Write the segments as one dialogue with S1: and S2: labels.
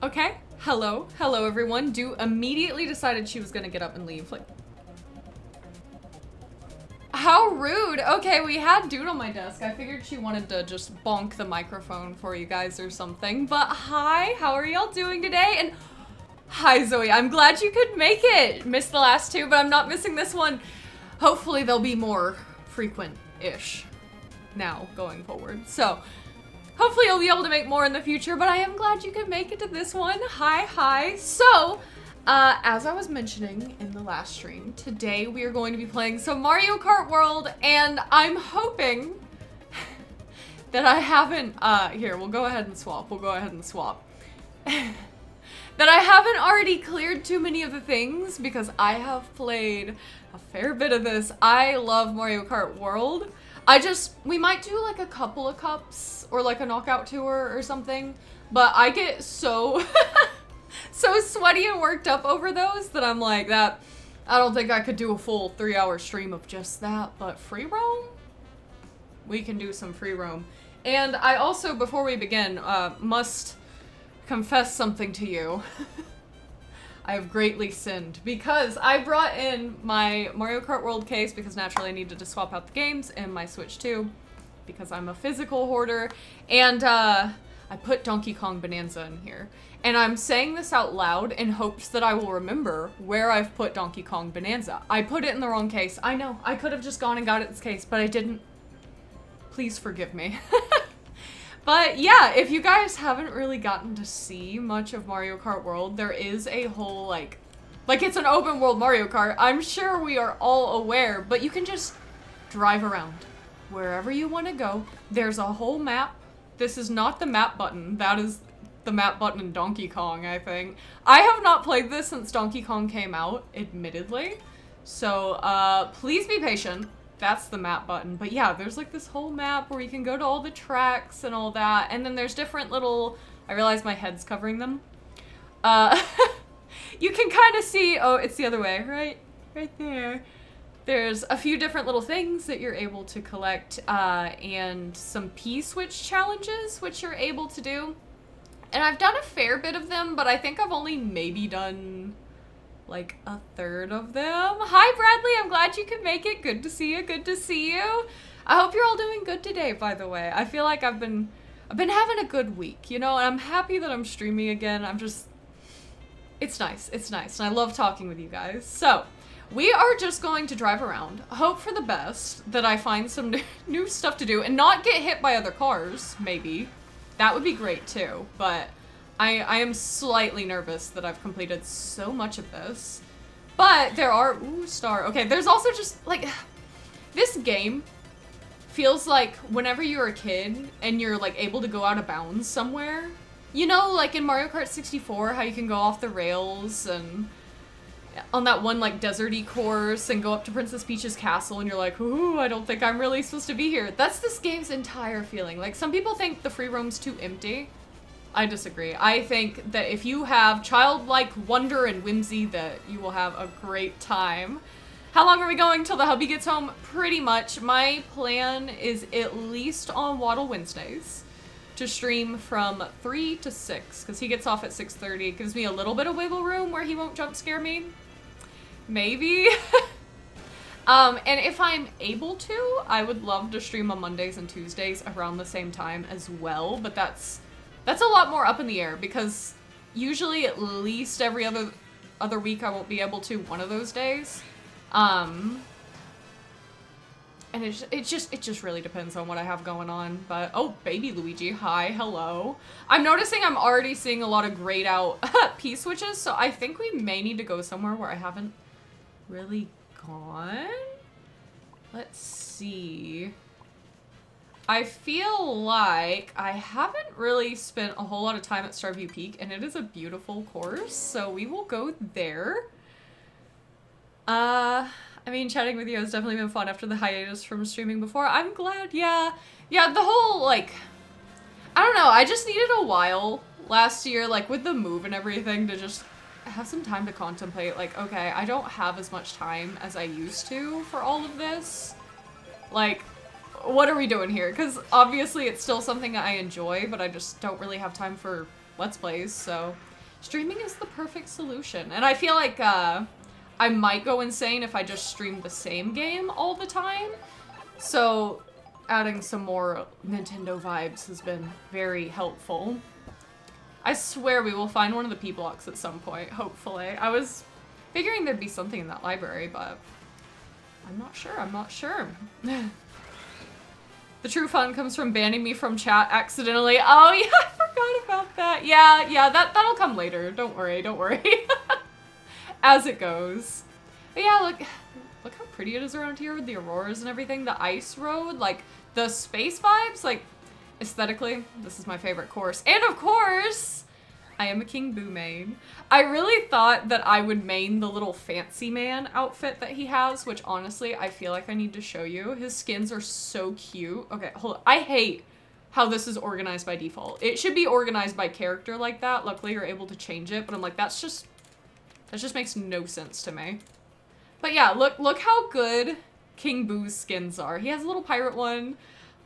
S1: Okay. Hello. Hello, everyone. Do immediately decided she was gonna get up and leave. Like, how rude. Okay, we had Dude on my desk. I figured she wanted to just bonk the microphone for you guys or something. But hi, how are y'all doing today? And hi, Zoe. I'm glad you could make it. Missed the last two, but I'm not missing this one. Hopefully they'll be more frequent-ish now going forward. So hopefully you'll be able to make more in the future, but I am glad you could make it to this one. Hi. So, as I was mentioning in the last stream, today we are going to be playing some Mario Kart World, and I'm hoping that I haven't, here, we'll go ahead and swap. That I haven't already cleared too many of the things, because I have played a fair bit of this. I love Mario Kart World. We might do like a couple of cups or like a knockout tour or something, but I get so, so sweaty and worked up over those that I'm like that. I don't think I could do a full 3-hour stream of just that, but free roam? We can do some free roam. And I also, before we begin, must confess something to you. I have greatly sinned because I brought in my Mario Kart World case because naturally I needed to swap out the games and my Switch 2 because I'm a physical hoarder, and I put Donkey Kong Bonanza in here. And I'm saying this out loud in hopes that I will remember where I've put Donkey Kong Bonanza. I put it in the wrong case. I know, I could have just gone and got it in this case, but I didn't. Please forgive me. But yeah, if you guys haven't really gotten to see much of Mario Kart World, there is a whole, like it's an open world Mario Kart. I'm sure we are all aware, but you can just drive around wherever you want to go. There's a whole map. This is not the map button. That is the map button in Donkey Kong, I think. I have not played this since Donkey Kong came out, admittedly. So, please be patient. That's the map button. But yeah, there's like this whole map where you can go to all the tracks and all that. And then there's different little, I realize my head's covering them. You can kind of see, oh, it's the other way, right? Right there. There's a few different little things that you're able to collect, and some P-switch challenges, which you're able to do. And I've done a fair bit of them, but I think I've only maybe done like a third of them. Hi, Bradley. I'm glad you could make it. Good to see you. Good to see you. I hope you're all doing good today, by the way. I feel like I've been having a good week, you know, and I'm happy that I'm streaming again. It's nice. It's nice. And I love talking with you guys. So we are just going to drive around, hope for the best that I find some new stuff to do and not get hit by other cars, maybe. That would be great too, but I am slightly nervous that I've completed so much of this. But there are, ooh, star. Okay, there's also just, like, this game feels like whenever you're a kid and you're, like, able to go out of bounds somewhere. You know, like in Mario Kart 64, how you can go off the rails and on that one, like, deserty course and go up to Princess Peach's castle and you're like, ooh, I don't think I'm really supposed to be here. That's this game's entire feeling. Like, some people think the free roam's too empty. I disagree. I think that if you have childlike wonder and whimsy, that you will have a great time. How long are we going till the hubby gets home? Pretty much. My plan is at least on Waddle Wednesdays to stream from 3 to 6, because he gets off at 6:30. It gives me a little bit of wiggle room where he won't jump scare me. Maybe. And if I'm able to, I would love to stream on Mondays and Tuesdays around the same time as well, but that's a lot more up in the air because usually at least every other week I won't be able to one of those days. And it just really depends on what I have going on. But oh, baby Luigi, hi, hello. I'm noticing I'm already seeing a lot of grayed out P switches, so I think we may need to go somewhere where I haven't really gone. Let's see. I feel like I haven't really spent a whole lot of time at Starview Peak, and it is a beautiful course, so we will go there. I mean, chatting with you has definitely been fun after the hiatus from streaming before. I'm glad, yeah. Yeah, the whole, like, I don't know, I just needed a while last year, like, with the move and everything, to just have some time to contemplate, like, okay, I don't have as much time as I used to for all of this. Like, what are we doing here? Because obviously it's still something I enjoy, but I just don't really have time for Let's Plays, so streaming is the perfect solution. And I feel like I might go insane if I just stream the same game all the time. So adding some more Nintendo vibes has been very helpful. I swear we will find one of the P blocks at some point, hopefully. I was figuring there'd be something in that library, but I'm not sure. The true fun comes from banning me from chat accidentally. Oh yeah, I forgot about that. Yeah, that'll come later. Don't worry. As it goes. But yeah, look how pretty it is around here with the auroras and everything. The ice road, like the space vibes, like aesthetically, this is my favorite course. And of course, I am a King Boo main. I really thought that I would main the little fancy man outfit that he has, which honestly, I feel like I need to show you. His skins are so cute. Okay, hold on. I hate how this is organized by default. It should be organized by character like that. Luckily, you're able to change it, but I'm like, that just makes no sense to me. But yeah, look how good King Boo's skins are. He has a little pirate one,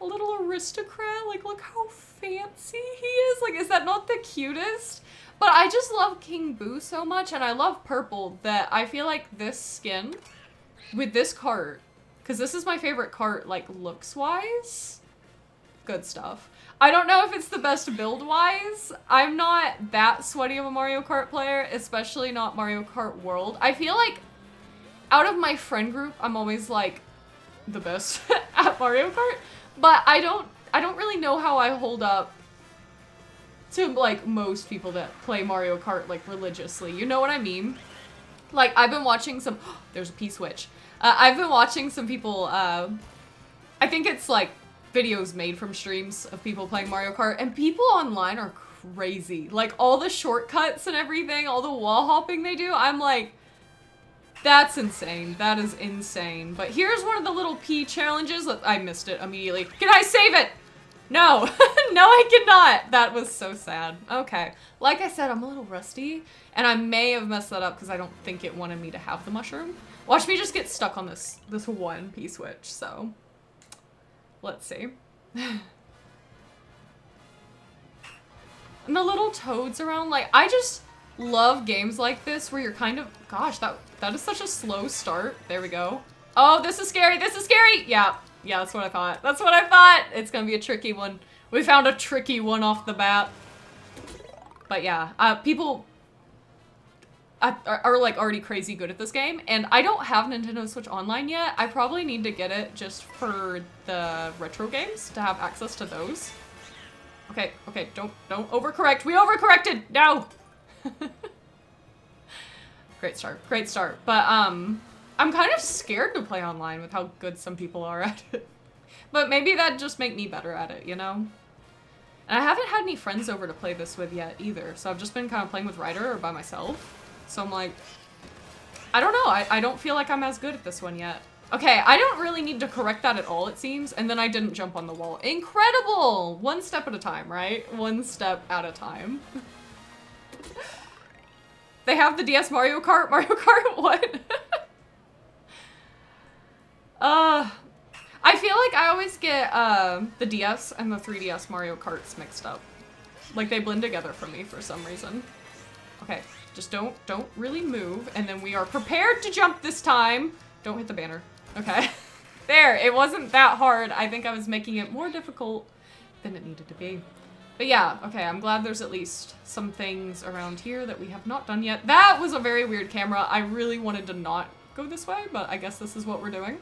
S1: a little aristocrat. Like, look how fancy he is. Like, is that not the cutest? But I just love King Boo so much, and I love purple, that I feel like this skin with this cart, because this is my favorite cart, like, looks-wise, good stuff. I don't know if it's the best build-wise. I'm not that sweaty of a Mario Kart player, especially not Mario Kart World. I feel like out of my friend group, I'm always, like, the best at Mario Kart, but I don't really know how I hold up to, like, most people that play Mario Kart, like, religiously. You know what I mean? Like, I've been watching some... there's a P-switch. I've been watching some people, I think it's, like, videos made from streams of people playing Mario Kart, and people online are crazy. Like, all the shortcuts and everything, all the wall hopping they do, I'm like, that's insane. That is insane. But here's one of the little P challenges. I missed it immediately. Can I save it? No. No, I cannot. That was so sad. Okay. Like I said, I'm a little rusty, and I may have messed that up because I don't think it wanted me to have the mushroom. Watch me just get stuck on this one P switch, so let's see. And the little toads around, like, I just love games like this where you're kind of, gosh, that is such a slow start. There we go. Oh, this is scary. This is scary. Yeah, that's what I thought. That's what I thought. It's gonna be a tricky one. We found a tricky one off the bat. But yeah, people are like already crazy good at this game, and I don't have Nintendo Switch Online yet. I probably need to get it just for the retro games to have access to those. Okay, don't overcorrect. We overcorrected. No. Great start. But I'm kind of scared to play online with how good some people are at it. But maybe that'd just make me better at it, you know? And I haven't had any friends over to play this with yet either, so I've just been kind of playing with Ryder or by myself. So I'm like, I don't know, I don't feel like I'm as good at this one yet. Okay, I don't really need to correct that at all, it seems, and then I didn't jump on the wall. Incredible! One step at a time, right? One step at a time. They have the DS Mario Kart what? I feel like I always get the DS and the 3DS Mario Karts mixed up. Like, they blend together for me for some reason. Okay, just don't really move, and then we are prepared to jump this time. Don't hit the banner. Okay. There, it wasn't that hard. I think I was making it more difficult than it needed to be. But yeah, okay, I'm glad there's at least some things around here that we have not done yet. That was a very weird camera. I really wanted to not go this way, but I guess this is what we're doing.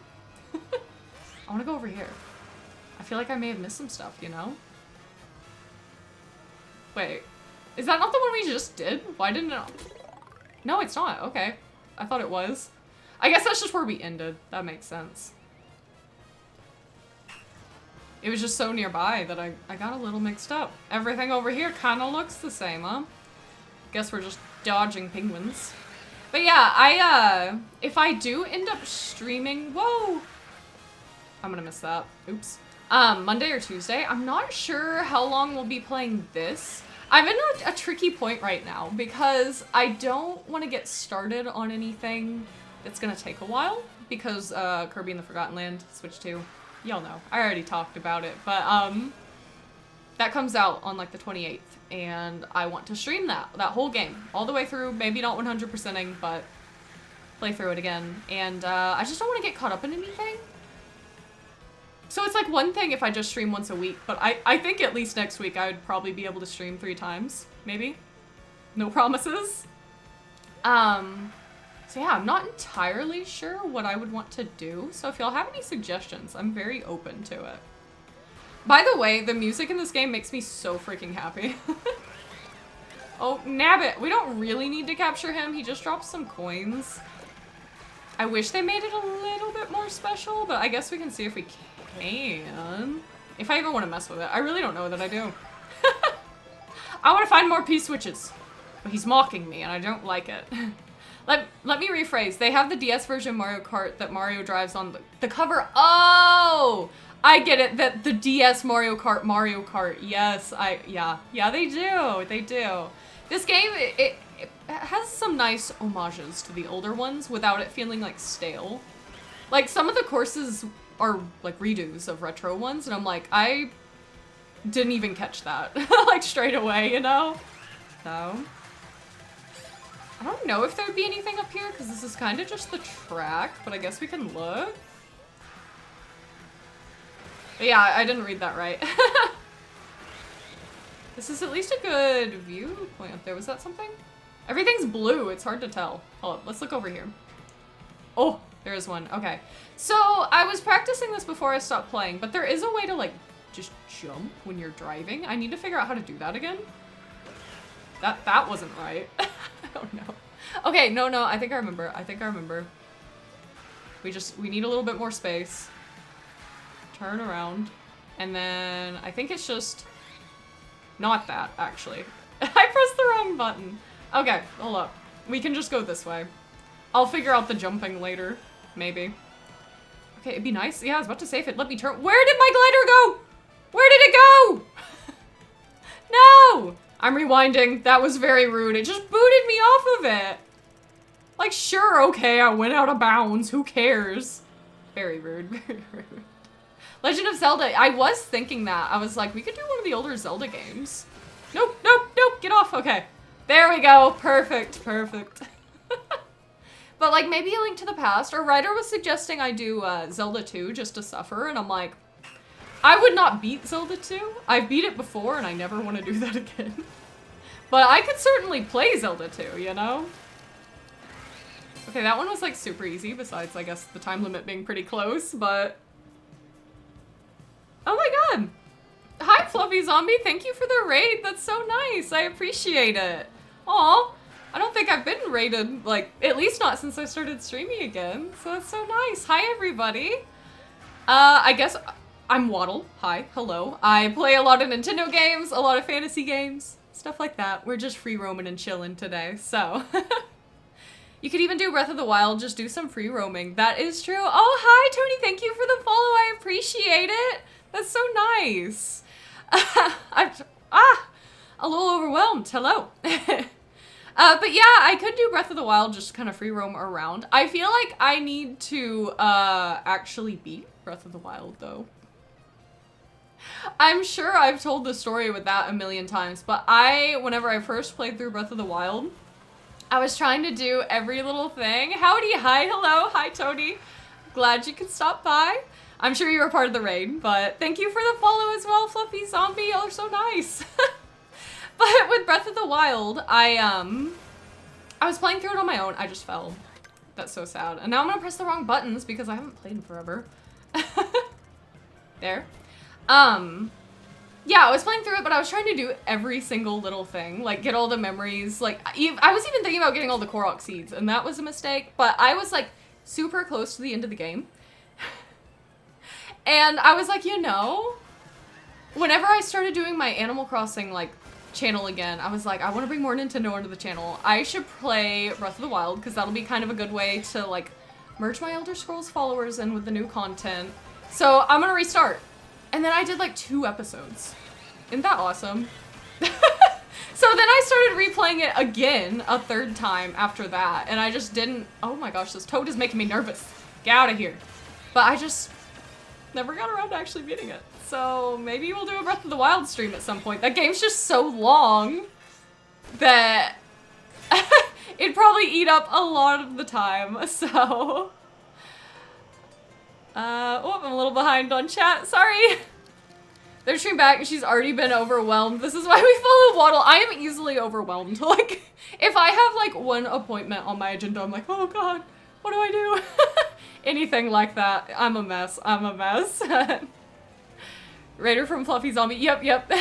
S1: I want to go over here. I feel like I may have missed some stuff, you know? Wait, is that not the one we just did? Why didn't it? No, it's not. Okay. I thought it was. I guess that's just where we ended. That makes sense. It was just so nearby that I got a little mixed up. Everything over here kind of looks the same, huh? Guess we're just dodging penguins. But yeah, if I do end up streaming, whoa! I'm gonna miss that. Oops. Monday or Tuesday. I'm not sure how long we'll be playing this. I'm in a tricky point right now because I don't want to get started on anything that's gonna take a while because Kirby and the Forgotten Land Switch 2. Y'all know. I already talked about it, but that comes out on like the 28th. and I want to stream that whole game all the way through. Maybe not 100%ing, but play through it again. And I just don't want to get caught up in anything. So it's like one thing if I just stream once a week, but I think at least next week I would probably be able to stream 3 times, maybe. No promises. So yeah, I'm not entirely sure what I would want to do. So if y'all have any suggestions, I'm very open to it. By the way, the music in this game makes me so freaking happy. Oh, nabbit. We don't really need to capture him. He just drops some coins. I wish they made it a little bit more special, but I guess we can see if we can. If I even want to mess with it. I really don't know that I do. I want to find more P-switches. But he's mocking me and I don't like it. Let me rephrase. They have the DS version Mario Kart that Mario drives on the cover. Oh! I get it. That the DS Mario Kart. Yes, yeah, they do. They do. This game, it has some nice homages to the older ones without it feeling like stale. Like some of the courses are like redos of retro ones, and I'm like, I didn't even catch that like straight away, you know? So I don't know if there would be anything up here because this is kind of just the track, but I guess we can look. But yeah, I didn't read that right. This is at least a good viewpoint up there. Was that something? Everything's blue. It's hard to tell. Hold up. Let's look over here. Oh, there is one. Okay. So I was practicing this before I stopped playing, but there is a way to like just jump when you're driving. I need to figure out how to do that again. That wasn't right. I don't know. Okay, no, I think I remember. We need a little bit more space. Turn around. And then I think it's just not that, actually. I pressed the wrong button. Okay, hold up. We can just go this way. I'll figure out the jumping later, maybe. Okay, it'd be nice. Yeah, I was about to say if it let me turn. Where did my glider go? Where did it go? No! I'm rewinding. That was very rude. It just booted me off of it. Like, sure, okay, I went out of bounds. Who cares? Very rude, very rude. Legend of Zelda. I was thinking that. I was like, we could do one of the older Zelda games. Nope, get off. Okay. There we go. Perfect. But like maybe a Link to the Past, or Ryder was suggesting I do Zelda 2 just to suffer, and I'm like, I would not beat Zelda 2. I've beat it before and I never want to do that again. But I could certainly play Zelda 2, you know? Okay, that one was like super easy, besides I guess the time limit being pretty close, but... Oh my god! Hi, Fluffy Zombie, thank you for the raid, that's so nice, I appreciate it. Aw, I don't think I've been raided, like, at least not since I started streaming again, so that's so nice. Hi, everybody. I guess I'm Waddle. Hi, hello. I play a lot of Nintendo games, a lot of fantasy games, stuff like that. We're just free roaming and chilling today, so. You could even do Breath of the Wild, just do some free roaming. That is true. Oh, hi, Tony, thank you for the follow, I appreciate it. That's so nice. I'm a little overwhelmed. Hello. But yeah, I could do Breath of the Wild, just kind of free roam around. I feel like I need to actually beat Breath of the Wild, though. I'm sure I've told the story with that a million times, but whenever I first played through Breath of the Wild, I was trying to do every little thing. Howdy, hi, hello, hi, Tony. Glad you could stop by. I'm sure you were part of the raid, but thank you for the follow as well, Fluffy Zombie. Y'all are so nice. But with Breath of the Wild, I was playing through it on my own. I just fell. That's so sad. And now I'm gonna press the wrong buttons because I haven't played in forever. There. Yeah, I was playing through it, but I was trying to do every single little thing. Like, get all the memories. Like, I was even thinking about getting all the Korok seeds, and that was a mistake. But I was, like, super close to the end of the game. And I was like, you know, whenever I started doing my Animal Crossing, like, channel again, I was like, I want to bring more Nintendo into the channel. I should play Breath of the Wild, because that'll be kind of a good way to, like, merge my Elder Scrolls followers in with the new content. So I'm gonna restart. And then I did, like, 2 episodes. Isn't that awesome? So then I started replaying it again a 3rd time after that, and I just didn't... Oh my gosh, this toad is making me nervous. Get out of here. But never got around to actually beating it. So maybe we'll do a Breath of the Wild stream at some point. That game's just so long that it'd probably eat up a lot of the time, so... oh, I'm a little behind on chat, sorry. They're streaming back and she's already been overwhelmed. This is why we follow Waddle. I am easily overwhelmed. Like, if I have like one appointment on my agenda, I'm like, oh god, what do I do? Anything like that. I'm a mess. I'm a mess. Raider from Fluffy Zombie. Yep. Think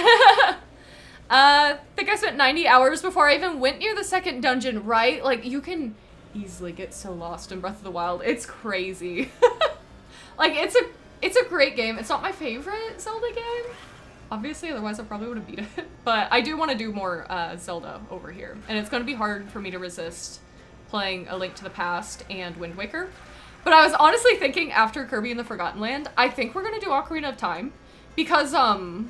S1: I spent 90 hours before I even went near the second dungeon, right? Like, you can easily get so lost in Breath of the Wild. It's crazy. Like, it's a great game. It's not my favorite Zelda game. Obviously, otherwise I probably would have beat it. But I do want to do more Zelda over here. And it's going to be hard for me to resist playing A Link to the Past and Wind Waker. But I was honestly thinking after Kirby and the Forgotten Land, I think we're going to do Ocarina of Time. Because, I've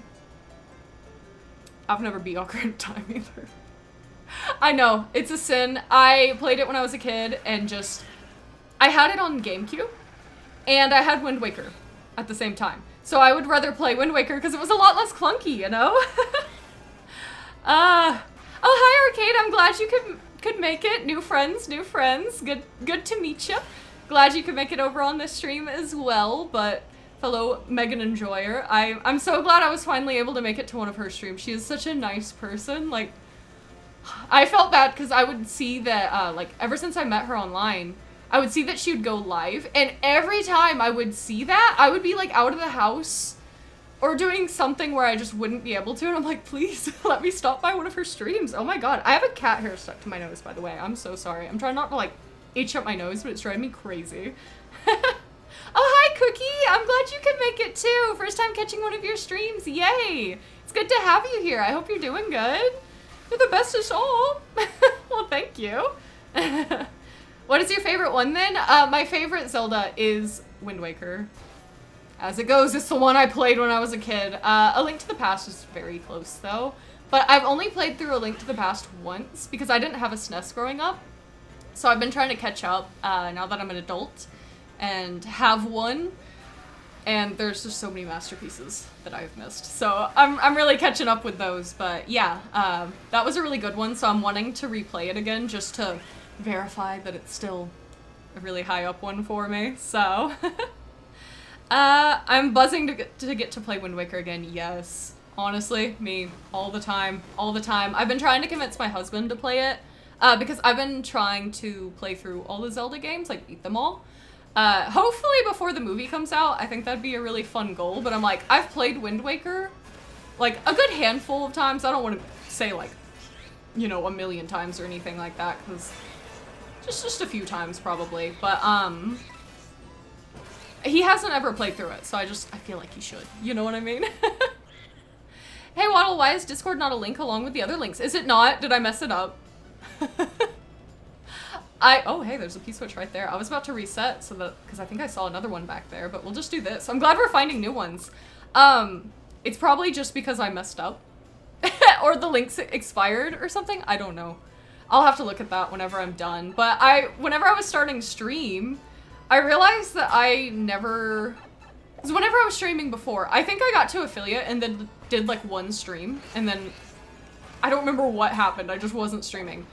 S1: never beat Ocarina of Time either. I know, it's a sin. I played it when I was a kid and just... I had it on GameCube. And I had Wind Waker at the same time. So I would rather play Wind Waker because it was a lot less clunky, you know? Oh, hi Arcade, I'm glad you could make it. New friends. Good to meet you. Glad you could make it over on this stream as well, but fellow Megan Enjoyer, I'm so glad I was finally able to make it to one of her streams. She is such a nice person. Like, I felt bad because I would see that, like, ever since I met her online, I would see that she would go live, and every time I would see that, I would be, like, out of the house or doing something where I just wouldn't be able to, and I'm like, please, let me stop by one of her streams. Oh my god. I have a cat hair stuck to my nose, by the way. I'm so sorry. I'm trying not to, like, itch up my nose, but it's driving me crazy. Oh, hi, Cookie! I'm glad you could make it, too. First time catching one of your streams. Yay! It's good to have you here. I hope you're doing good. You're the bestest all. Well, thank you. What is your favorite one then? My favorite Zelda is Wind Waker. As it goes, it's the one I played when I was a kid. A Link to the Past is very close though. But I've only played through A Link to the Past once because I didn't have a SNES growing up. So I've been trying to catch up now that I'm an adult and have one. And there's just so many masterpieces that I've missed. So I'm really catching up with those. But yeah, that was a really good one. So I'm wanting to replay it again just to verify that it's still a really high up one for me, so. I'm buzzing to get to play Wind Waker again, yes. Honestly, me, all the time. I've been trying to convince my husband to play it, because I've been trying to play through all the Zelda games, like beat them all. Hopefully before the movie comes out, I think that'd be a really fun goal, but I'm like, I've played Wind Waker, like, a good handful of times. I don't want to say, like, you know, 1,000,000 times or anything like that, because just a few times probably, but he hasn't ever played through it, so I feel like he should, you know what I mean? Hey Waddle, why is Discord not a link along with the other links? Is it not? Did I mess it up? Oh hey, there's a P-switch right there. I was about to reset so that, because I think I saw another one back there, but we'll just do this. I'm glad we're finding new ones. It's probably just because I messed up. Or the links expired or something, I don't know. I'll have to look at that whenever I'm done. But whenever I was starting stream, I realized that I never... Because whenever I was streaming before, I think I got to affiliate and then did like one stream. And then I don't remember what happened. I just wasn't streaming.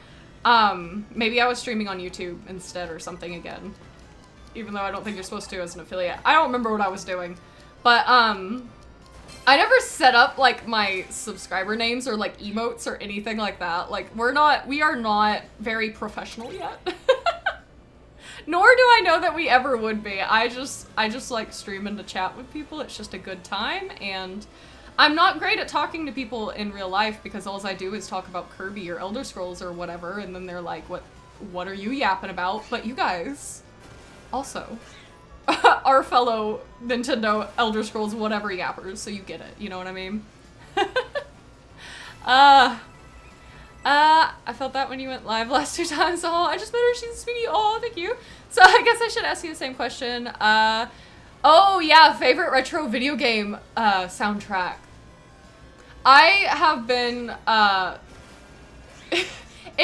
S1: Maybe I was streaming on YouTube instead or something again. Even though I don't think you're supposed to as an affiliate. I don't remember what I was doing. But, I never set up, like, my subscriber names or, like, emotes or anything like that. Like, we are not very professional yet. Nor do I know that we ever would be. I just like streaming to chat with people. It's just a good time, and I'm not great at talking to people in real life because all I do is talk about Kirby or Elder Scrolls or whatever, and then they're like, what are you yapping about? But you guys also our fellow Nintendo Elder Scrolls whatever yappers, so you get it, you know what I mean? I felt that when you went live last 2 times. Oh, I just met her, she's a sweetie. Oh, thank you. So I guess I should ask you the same question. Oh yeah, favorite retro video game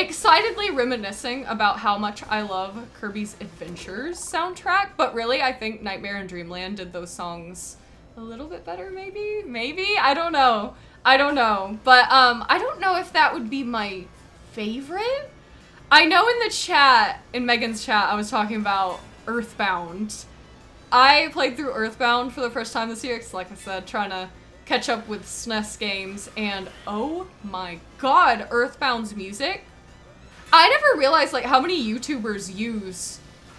S1: excitedly reminiscing about how much I love Kirby's Adventures soundtrack, but really I think Nightmare and Dreamland did those songs a little bit better, maybe? Maybe? I don't know. But I don't know if that would be my favorite. I know in the chat, in Megan's chat, I was talking about Earthbound. I played through Earthbound for the first time this year, because like I said, trying to catch up with SNES games, and oh my god, Earthbound's music. I never realized like how many YouTubers use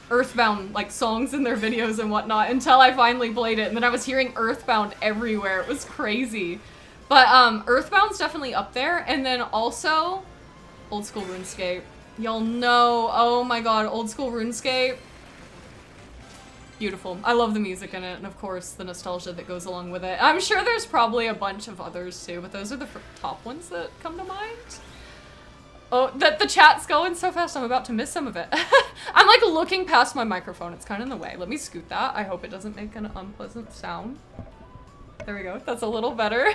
S1: Earthbound like songs in their videos and whatnot until I finally played it, and then I was hearing Earthbound everywhere. It was crazy. But Earthbound's definitely up there, and then also old school RuneScape. Y'all know, oh my god, old school RuneScape. Beautiful. I love the music in it, and of course the nostalgia that goes along with it. I'm sure there's probably a bunch of others too, but those are the top ones that come to mind. Oh, the chat's going so fast, I'm about to miss some of it. I'm like looking past my microphone. It's kind of in the way. Let me scoot that. I hope it doesn't make an unpleasant sound. There we go. That's a little better.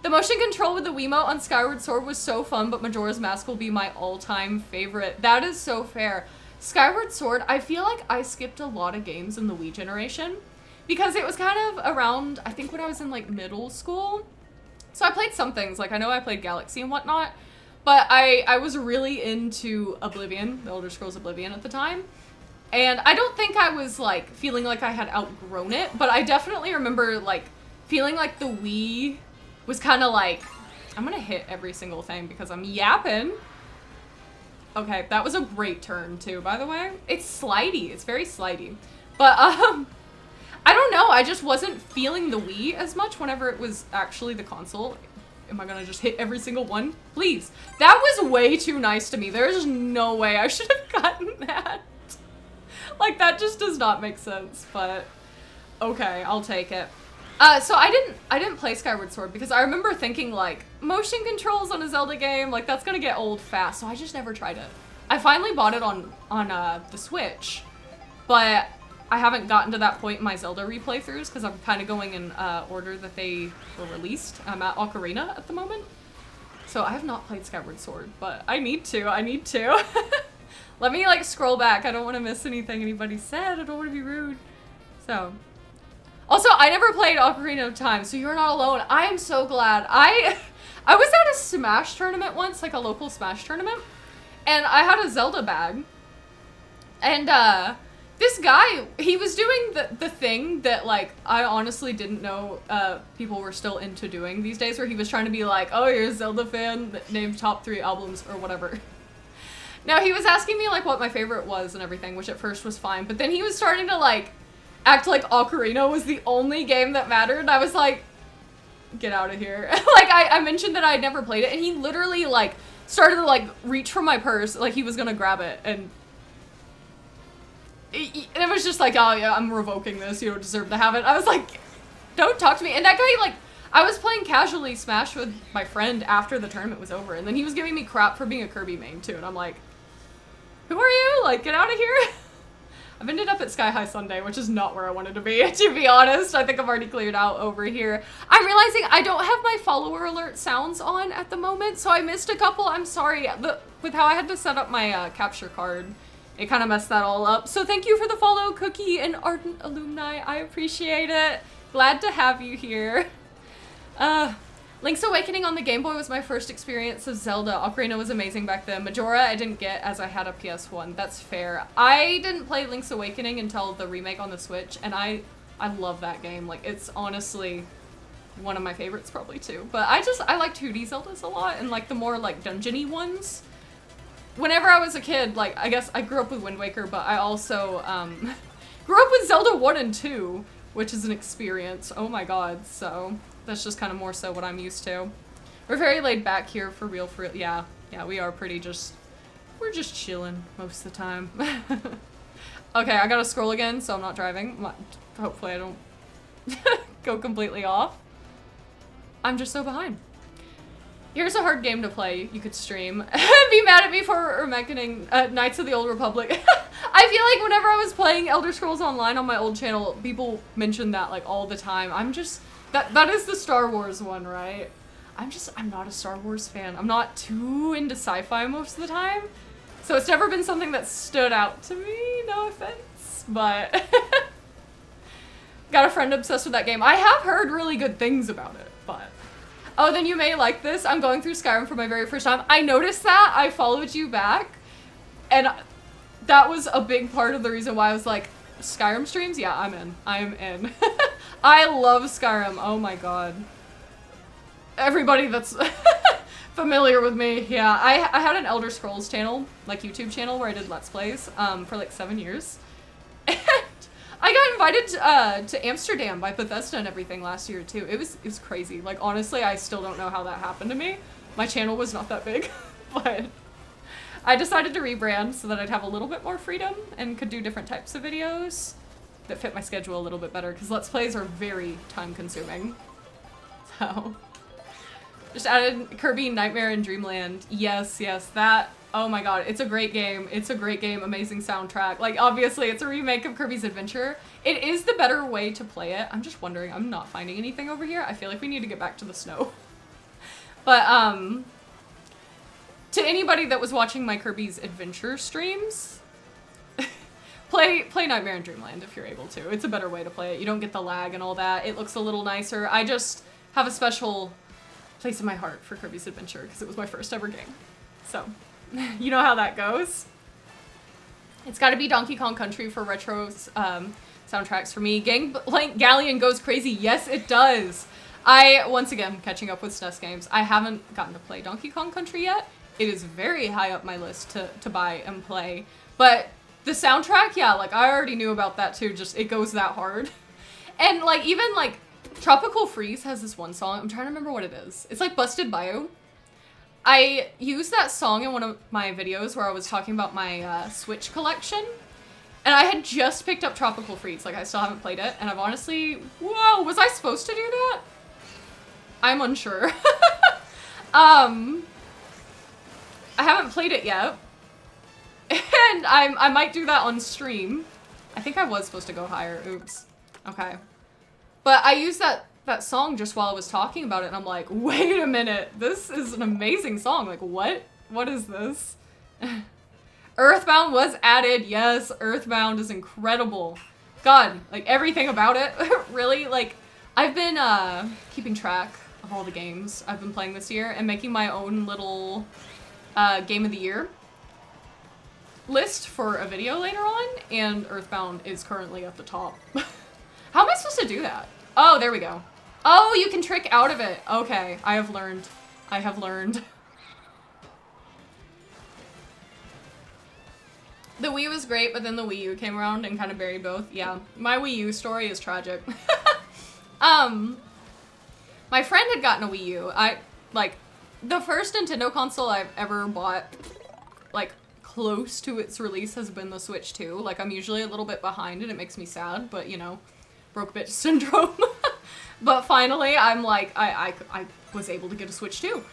S1: The motion control with the Wiimote on Skyward Sword was so fun, but Majora's Mask will be my all-time favorite. That is so fair. Skyward Sword, I feel like I skipped a lot of games in the Wii generation because it was kind of around, I think when I was in like middle school. So I played some things, like I know I played Galaxy and whatnot, but I was really into Oblivion, the Elder Scrolls Oblivion at the time. And I don't think I was like feeling like I had outgrown it, but I definitely remember like feeling like the Wii was kind of like, I'm gonna hit every single thing because I'm yapping. Okay, that was a great turn too, by the way. It's slidey, it's very slidey. But I don't know, I just wasn't feeling the Wii as much whenever it was actually the console. Am I gonna just hit every single one? Please. That was way too nice to me. There's no way I should have gotten that. Like, that just does not make sense, but okay, I'll take it. So I didn't play Skyward Sword because I remember thinking like, motion controls on a Zelda game, like that's gonna get old fast, so I just never tried it. I finally bought it on the Switch, but I haven't gotten to that point in my Zelda replaythroughs because I'm kind of going in order that they were released. I'm at Ocarina at the moment, so I have not played Skyward Sword, but I need to. Let me like scroll back. I don't want to miss anything anybody said. I don't want to be rude. So. Also, I never played Ocarina of Time, so you're not alone. I am so glad. I was at a Smash tournament once, like a local Smash tournament, and I had a Zelda bag. And this guy, he was doing the thing that like I honestly didn't know people were still into doing these days, where he was trying to be like, oh, you're a Zelda fan, name top 3 albums or whatever. Now, he was asking me like what my favorite was and everything, which at first was fine, but then he was starting to like act like Ocarina was the only game that mattered, and I was like, get out of here. Like, I mentioned that I had never played it, and he literally, like, started to, like, reach for my purse, like he was gonna grab it, and it was just like, oh yeah, I'm revoking this, you don't deserve to have it. I was like, don't talk to me. And that guy, like, I was playing casually Smash with my friend after the tournament was over, and then he was giving me crap for being a Kirby main, too, and I'm like, who are you? Like, get out of here. I've ended up at Sky High Sunday, which is not where I wanted to be honest. I think I've already cleared out over here. I'm realizing I don't have my follower alert sounds on at the moment, so I missed a couple. I'm sorry. With how I had to set up my capture card, it kind of messed that all up. So thank you for the follow, Cookie and Ardent Alumni. I appreciate it. Glad to have you here. Link's Awakening on the Game Boy was my first experience of Zelda. Ocarina was amazing back then. Majora I didn't get as I had a PS1. That's fair. I didn't play Link's Awakening until the remake on the Switch, and I love that game. Like, it's honestly one of my favorites probably too. But I like 2D Zeldas a lot, and like the more like dungeony ones. Whenever I was a kid, like, I guess I grew up with Wind Waker, but I also grew up with Zelda 1 and 2, which is an experience. Oh my god, so that's just kind of more so what I'm used to. We're very laid back here, for real. Yeah, we are pretty we're just chilling most of the time. Okay, I gotta scroll again, so I'm not driving. Hopefully I don't go completely off. I'm just so behind. Here's a hard game to play. You could stream. Be mad at me for mentioning Knights of the Old Republic. I feel like whenever I was playing Elder Scrolls Online on my old channel, people mentioned that like all the time. I'm just... That is the Star Wars one, right? I'm not a Star Wars fan. I'm not too into sci-fi most of the time. So it's never been something that stood out to me, no offense, but got a friend obsessed with that game. I have heard really good things about it, but. Oh, then you may like this. I'm going through Skyrim for my very first time. I noticed that. I followed you back, and that was a big part of the reason why I was like, Skyrim streams? Yeah, I'm in. I'm in. I love Skyrim. Oh my god. Everybody that's familiar with me, yeah. I had an Elder Scrolls channel, like YouTube channel, where I did Let's Plays for like 7 years. And I got invited to Amsterdam by Bethesda and everything last year too. It was crazy. Like honestly, I still don't know how that happened to me. My channel was not that big, but I decided to rebrand so that I'd have a little bit more freedom and could do different types of videos that fit my schedule a little bit better, because Let's Plays are very time consuming. So just added Kirby Nightmare in Dreamland. Yes, that. Oh my god, it's a great game. It's a great game, amazing soundtrack. Like, obviously, it's a remake of Kirby's Adventure. It is the better way to play it. I'm just wondering, I'm not finding anything over here. I feel like we need to get back to the snow. But, to anybody that was watching my Kirby's Adventure streams, play Nightmare in Dreamland if you're able to. It's a better way to play it. You don't get the lag and all that. It looks a little nicer. I just have a special place in my heart for Kirby's Adventure because it was my first ever game. So, you know how that goes. It's got to be Donkey Kong Country for retro soundtracks for me. Gangplank Galleon goes crazy. Yes, it does. Once again, catching up with SNES games. I haven't gotten to play Donkey Kong Country yet. It is very high up my list to buy and play. But the soundtrack, yeah, like I already knew about that too. Just, it goes that hard. And like, even like Tropical Freeze has this one song. I'm trying to remember what it is. It's like Busted Bio. I used that song in one of my videos where I was talking about my Switch collection. And I had just picked up Tropical Freeze. Like, I still haven't played it. And I've honestly... Whoa, was I supposed to do that? I'm unsure. I haven't played it yet. And I might do that on stream. I think I was supposed to go higher. Oops. Okay. But I used that song just while I was talking about it, and I'm like, wait a minute, this is an amazing song. Like, what? What is this? Earthbound was added. Yes, Earthbound is incredible. God, like, everything about it, really. Like, I've been keeping track of all the games I've been playing this year and making my own little Game of the Year list for a video later on, and Earthbound is currently at the top. How am I supposed to do that? Oh, there we go. Oh, you can trick out of it. Okay, I have learned. I have learned. The Wii was great, but then the Wii U came around and kind of buried both. Yeah, my Wii U story is tragic. My friend had gotten a Wii U. Like, the first Nintendo console I've ever bought, like, close to its release has been the Switch 2. Like, I'm usually a little bit behind and it makes me sad, but, you know, broke bitch syndrome. But finally, I'm like, I was able to get a Switch 2.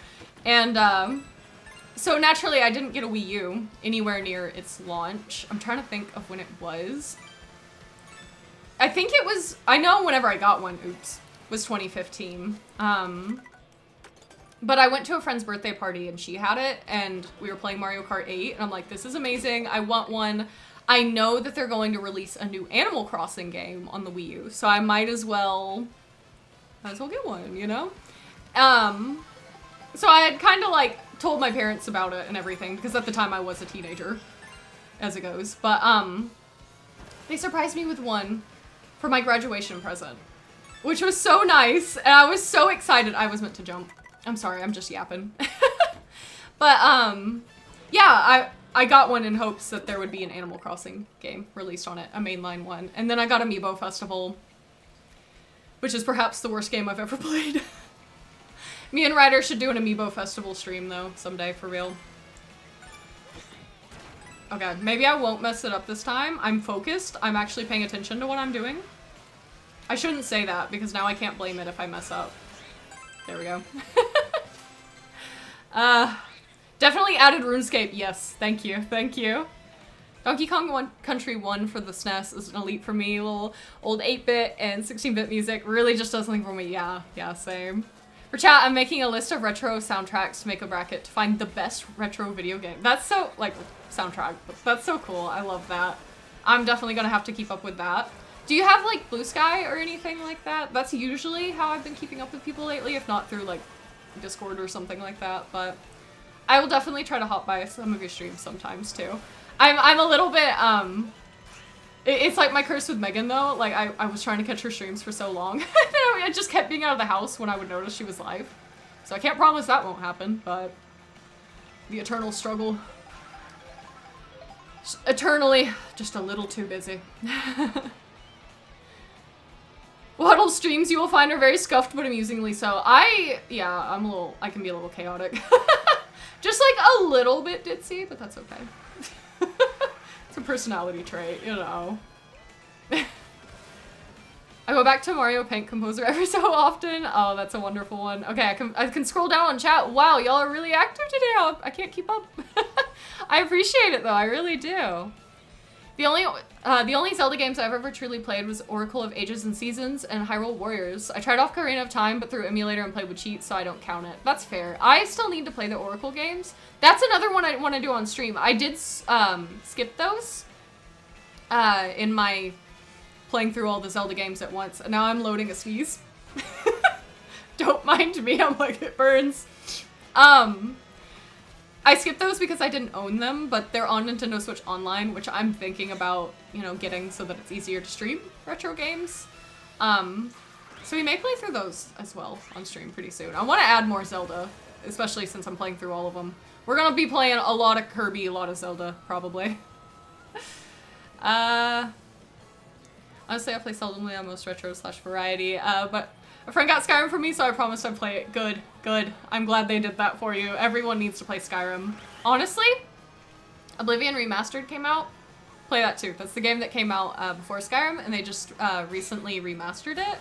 S1: And, so naturally, I didn't get a Wii U anywhere near its launch. I'm trying to think of when it was. I think it was, I know whenever I got one, was 2015. But I went to a friend's birthday party and she had it and we were playing Mario Kart 8 and I'm like, this is amazing. I want one. I know that they're going to release a new Animal Crossing game on the Wii U, so I might as well get one, you know? So I had kind of like told my parents about it and everything because at the time I was a teenager, as it goes. But they surprised me with one for my graduation present, which was so nice, and I was so excited. I was meant to jump. I'm sorry, I'm just yapping. But yeah, I got one in hopes that there would be an Animal Crossing game released on it, a mainline one. And then I got Amiibo Festival, which is perhaps the worst game I've ever played. Me and Ryder should do an Amiibo Festival stream, though, someday, for real. Okay, maybe I won't mess it up this time. I'm focused. I'm actually paying attention to what I'm doing. I shouldn't say that, because now I can't blame it if I mess up. There we go. Definitely added RuneScape. Yes, thank you, thank you. Donkey Kong Country 1 for the SNES is an elite for me. Little old 8-bit and 16-bit music really just does something for me. Yeah, same. For chat, I'm making a list of retro soundtracks to make a bracket to find the best retro video game. That's so, like, soundtrack. That's so cool. I love that. I'm definitely gonna have to keep up with that. Do you have, like, bluesky or anything like that? That's usually how I've been keeping up with people lately, if not through, like, Discord or something like that, but I will definitely try to hop by some of your streams sometimes, too. I'm a little bit, it's like my curse with Megan, though. Like, I was trying to catch her streams for so long. I just kept being out of the house when I would notice she was live. So I can't promise that won't happen, but the eternal struggle. Eternally, just a little too busy. Waddle streams you will find are very scuffed but amusingly so. I can be a little chaotic. Just like a little bit ditzy, but that's okay. It's a personality trait, you know. I go back to Mario Paint Composer every so often. Oh, that's a wonderful one. Okay, I can scroll down on chat. Wow, y'all are really active today. I can't keep up. I appreciate it though, I really do. The only Zelda games I've ever truly played was Oracle of Ages and Seasons and Hyrule Warriors. I tried Ocarina of Time, but through emulator and played with cheats, so I don't count it. That's fair. I still need to play the Oracle games. That's another one I want to do on stream. I did skip those in my playing through all the Zelda games at once, and now I'm loading a sneeze. Don't mind me, I'm like, it burns. I skipped those because I didn't own them, but they're on Nintendo Switch Online, which I'm thinking about, you know, getting so that it's easier to stream retro games. So we may play through those as well on stream pretty soon. I want to add more Zelda, especially since I'm playing through all of them. We're gonna be playing a lot of Kirby, a lot of Zelda, probably. Honestly, I play seldomly on most retro/variety, but a friend got Skyrim for me, so I promised I'd play it. Good, good. I'm glad they did that for you. Everyone needs to play Skyrim. Honestly, Oblivion Remastered came out. Play that too. That's the game that came out before Skyrim, and they just recently remastered it.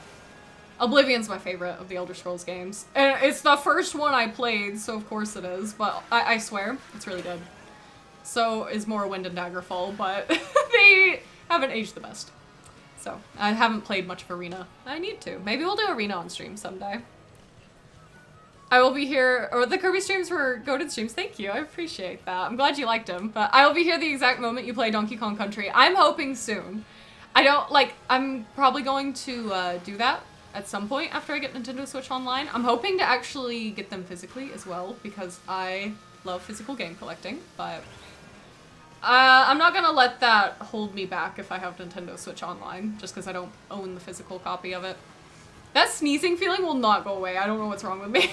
S1: Oblivion's my favorite of the Elder Scrolls games. And it's the first one I played, so of course it is, but I swear, it's really good. So is Morrowind and Daggerfall, but they haven't aged the best. So, I haven't played much of Arena. I need to. Maybe we'll do Arena on stream someday. I will be here, or the Kirby streams were goated streams. Thank you, I appreciate that. I'm glad you liked them, but I will be here the exact moment you play Donkey Kong Country. I'm hoping soon. I'm probably going to do that at some point after I get Nintendo Switch Online. I'm hoping to actually get them physically as well, because I love physical game collecting, but I'm not gonna let that hold me back if I have Nintendo Switch Online, just because I don't own the physical copy of it. That sneezing feeling will not go away. I don't know what's wrong with me.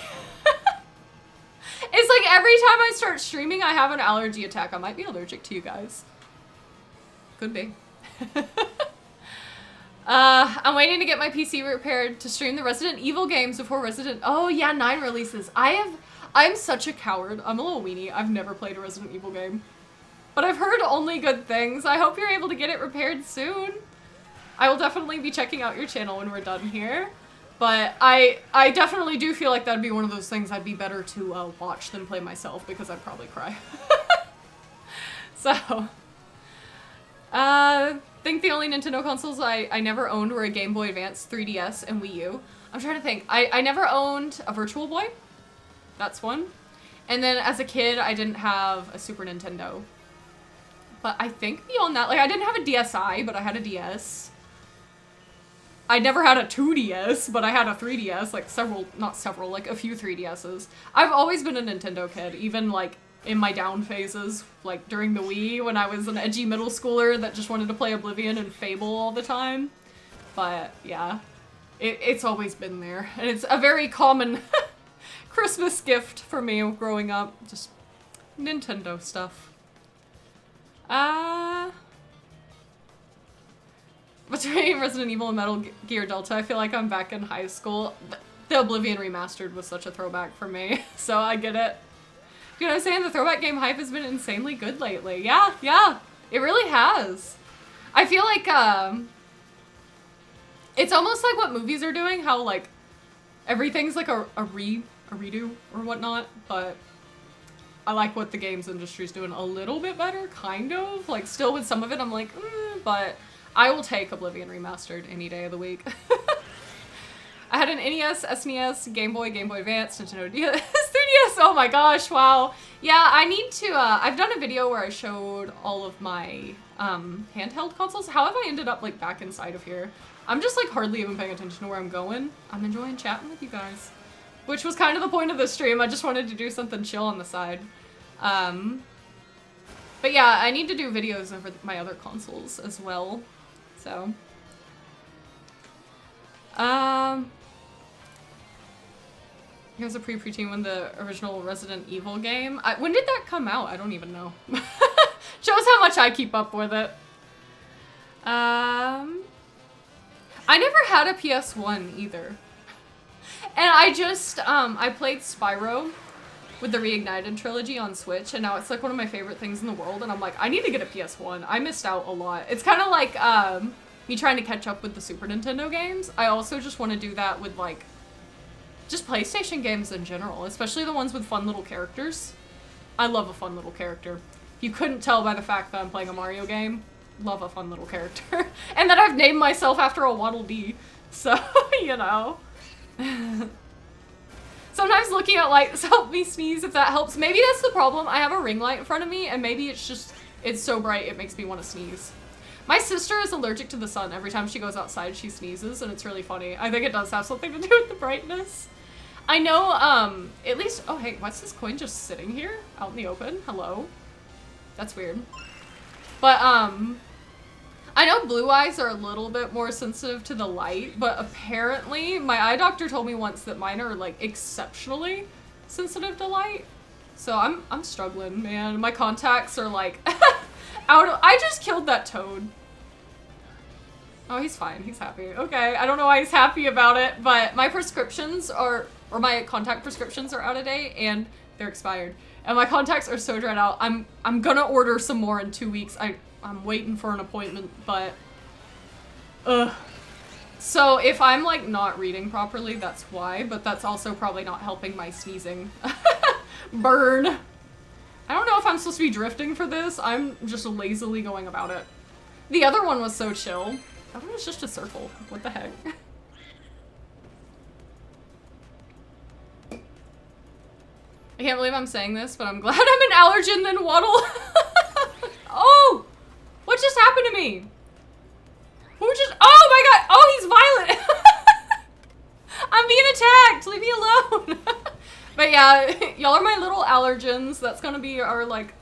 S1: It's like every time I start streaming, I have an allergy attack. I might be allergic to you guys. Could be. I'm waiting to get my PC repaired to stream the Resident Evil games before Oh yeah, 9 releases. I'm such a coward. I'm a little weenie. I've never played a Resident Evil game. But I've heard only good things. I hope you're able to get it repaired soon. I will definitely be checking out your channel when we're done here. But I definitely do feel like that'd be one of those things I'd be better to watch than play myself, because I'd probably cry. So, think the only Nintendo consoles I never owned were a Game Boy Advance, 3DS, and Wii U. I'm trying to think. I never owned a Virtual Boy. That's one. And then as a kid, I didn't have a Super Nintendo. But I think beyond that, like, I didn't have a DSi, but I had a DS. I never had a 2DS, but I had a 3DS, like like a few 3DSs. I've always been a Nintendo kid, even like in my down phases, like during the Wii, when I was an edgy middle schooler that just wanted to play Oblivion and Fable all the time. But yeah, it's always been there. And it's a very common Christmas gift for me growing up, just Nintendo stuff. Between Resident Evil and Metal Gear Delta, I feel like I'm back in high school. The Oblivion Remastered was such a throwback for me, so I get it. You know what I'm saying? The throwback game hype has been insanely good lately. Yeah, it really has. I feel like, it's almost like what movies are doing, how, like, everything's like a redo or whatnot, but I like what the games industry's doing a little bit better, kind of. Like, still with some of it, I'm like, but I will take Oblivion Remastered any day of the week. I had an NES, SNES, Game Boy, Game Boy Advance, Nintendo DS, 3DS. Oh my gosh, wow. Yeah, I need to, I've done a video where I showed all of my handheld consoles. How have I ended up like back inside of here? I'm just like hardly even paying attention to where I'm going. I'm enjoying chatting with you guys, which was kind of the point of the stream. I just wanted to do something chill on the side. But yeah, I need to do videos over my other consoles as well, so. Here's a preteen when the original Resident Evil game. When did that come out? I don't even know. Shows how much I keep up with it. I never had a PS1 either. And I just, I played Spyro with the Reignited trilogy on Switch, and now it's like one of my favorite things in the world, and I'm like, I need to get a PS1. I missed out a lot. It's kind of like, me trying to catch up with the Super Nintendo games. I also just want to do that with like, just PlayStation games in general, especially the ones with fun little characters. I love a fun little character. If you couldn't tell by the fact that I'm playing a Mario game, love a fun little character. And that I've named myself after a Waddle Dee, so, you know. Sometimes looking at lights help me sneeze if that helps. Maybe that's the problem. I have a ring light in front of me, and maybe it's just, it's so bright it makes me want to sneeze. My sister is allergic to the sun. Every time she goes outside, she sneezes, and it's really funny. I think it does have something to do with the brightness. I know, at least, oh hey, what's this coin just sitting here out in the open? Hello? That's weird. But, I know blue eyes are a little bit more sensitive to the light, but apparently my eye doctor told me once that mine are like exceptionally sensitive to light. So I'm struggling, man. My contacts are like I just killed that toad. Oh, he's fine. He's happy. Okay, I don't know why he's happy about it, but my prescriptions are, or my contact prescriptions are out of date and they're expired. And my contacts are so dried out. I'm gonna order some more in 2 weeks. I'm waiting for an appointment, but so if I'm like not reading properly, that's why, but that's also probably not helping my sneezing. Burn. I don't know if I'm supposed to be drifting for this. I'm just lazily going about it. The other one was so chill. That one was just a circle. What the heck? I can't believe I'm saying this, but I'm glad I'm an allergen than Waddle. Oh! What just happened to me? Who just, oh my god! Oh, he's violent! I'm being attacked! Leave me alone! But yeah, y'all are my little allergens. That's gonna be our, like,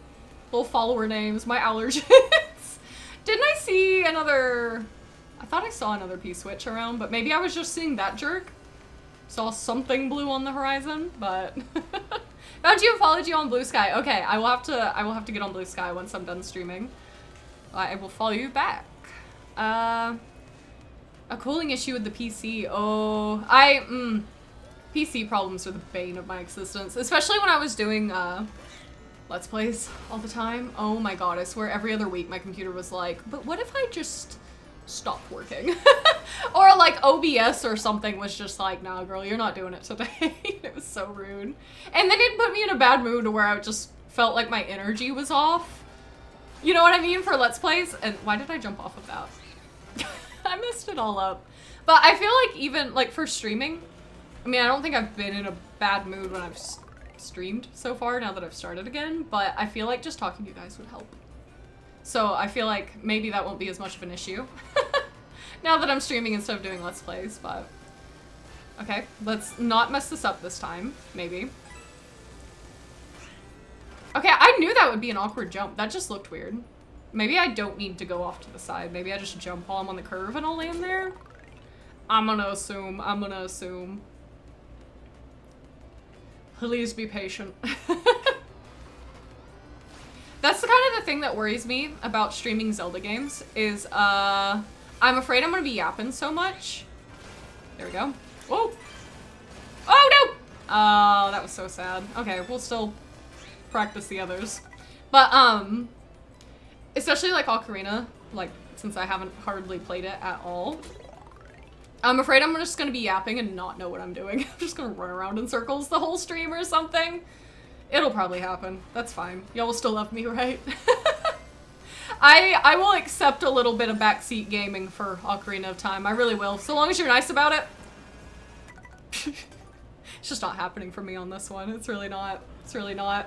S1: little follower names. My allergens. Didn't I see another, I thought I saw another P-switch around, but maybe I was just seeing that jerk. Saw something blue on the horizon, but found you and followed you on Blue Sky. Okay, I will have to get on Blue Sky once I'm done streaming. I will follow you back. A cooling issue with the PC. Oh, PC problems are the bane of my existence, especially when I was doing Let's Plays all the time. Oh my god, I swear every other week my computer was like, but what if I just stopped working? Or like OBS or something was just like, nah girl, you're not doing it today. It was so rude. And then it put me in a bad mood to where I just felt like my energy was off. You know what I mean, for Let's Plays? And why did I jump off of that? I messed it all up. But I feel like even, like, for streaming, I mean, I don't think I've been in a bad mood when I've streamed so far, now that I've started again, but I feel like just talking to you guys would help. So I feel like maybe that won't be as much of an issue now that I'm streaming instead of doing Let's Plays, but okay, let's not mess this up this time, maybe. Okay, I knew that would be an awkward jump. That just looked weird. Maybe I don't need to go off to the side. Maybe I just jump while I'm on the curve and I'll land there. I'm gonna assume. Please be patient. That's the kind of the thing that worries me about streaming Zelda games is, I'm afraid I'm gonna be yapping so much. There we go. Whoa! Oh no! Oh, that was so sad. Okay, we'll still practice the others. But, especially like Ocarina, like, since I haven't hardly played it at all, I'm afraid I'm just gonna be yapping and not know what I'm doing. I'm just gonna run around in circles the whole stream or something. It'll probably happen. That's fine. Y'all will still love me, right? I will accept a little bit of backseat gaming for Ocarina of Time. I really will. So long as you're nice about it. It's just not happening for me on this one. It's really not. It's really not.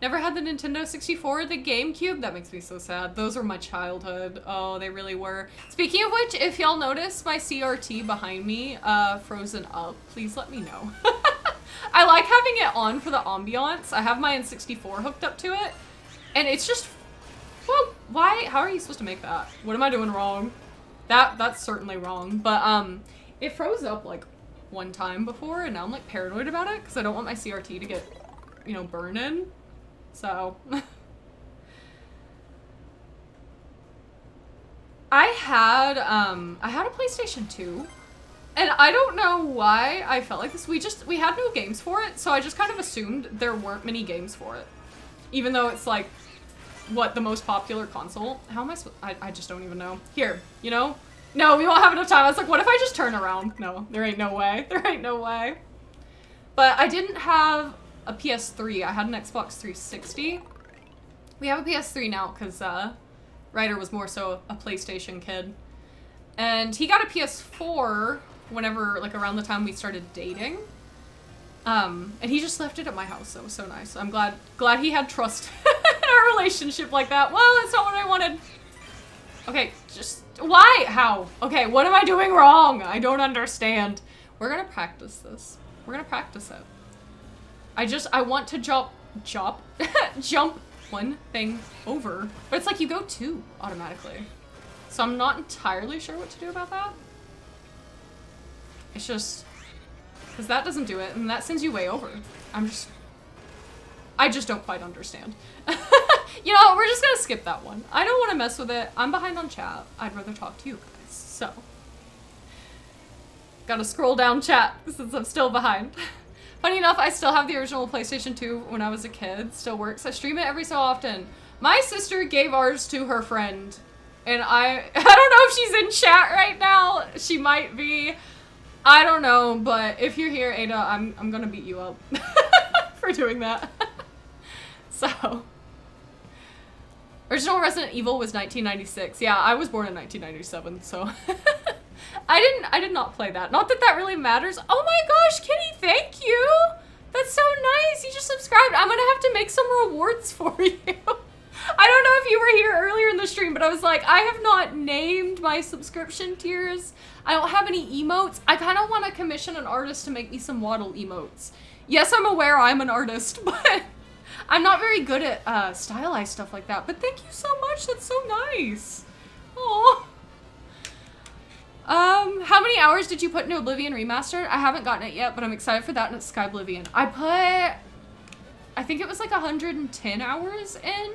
S1: Never had the Nintendo 64 or the GameCube? That makes me so sad. Those were my childhood. Oh, they really were. Speaking of which, if y'all notice my CRT behind me frozen up, please let me know. I like having it on for the ambiance. I have my N64 hooked up to it, and it's just, well, why? How are you supposed to make that? What am I doing wrong? That's certainly wrong, but it froze up like one time before, and now I'm like paranoid about it because I don't want my CRT to get, you know, burning. So I had a PlayStation 2, and I don't know why I felt like this. We had no games for it, so I just kind of assumed there weren't many games for it, even though it's like what, the most popular console. How am I just don't even know. Here, you know? No, we won't have enough time. I was like, what if I just turn around? No, there ain't no way. There ain't no way. But I didn't have a PS3. I had an Xbox 360. We have a PS3 now because Ryder was more so a PlayStation kid. And he got a PS4 whenever, like, around the time we started dating. And he just left it at my house. That was so nice. I'm glad he had trust in our relationship like that. Well, that's not what I wanted. Okay, just, why? How? Okay, what am I doing wrong? I don't understand. We're gonna practice this. We're gonna practice it. I want to jump one thing over, but it's like you go two automatically. So I'm not entirely sure what to do about that. It's just, because that doesn't do it, and that sends you way over. I just don't quite understand. You know, we're just gonna skip that one. I don't want to mess with it. I'm behind on chat. I'd rather talk to you guys, so. Gotta scroll down chat since I'm still behind. Funny enough, I still have the original PlayStation 2 when I was a kid. Still works. I stream it every so often. My sister gave ours to her friend, and I don't know if she's in chat right now. She might be. I don't know, but if you're here, Ada, I'm gonna beat you up for doing that. So, original Resident Evil was 1996. Yeah, I was born in 1997, so I did not play that. Not that that really matters. Oh my gosh, Kitty, thank you. That's so nice. You just subscribed. I'm gonna have to make some rewards for you. I don't know if you were here earlier in the stream, but I was like, I have not named my subscription tiers. I don't have any emotes. I kind of want to commission an artist to make me some waddle emotes. Yes, I'm aware I'm an artist, but I'm not very good at stylized stuff like that. But thank you so much. That's so nice. Aww. How many hours did you put into Oblivion Remastered? I haven't gotten it yet, but I'm excited for that, and it's Sky Oblivion. I think it was like 110 hours in,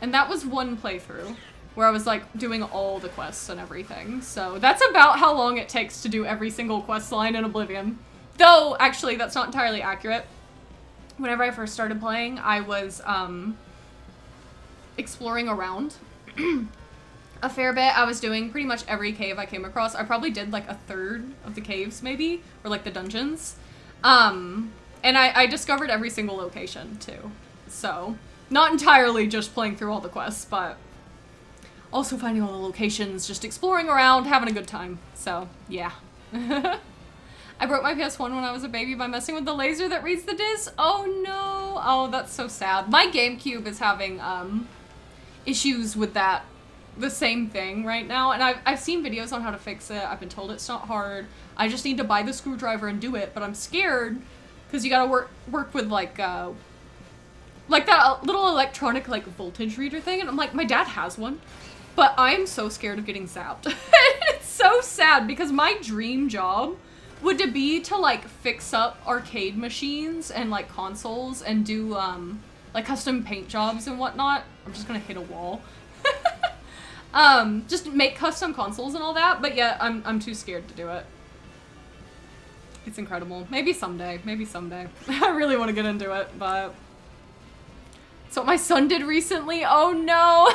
S1: and that was one playthrough where I was like doing all the quests and everything. So that's about how long it takes to do every single quest line in Oblivion. Though, actually, that's not entirely accurate. Whenever I first started playing, I was exploring around a fair bit. I was doing pretty much every cave I came across. I probably did like a third of the caves, maybe, or like the dungeons. And I discovered every single location too. So, not entirely just playing through all the quests, but also finding all the locations, just exploring around, having a good time. So, yeah. I broke my PS1 when I was a baby by messing with the laser that reads the disc. Oh no. Oh, that's so sad. My GameCube is having issues with that. The same thing right now, and I've seen videos on how to fix it. I've been told it's not hard. I just need to buy the screwdriver and do it, but I'm scared because you gotta work with like that little electronic like voltage reader thing, and I'm like, my dad has one, but I'm so scared of getting zapped. It's so sad because my dream job would be to like fix up arcade machines and like consoles and do like custom paint jobs and whatnot. I'm just gonna hit a wall. Just make custom consoles and all that, but yeah, I'm too scared to do it. It's incredible. Maybe someday. Maybe someday. I really want to get into it, but it's what my son did recently. Oh no!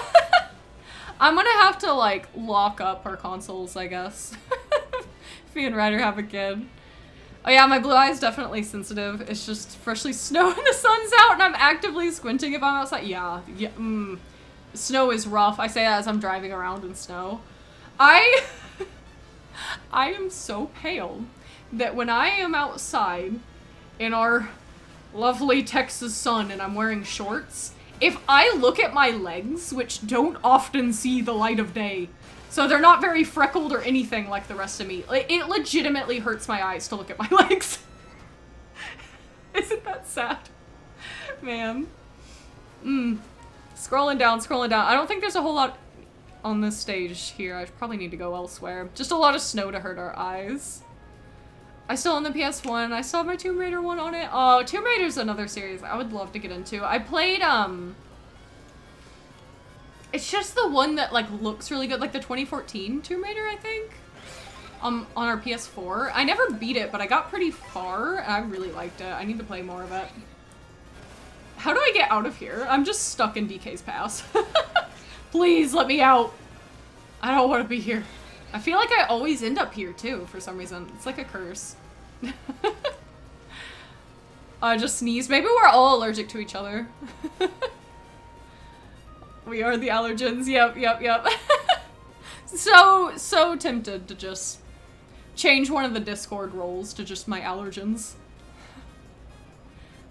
S1: I'm gonna have to like lock up our consoles, I guess. If me and Ryder have a kid. Oh yeah, my blue eye is definitely sensitive. It's just freshly snowing and the sun's out and I'm actively squinting if I'm outside. Yeah. Snow is rough. I say that as I'm driving around in snow. I am so pale that when I am outside in our lovely Texas sun and I'm wearing shorts, if I look at my legs, which don't often see the light of day, so they're not very freckled or anything like the rest of me, it legitimately hurts my eyes to look at my legs. Isn't that sad? Man. Scrolling down. I don't think there's a whole lot on this stage here. I probably need to go elsewhere. Just a lot of snow to hurt our eyes. I still own the PS1. I still have my Tomb Raider one on it. Oh, Tomb Raider's another series I would love to get into. I played, it's just the one that, like, looks really good. Like the 2014 Tomb Raider, I think. On our PS4. I never beat it, but I got pretty far, and I really liked it. I need to play more of it. How do I get out of here? I'm just stuck in DK's pass. Please, let me out. I don't want to be here. I feel like I always end up here, too, for some reason. It's like a curse. I just sneezed. Maybe we're all allergic to each other. We are the allergens. Yep. So tempted to just change one of the Discord roles to just my allergens.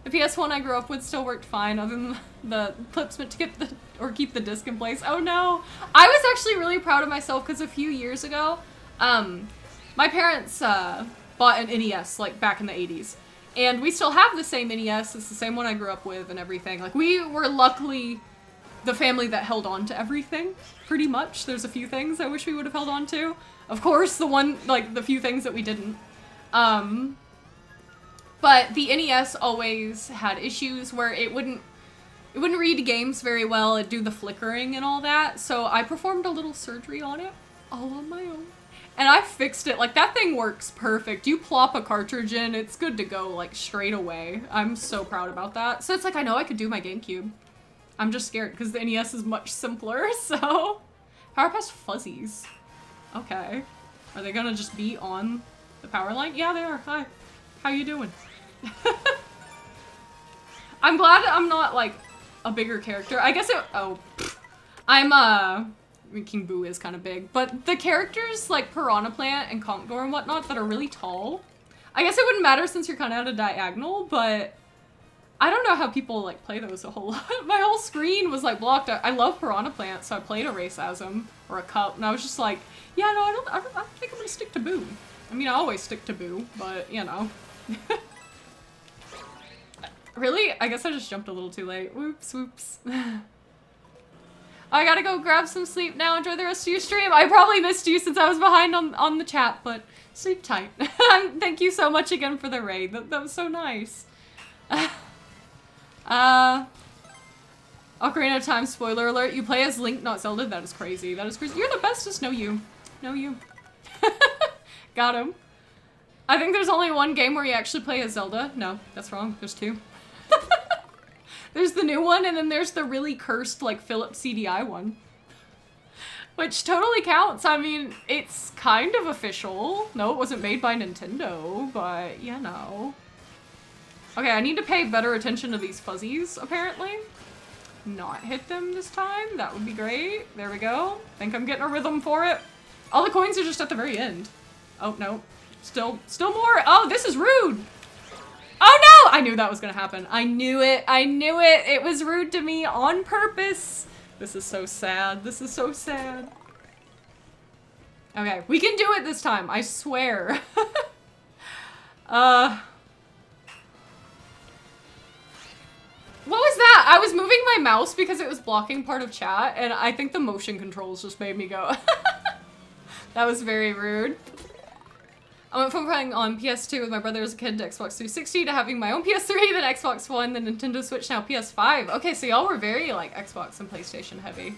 S1: The PS1 I grew up with still worked fine, other than the clips meant to get keep the disc in place. Oh no! I was actually really proud of myself because a few years ago, my parents bought an NES like back in the 80s. And we still have the same NES, it's the same one I grew up with and everything. Like, we were luckily the family that held on to everything, pretty much. There's a few things I wish we would have held on to. Of course, the few things that we didn't. But the NES always had issues where it wouldn't read games very well, it'd do the flickering and all that, so I performed a little surgery on it, all on my own. And I fixed it. Like, that thing works perfect. You plop a cartridge in, it's good to go, like, straight away. I'm so proud about that. So it's like, I know I could do my GameCube. I'm just scared, because the NES is much simpler, so... Power Pass fuzzies. Okay. Are they gonna just be on the power line? Yeah, they are. Hi. How you doing? I'm glad I'm not, like, a bigger character. I guess I mean, King Boo is kind of big, but the characters like Piranha Plant and Conqueror and whatnot that are really tall, I guess it wouldn't matter since you're kind of at a diagonal, but I don't know how people like play those a whole lot. My whole screen was like blocked. I love Piranha Plant, so I played a race as him, or a cup, and I was just like, yeah, no, I don't think I'm gonna stick to Boo. I mean, I always stick to Boo, but you know. Really? I guess I just jumped a little too late. Whoops. I gotta go grab some sleep now. Enjoy the rest of your stream. I probably missed you since I was behind on the chat, but sleep tight. Thank you so much again for the raid. That was so nice. Ocarina of Time, spoiler alert. You play as Link, not Zelda? That is crazy. That is crazy. You're the bestest. No, you. No, you. Got him. I think there's only one game where you actually play as Zelda. No, that's wrong. There's two. There's the new one, and then there's the really cursed, like, Philips CDI one. Which totally counts. I mean, it's kind of official. No, it wasn't made by Nintendo, but, you know. Okay, I need to pay better attention to these fuzzies, apparently. Not hit them this time. That would be great. There we go. Think I'm getting a rhythm for it. All the coins are just at the very end. Oh, no. Still more. Oh, this is rude. Oh no! I knew that was gonna happen. I knew it. It was rude to me on purpose. This is so sad. This is so sad. Okay, we can do it this time. I swear. What was that? I was moving my mouse because it was blocking part of chat, and I think the motion controls just made me go. That was very rude. I went from playing on PS2 with my brother as a kid to Xbox 360 to having my own PS3, then Xbox One, then Nintendo Switch, now PS5. Okay, so y'all were very, like, Xbox and PlayStation heavy.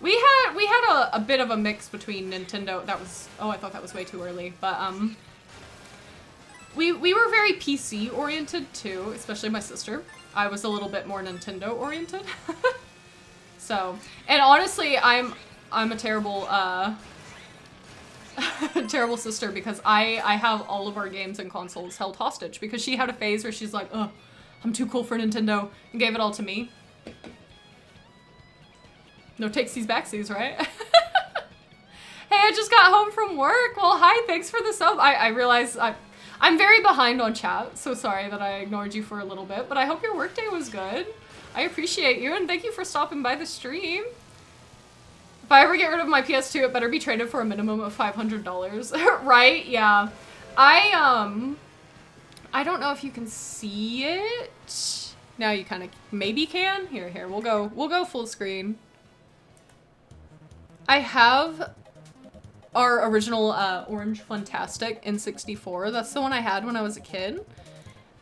S1: We had a bit of a mix between Nintendo, that was, oh, I thought that was way too early, but, we were very PC oriented too, especially my sister. I was a little bit more Nintendo oriented. So, and honestly, I'm a terrible, terrible sister because I have all of our games and consoles held hostage because she had a phase where she's like, oh, I'm too cool for Nintendo, and gave it all to me. No takesies backsies, right? Hey, I just got home from work. Well, hi, thanks for the sub. I realize I'm very behind on chat, so sorry that I ignored you for a little bit, but I hope your workday was good. I appreciate you, and thank you for stopping by the stream. If I ever get rid of my PS2, it better be traded for a minimum of $500. Right? Yeah. I don't know if you can see it. Now you kind of maybe can. Here, we'll go full screen. I have our original Orange Funtastic N64. That's the one I had when I was a kid.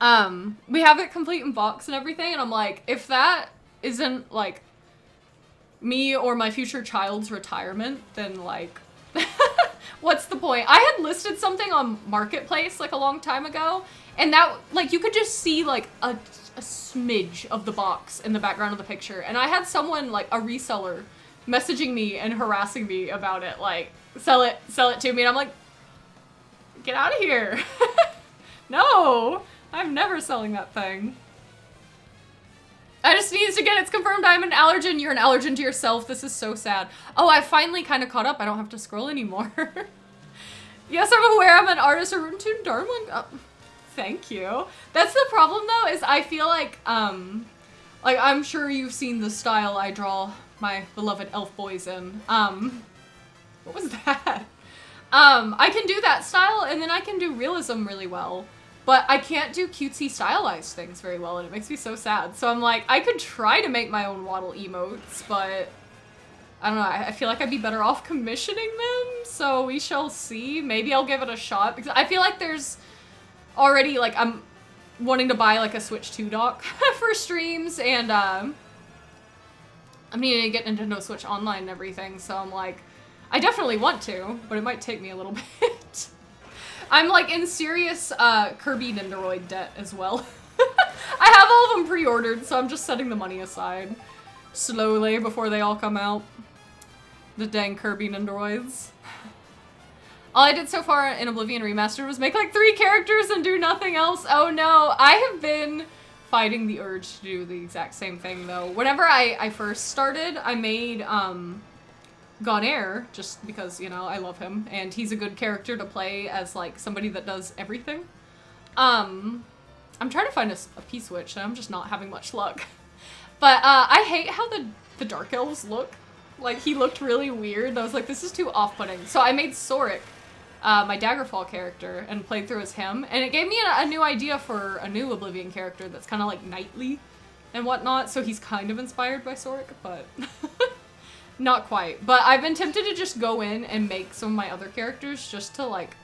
S1: We have it complete in box and everything, and I'm like, if that isn't like me or my future child's retirement, then like what's the point? I had listed something on Marketplace like a long time ago, and that like you could just see like a smidge of the box in the background of the picture, and I had someone like a reseller messaging me and harassing me about it, like sell it to me, and I'm like, get out of here. No, I'm never selling that thing. I just needs to get it's confirmed I'm an allergen. You're an allergen to yourself. This is so sad. Oh, I finally kind of caught up. I don't have to scroll anymore. Yes, I'm aware I'm an artist. A Runetoon Darling. Oh, thank you. That's the problem though, is I feel like I'm sure you've seen the style I draw my beloved elf boys in. What was that? I can do that style, and then I can do realism really well. But I can't do cutesy stylized things very well, and it makes me so sad. So I'm like, I could try to make my own waddle emotes, but I don't know, I feel like I'd be better off commissioning them, so we shall see. Maybe I'll give it a shot, because I feel like there's already, like, I'm wanting to buy, like, a Switch 2 dock for streams, and I'm needing to get Nintendo Switch Online and everything, so I'm like, I definitely want to, but it might take me a little bit. I'm like in serious Kirby Nendoroid debt as well. I have all of them pre-ordered, so I'm just setting the money aside slowly before they all come out. The dang Kirby Nendoroids. All I did so far in Oblivion Remastered was make like 3 characters and do nothing else. Oh no, I have been fighting the urge to do the exact same thing though. Whenever I first started, I made Gonair, just because, you know, I love him, and he's a good character to play as, like, somebody that does everything. I'm trying to find a P-switch, and I'm just not having much luck. But, I hate how the Dark Elves look. Like, he looked really weird. I was like, this is too off-putting. So I made Soric, my Daggerfall character, and played through as him, and it gave me a new idea for a new Oblivion character that's kind of, like, knightly and whatnot, so he's kind of inspired by Soric, but... Not quite, but I've been tempted to just go in and make some of my other characters just to, like,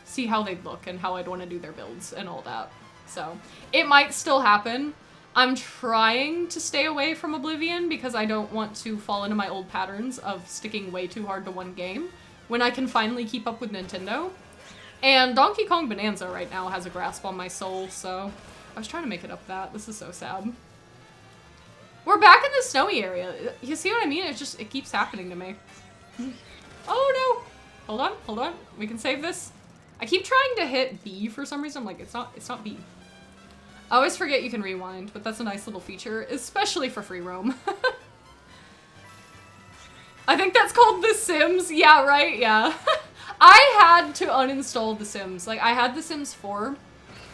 S1: see how they'd look and how I'd want to do their builds and all that. So, it might still happen. I'm trying to stay away from Oblivion because I don't want to fall into my old patterns of sticking way too hard to one game when I can finally keep up with Nintendo. And Donkey Kong Bonanza right now has a grasp on my soul, so I was trying to make it up that. This is so sad. We're back in the snowy area. You see what I mean? It keeps happening to me. Oh no! Hold on. We can save this. I keep trying to hit B for some reason. I'm like, it's not B. I always forget you can rewind, but that's a nice little feature, especially for free roam. I think that's called The Sims. Yeah, right? Yeah. I had to uninstall The Sims. Like, I had The Sims 4.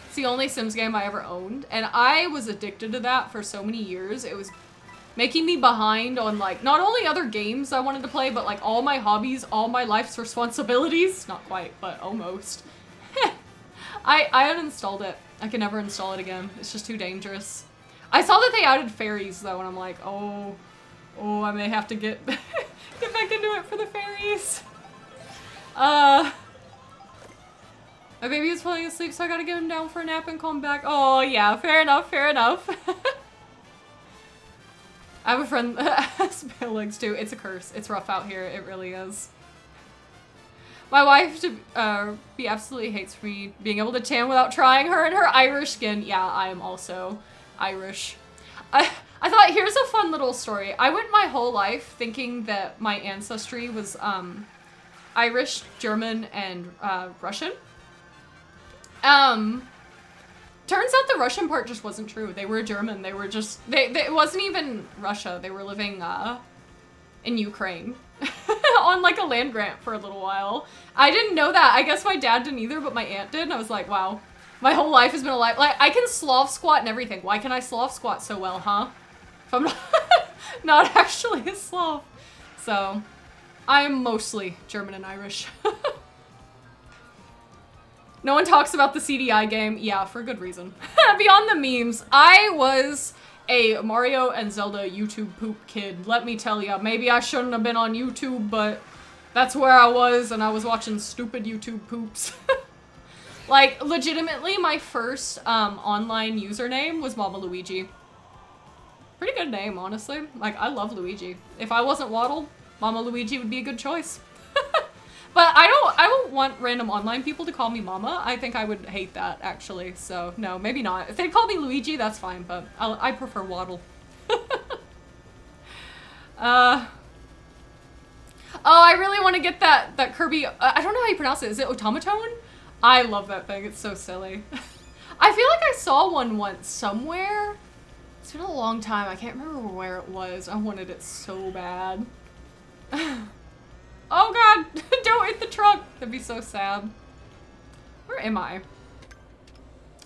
S1: It's the only Sims game I ever owned, and I was addicted to that for so many years. It was making me behind on, like, not only other games I wanted to play, but, like, all my hobbies, all my life's responsibilities. Not quite, but almost. I uninstalled it. I can never install it again. It's just too dangerous. I saw that they added fairies, though, and I'm like, oh, I may have to get, get back into it for the fairies. My baby is falling asleep, so I gotta get him down for a nap and calm back. Oh, yeah, fair enough, fair enough. I have a friend that has pale legs, too. It's a curse. It's rough out here. It really is. My wife absolutely hates me being able to tan without trying. Her and her Irish skin. Yeah, I am also Irish. I thought, here's a fun little story. I went my whole life thinking that my ancestry was Irish, German, and Russian. Turns out the Russian part just wasn't true. They were German. They were just, it wasn't even Russia. They were living in Ukraine. on like a land grant for a little while. I didn't know that. I guess my dad didn't either, but my aunt did, and I was like, wow. My whole life has been a life. Like, I can sloth squat and everything. Why can I sloth squat so well, huh? If I'm not actually a sloth. So, I am mostly German and Irish. No one talks about the CDI game. Yeah, for good reason. Beyond the memes, I was a Mario and Zelda YouTube poop kid. Let me tell ya. Maybe I shouldn't have been on YouTube, but that's where I was, and I was watching stupid YouTube poops. Like, legitimately, my first online username was Mama Luigi. Pretty good name, honestly. Like, I love Luigi. If I wasn't Waddle, Mama Luigi would be a good choice. But I don't want random online people to call me Mama. I think I would hate that, actually. So, no, maybe not. If they call me Luigi, that's fine, but I prefer Waddle. Oh, I really want to get that Kirby... I don't know how you pronounce it. Is it Automaton? I love that thing. It's so silly. I feel like I saw one once somewhere. It's been a long time. I can't remember where it was. I wanted it so bad. Oh god, don't hit the truck. That'd be so sad. Where am I?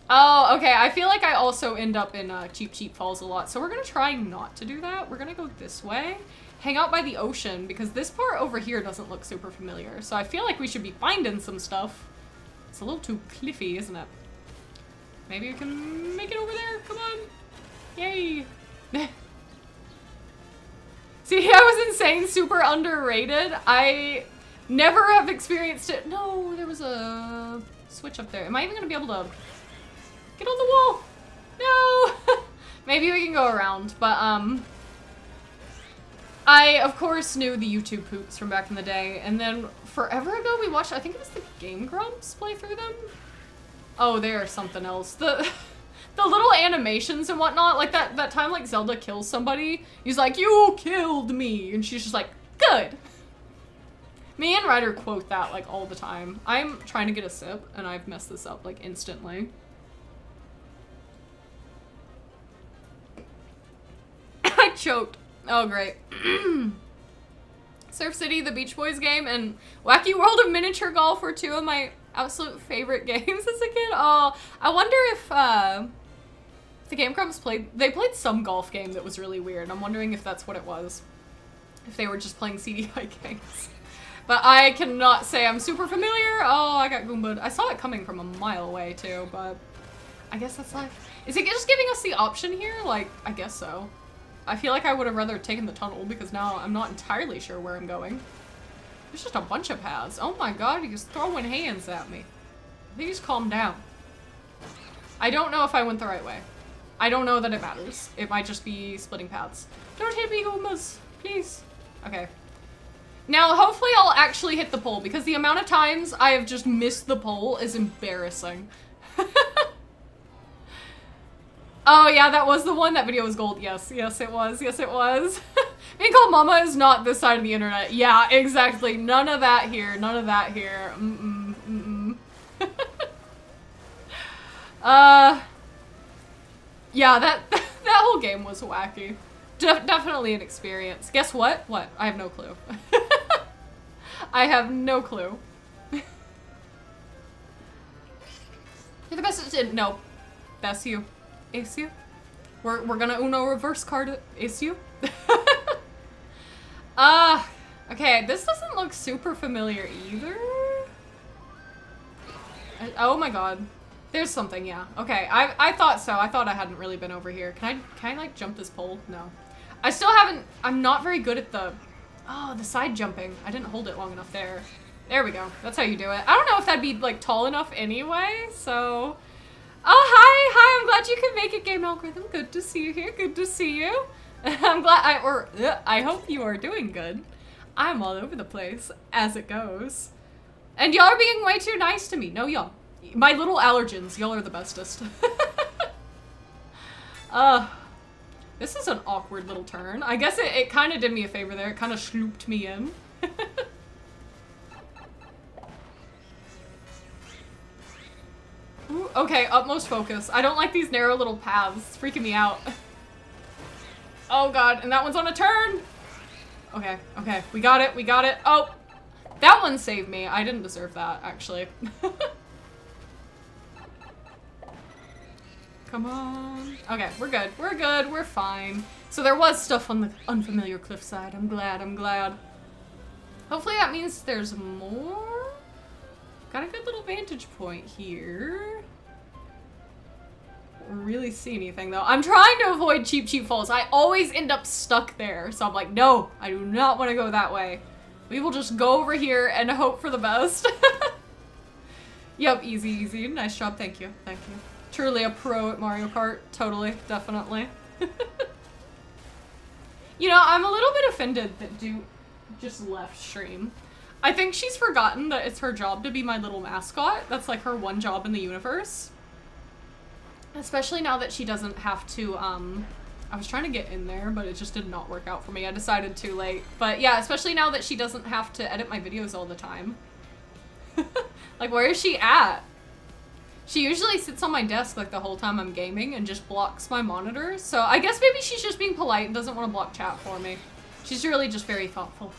S1: Oh, okay. I feel like I also end up in Cheap Cheap Falls a lot. So we're gonna try not to do that. We're gonna go this way. Hang out by the ocean because this part over here doesn't look super familiar. So I feel like we should be finding some stuff. It's a little too cliffy, isn't it? Maybe we can make it over there. Come on. Yay. See, I was insane, super underrated. I never have experienced it. No, there was a switch up there. Am I even gonna be able to get on the wall? No. Maybe we can go around, but I, of course, knew the YouTube poops from back in the day, and then forever ago we watched, I think it was the Game Grumps play through them? Oh, they are something else. The little animations and whatnot, like that time like Zelda kills somebody, he's like, you killed me, and she's just like, good. Me and Ryder quote that like all the time. I'm trying to get a sip, and I've messed this up like instantly. I choked. Oh, great. Surf City, the Beach Boys game, and Wacky World of Miniature Golf were two of my absolute favorite games as a kid. Oh, I wonder if the Game Grumps played some golf game that was really weird. I'm wondering if that's what it was. If they were just playing CDI games. But I cannot say I'm super familiar. Oh, I got Goomba'd. I saw it coming from a mile away too, but I guess that's life. Is it just giving us the option here? Like, I guess so. I feel like I would have rather taken the tunnel because now I'm not entirely sure where I'm going. There's just a bunch of paths. Oh my god, he's throwing hands at me. Please calm down. I don't know if I went the right way. I don't know that it matters. It might just be splitting paths. Don't hit me, Goombas. Please. Okay. Now, hopefully I'll actually hit the pole because the amount of times I have just missed the pole is embarrassing. Oh yeah, that was the one. That video was gold. Yes, yes it was. Yes it was. Being called Mama is not this side of the internet. Yeah, exactly. None of that here. None of that here. Yeah, that whole game was wacky. Definitely an experience. Guess what? What? I have no clue. I have no clue. You're the best at no. That's you. Ace you. We're gonna Uno reverse card it. Ace you. Okay, this doesn't look super familiar either. Oh my god. There's something, yeah. Okay, I thought so. I thought I hadn't really been over here. Can I like jump this pole? No. I still haven't, I'm not very good at the side jumping. I didn't hold it long enough there. There we go. That's how you do it. I don't know if that'd be like tall enough anyway, so. Oh, hi, I'm glad you could make it, Game Algorithm. Good to see you here, good to see you. I'm glad, I hope you are doing good. I'm all over the place, as it goes. And y'all are being way too nice to me. No, y'all. My little allergens, y'all are the bestest. This is an awkward little turn. I guess it kind of did me a favor there. It kind of slooped me in. Ooh, okay, utmost focus. I don't like these narrow little paths. It's freaking me out. Oh god, and that one's on a turn! Okay, okay, we got it, we got it. Oh, That one saved me. I didn't deserve that, actually. Come on. Okay, we're good. We're good. We're fine. So there was stuff on the unfamiliar cliffside. I'm glad. I'm glad. Hopefully that means there's more. Got a good little vantage point here. Don't really see anything though. I'm trying to avoid cheap falls. I always end up stuck there. So I'm like, no, I do not want to go that way. We will just go over here and hope for the best. Yep, easy. Nice job. Thank you. Thank you. Truly a pro at Mario Kart. Totally. Definitely. You know, I'm a little bit offended that Duke just left stream. I think she's forgotten that it's her job to be my little mascot. That's like her one job in the universe. Especially now that she doesn't have to, I was trying to get in there, but it just did not work out for me. I decided too late. But yeah, especially now that she doesn't have to edit my videos all the time. Like, where is she at? She usually sits on my desk like the whole time I'm gaming and just blocks my monitor. So I guess maybe she's just being polite and doesn't want to block chat for me. She's really just very thoughtful.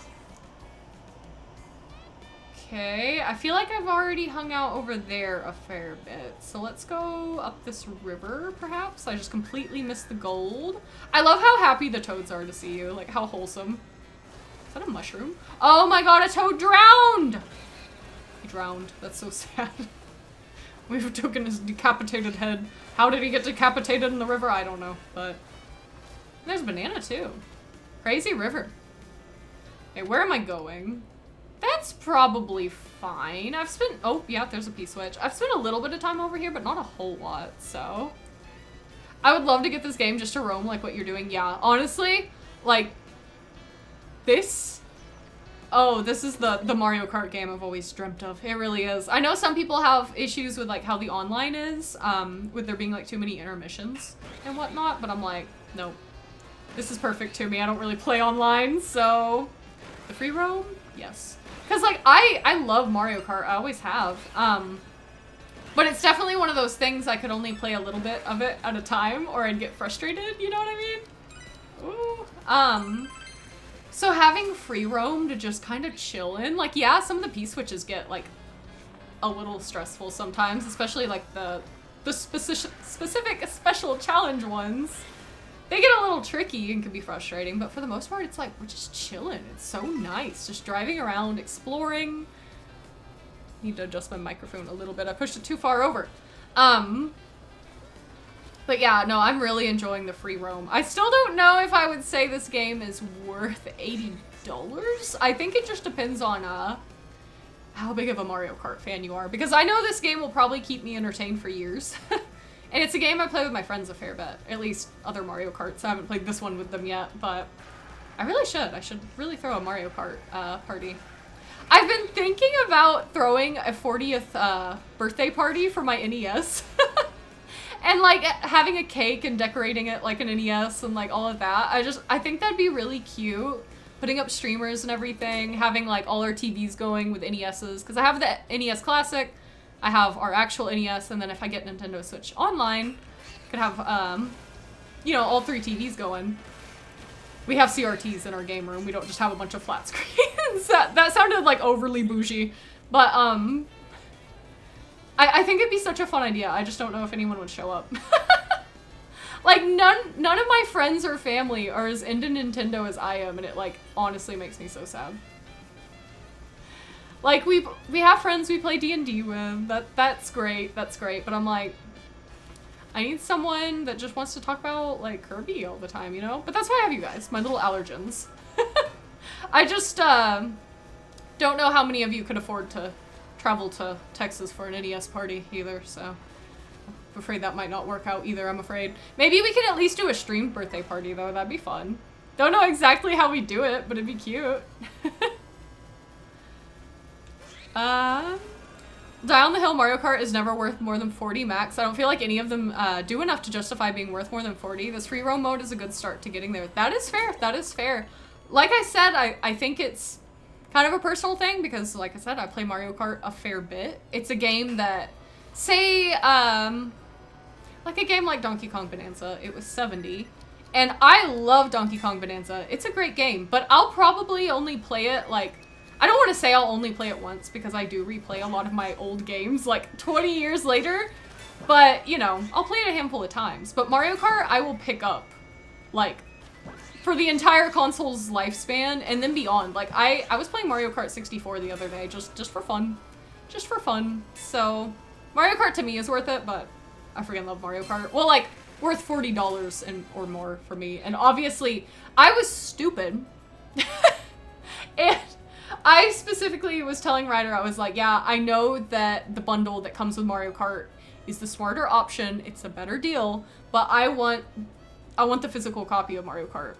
S1: Okay, I feel like I've already hung out over there a fair bit. So let's go up this river, perhaps. I just completely missed the gold. I love how happy the toads are to see you. Like, how wholesome. Is that a mushroom? Oh my god, a toad drowned! He drowned. That's so sad. We've taken his decapitated head. How did he get decapitated in the river? I don't know, but... There's a banana, too. Crazy river. Okay, where am I going? That's probably fine. I've spent... Oh, yeah, there's a P-switch. I've spent a little bit of time over here, but not a whole lot, so... I would love to get this game just to roam like what you're doing. Yeah, honestly, like... This... Oh, this is the Mario Kart game I've always dreamt of. It really is. I know some people have issues with like how the online is, with there being like too many intermissions and whatnot, but I'm like, nope. This is perfect to me. I don't really play online, so... The free roam? Yes. Because like, I love Mario Kart. I always have. But it's definitely one of those things I could only play a little bit of it at a time or I'd get frustrated, you know what I mean? Ooh. So having free roam to just kind of chill in, like, yeah, some of the P-switches get, like, a little stressful sometimes, especially, like, the specific special challenge ones. They get a little tricky and can be frustrating, but for the most part, it's like, we're just chilling. It's so nice. Just driving around, exploring. Need to adjust my microphone a little bit. I pushed it too far over. But yeah, no, I'm really enjoying the free roam. I still don't know if I would say this game is worth $80. I think it just depends on how big of a Mario Kart fan you are. Because I know this game will probably keep me entertained for years. And it's a game I play with my friends a fair bit. At least other Mario Karts. I haven't played this one with them yet, but I really should. I should really throw a Mario Kart party. I've been thinking about throwing a 40th birthday party for my NES. And like having a cake and decorating it like an NES and like all of that. I think that'd be really cute. Putting up streamers and everything, having like all our TVs going with NESs. Because I have the NES Classic, I have our actual NES, and then if I get Nintendo Switch Online, I could have, you know, all 3 TVs going. We have CRTs in our game room. We don't just have a bunch of flat screens. that sounded like overly bougie. But, I think it'd be such a fun idea. I just don't know if anyone would show up. Like, none of my friends or family are as into Nintendo as I am, and it, like, honestly makes me so sad. Like, we have friends we play D&D with. That's great, but I'm like, I need someone that just wants to talk about, like, Kirby all the time, you know? But that's why I have you guys, my little allergens. I just, don't know how many of you could afford to travel to Texas for an NES party either, so I'm afraid that might not work out either, I'm afraid. Maybe we can at least do a streamed birthday party though, that'd be fun. Don't know exactly how we do it, but it'd be cute. Die on the Hill Mario Kart is never worth more than 40 max. I don't feel like any of them do enough to justify being worth more than 40. This free roam mode is a good start to getting there. That is fair, that is fair. Like I said, I think it's kind of a personal thing because, like I said, I play Mario Kart a fair bit. It's a game that, say, like a game like Donkey Kong Bonanza, it was 70. And I love Donkey Kong Bonanza. It's a great game, but I'll probably only play it, like, I don't want to say I'll only play it once because I do replay a lot of my old games like 20 years later, but you know, I'll play it a handful of times. But Mario Kart, I will pick up like for the entire console's lifespan and then beyond. Like I was playing Mario Kart 64 the other day just for fun. Just for fun. So Mario Kart to me is worth it, but I freaking love Mario Kart. Well, like worth $40 or more for me. And obviously I was stupid. And I specifically was telling Ryder, I was like, yeah, I know that the bundle that comes with Mario Kart is the smarter option. It's a better deal, but I want the physical copy of Mario Kart.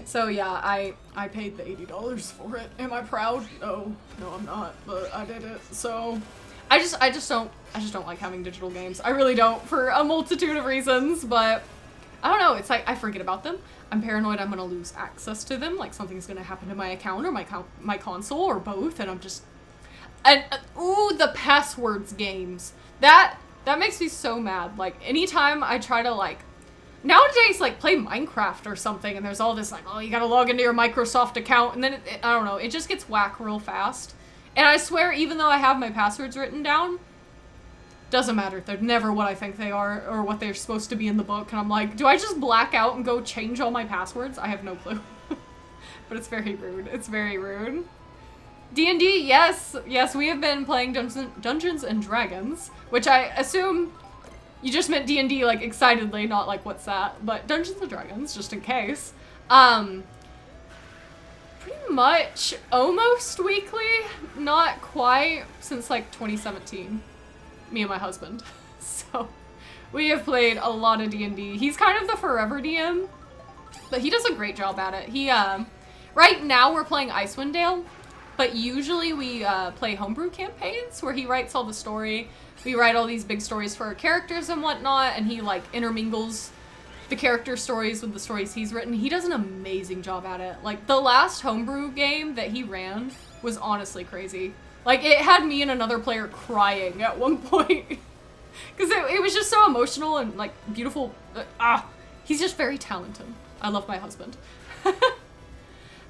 S1: So yeah, I paid the $80 for it. Am I proud? No, I'm not, but I did it. So I just don't like having digital games. I really don't, for a multitude of reasons, but I don't know, it's like I forget about them. I'm paranoid I'm gonna lose access to them, like something's gonna happen to my account or my console or both, and I'm just... And, ooh, the passwords games. That makes me so mad. Like, anytime I try to, like... Nowadays, like, play Minecraft or something, and there's all this, like, oh, you gotta log into your Microsoft account, and then, I don't know, it just gets whack real fast. And I swear, even though I have my passwords written down, doesn't matter. They're never what I think they are or what they're supposed to be in the book. And I'm like, do I just black out and go change all my passwords? I have no clue. But it's very rude. It's very rude. D&D, yes. Yes, we have been playing Dungeons and Dragons, which I assume you just meant D&D like excitedly, not like what's that. But Dungeons and Dragons, just in case. Pretty much almost weekly, not quite, since like 2017. Me and my husband. So we have played a lot of D&D. He's kind of the forever DM, but he does a great job at it. He right now we're playing Icewind Dale, but usually we play homebrew campaigns where he writes all the story. We write all these big stories for our characters and whatnot, and he like intermingles the character stories with the stories he's written. He does an amazing job at it. Like the last homebrew game that he ran was honestly crazy. Like, it had me and another player crying at one point. Because it was just so emotional and, like, beautiful. He's just very talented. I love my husband.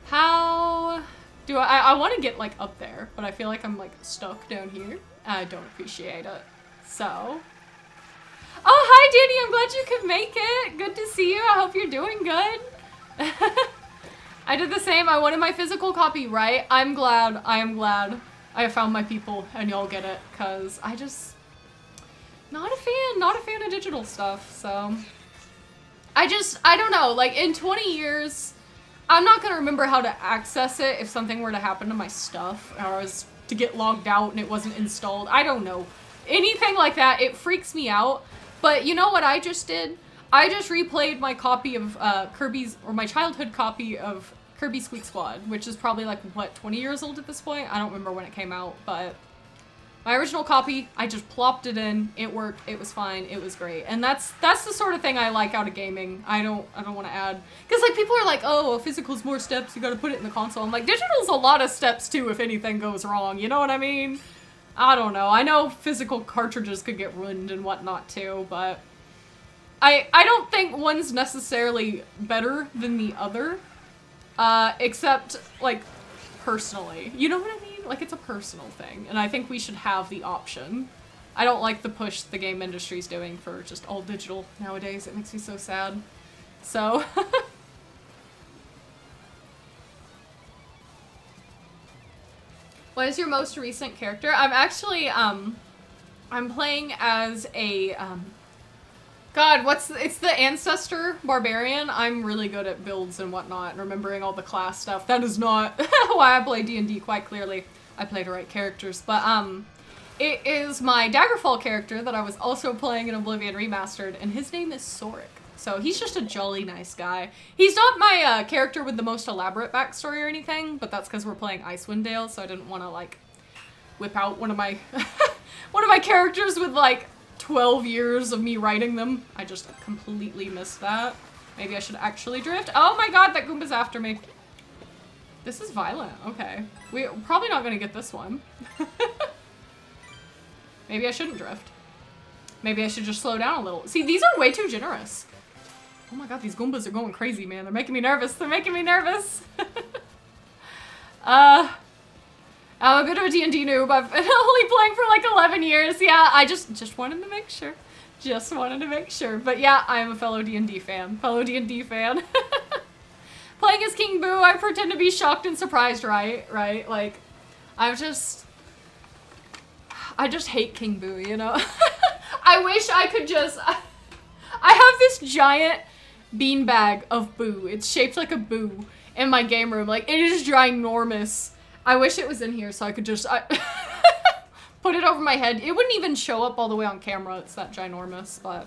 S1: How do I want to get, like, up there, but I feel like I'm, like, stuck down here. I don't appreciate it. So. Oh, hi, Danny. I'm glad you could make it. Good to see you. I hope you're doing good. I did the same. I wanted my physical copy, right? I am glad. I have found my people and y'all get it, cause I just not a fan of digital stuff. So I don't know, like in 20 years I'm not gonna remember how to access it if something were to happen to my stuff or I was to get logged out and it wasn't installed. I don't know, anything like that. It freaks me out. But you know what I just did? I just replayed my copy of my childhood copy of Kirby Squeak Squad, which is probably like, what, 20 years old at this point? I don't remember when it came out, but my original copy, I just plopped it in, it worked, it was fine, it was great. And that's the sort of thing I like out of gaming. I don't want to add, because like people are like, oh, physical's more steps, you gotta put it in the console. I'm like, digital's a lot of steps too if anything goes wrong, you know what I mean? I don't know. I know physical cartridges could get ruined and whatnot too, but I don't think one's necessarily better than the other. Except, like, personally. You know what I mean? Like, it's a personal thing, and I think we should have the option. I don't like the push the game industry's doing for just all digital nowadays. It makes me so sad. So... What is your most recent character? I'm actually, I'm playing as a, God, it's the Ancestor Barbarian. I'm really good at builds and whatnot, and remembering all the class stuff. That is not why I play D&D quite clearly. I play to write characters, but it is my Daggerfall character that I was also playing in Oblivion Remastered, and his name is Soric. So he's just a jolly nice guy. He's not my character with the most elaborate backstory or anything, but that's because we're playing Icewind Dale, so I didn't want to like whip out one of my one of my characters with like 12 years of me writing them. I just completely missed that. Maybe I should actually drift. Oh my god, that Goomba's after me. This is violent. Okay. We're probably not gonna get this one. Maybe I shouldn't drift. Maybe I should just slow down a little. See, these are way too generous. Oh my god, these Goombas are going crazy, man. They're making me nervous. They're making me nervous. I'm a bit of a D&D noob. I've been only playing for like 11 years. Yeah, I just wanted to make sure. Just wanted to make sure. But yeah, I am a fellow D&D fan. Fellow D&D fan. Playing as King Boo, I pretend to be shocked and surprised, right? Right? Like, I just hate King Boo, you know? I wish I could just... I have this giant beanbag of Boo. It's shaped like a Boo in my game room. Like, it is ginormous. I wish it was in here so I could just put it over my head. It wouldn't even show up all the way on camera. It's that ginormous, but